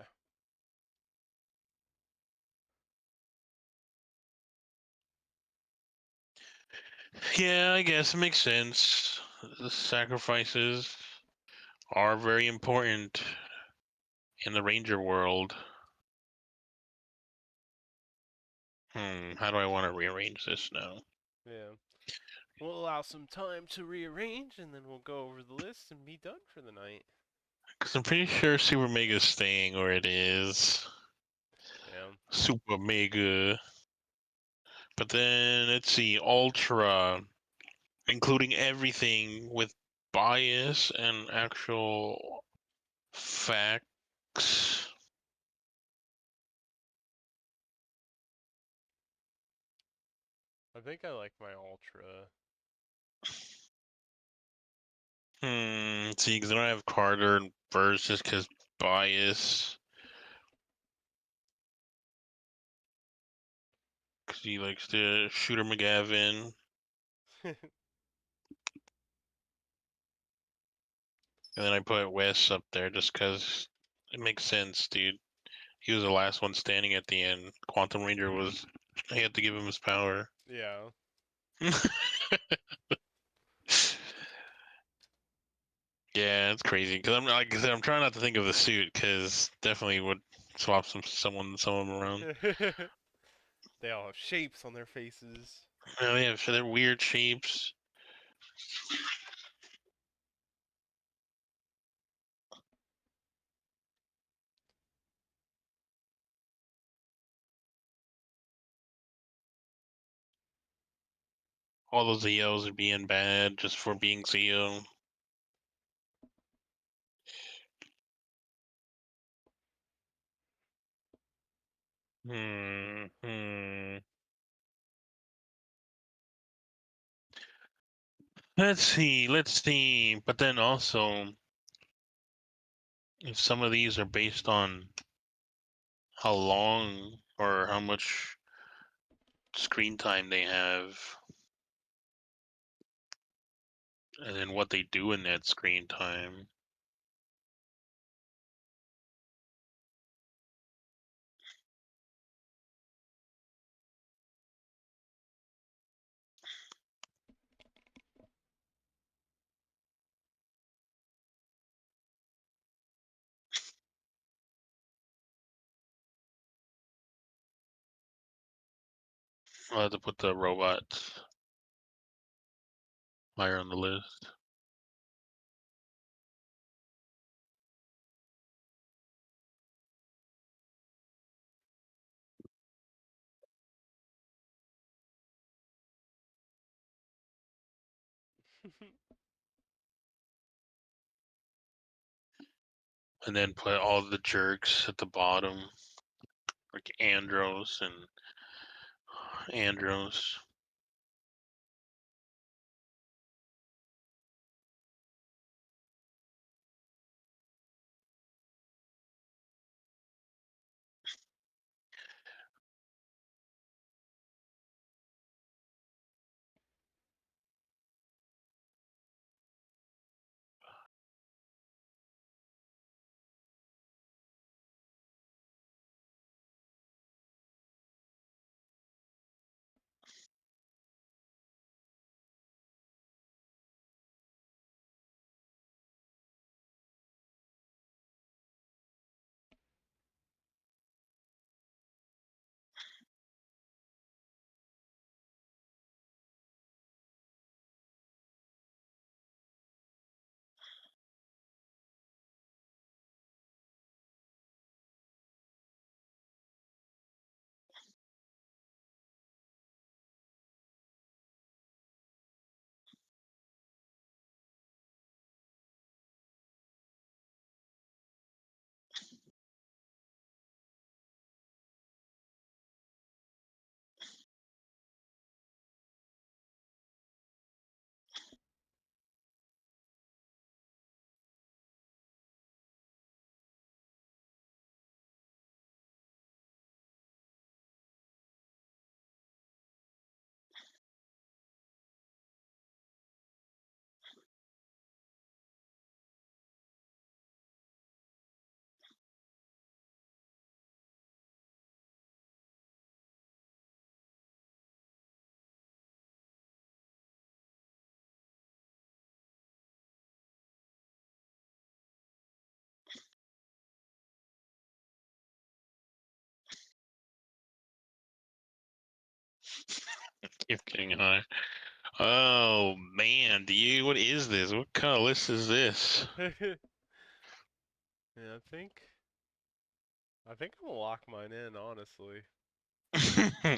Yeah, I guess it makes sense. The sacrifices are very important in the ranger world. How do I want to rearrange this now? Yeah. We'll allow some time to rearrange and then we'll go over the list and be done for the night. Because I'm pretty sure Super Mega's staying where it is. Yeah. Super Mega. But then, let's see, Ultra, including everything with bias and actual facts. I think I like my ultra. See, because I don't have Carter and Burst just because bias. Because he likes to Shooter McGavin. And then I put Wes up there just because it makes sense, dude. He was the last one standing at the end. Quantum Ranger was. I had to give him his power. Yeah. Yeah, it's crazy because I'm like I said, I'm trying not to think of the suit because definitely would swap some of them around. They all have shapes on their faces. Yeah, they have their weird shapes. All those EOs are being bad just for being CEO. Hmm. Let's see. Let's see. But then also, if some of these are based on how long or how much screen time they have, and then what they do in that screen time. I'll have to put the robot higher on the list. And then put all the jerks at the bottom, like Andros and Andros. Keep getting high. Oh man, dude, what is this? What kind of list is this? Yeah, I think I'm gonna lock mine in, honestly.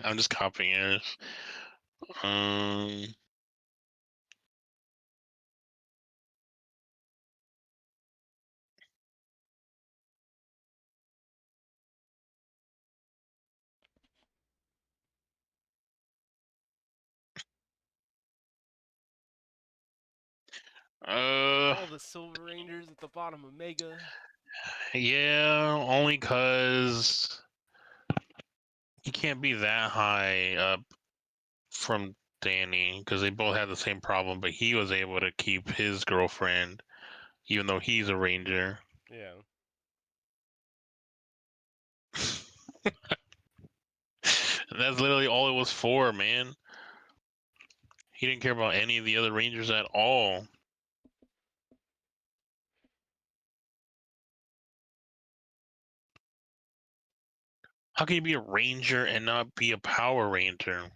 I'm just copying yours. Um, uh, All the Silver Rangers at the bottom of Mega. yeah, only cause he can't be that high up from Danny because they both had the same problem, but he was able to keep his girlfriend even though he's a ranger. Yeah. And that's literally all it was for, man. He didn't care about any of the other rangers at all. How can you be a ranger and not be a Power Ranger?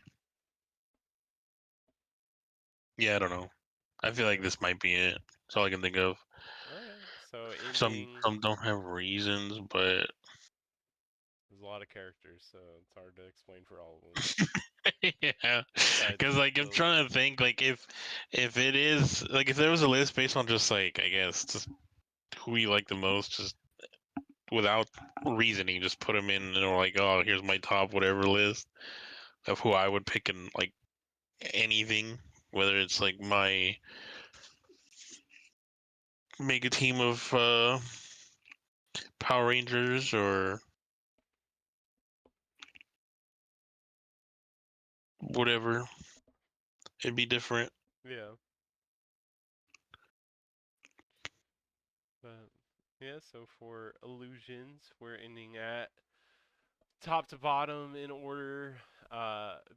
Yeah, I don't know. I feel like this might be it. That's all I can think of. Okay. So Some ending. some don't have reasons, but There's a lot of characters, so it's hard to explain for all of them. yeah, Besides because like I'm Billy. trying to think like if it is like if there was a list based on just like I guess just who we like the most, just without reasoning, just put them in and we're like, oh, here's my top whatever list of who I would pick in like anything, whether it's like my mega team of Power Rangers or whatever, it'd be different. Yeah. But yeah, so for Illusions, we're ending at top to bottom in order.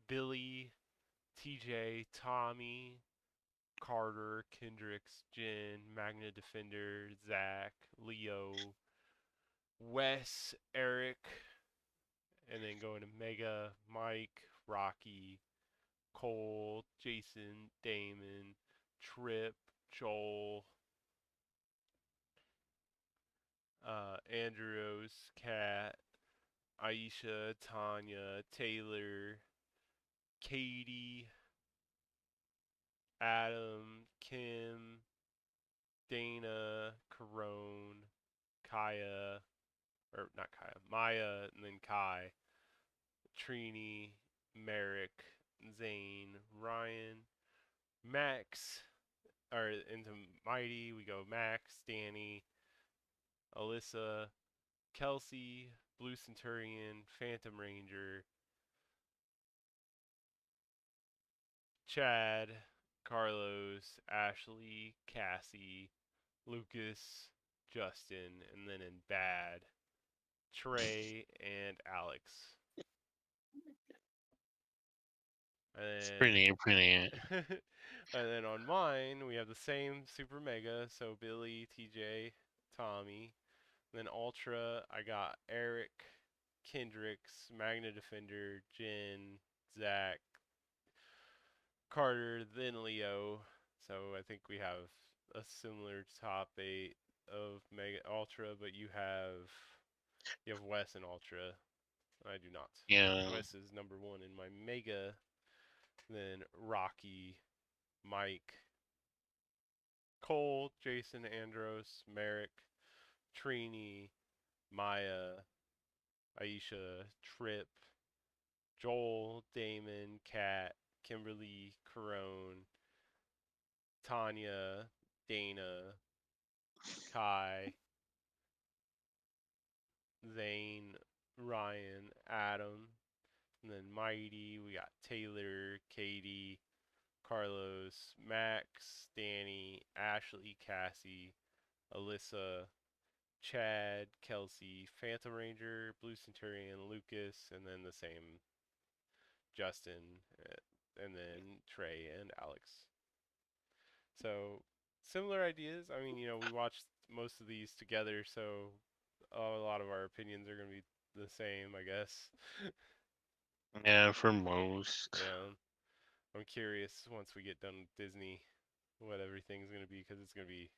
Billy, TJ, Tommy, Carter, Kendricks, Jen, Magna Defender, Zach, Leo, Wes, Eric, and then going to Mega, Mike, Rocky, Cole, Jason, Damon, Trip, Joel, Andrews, Kat, Aisha, Tanya, Taylor, Katie, Adam, Kim, Dana, Corone, Kaya, or not Kaya, Maya, and then Kai, Trini, Merrick, Zane, Ryan, Max, or into Mighty, we go Max, Danny, Alyssa, Kelsey, Blue Centurion, Phantom Ranger, Chad, Carlos, Ashley, Cassie, Lucas, Justin, and then in bad, Trey and Alex. It's pretty neat, pretty neat. And then on mine, we have the same Super Mega, so Billy, TJ, Tommy. Then Ultra, I got Eric, Kendricks, Magna Defender, Jin, Zach, Carter, then Leo. So I think we have a similar top eight of Mega Ultra, but you have Wes and Ultra. I do not. Yeah, Wes is number one in my Mega. Then Rocky, Mike, Cole, Jason, Andros, Merrick, Trini, Maya, Aisha, Trip, Joel, Damon, Kat, Kimberly, Corone, Tanya, Dana, Kai, Zane, Ryan, Adam, and then Mighty. We got Taylor, Katie, Carlos, Max, Danny, Ashley, Cassie, Alyssa, Chad, Kelsey, Phantom Ranger, Blue Centurion, Lucas, and then the same Justin, and then Trey and Alex. So similar ideas. I mean, we watched most of these together, so a lot of our opinions are going to be the same, I guess. Yeah, for most. Yeah, I'm curious once we get done with Disney what everything's gonna be because it's gonna be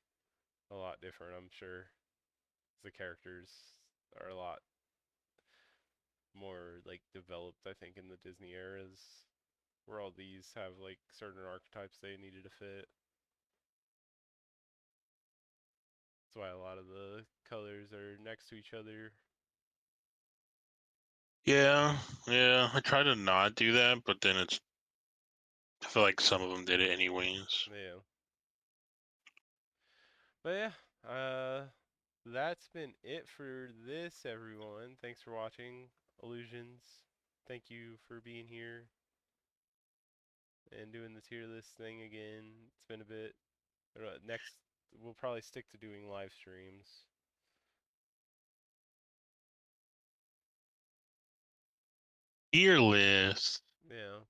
a lot different, I'm sure. The characters are a lot more like developed, I think, in the Disney eras, where all these have like certain archetypes they needed to fit. That's why a lot of the colors are next to each other. Yeah, yeah. I try to not do that, but then it's. I feel like some of them did it anyways. Yeah. But yeah, that's been it for this, everyone. Thanks for watching, Illusions. Thank you for being here and doing the tier list thing again. It's been a bit. Next, we'll probably stick to doing live streams. Tier list. Yeah,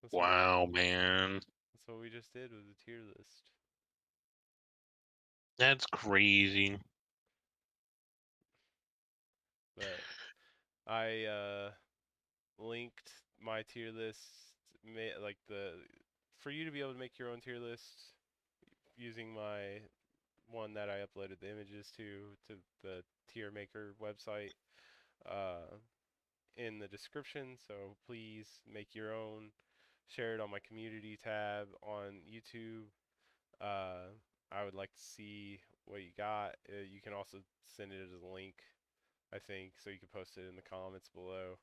that's what Wow, man. that's what we just did with the tier list. That's crazy. But I linked my tier list, like the for you to be able to make your own tier list using my one that I uploaded the images to the tier maker website uh, in the description. So please make your own. Share it on my community tab on YouTube. Uh, I would like to see what you got. You can also send it as a link, I think, so you can post it in the comments below.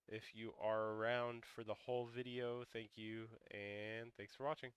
If you are around for the whole video, thank you, and thanks for watching.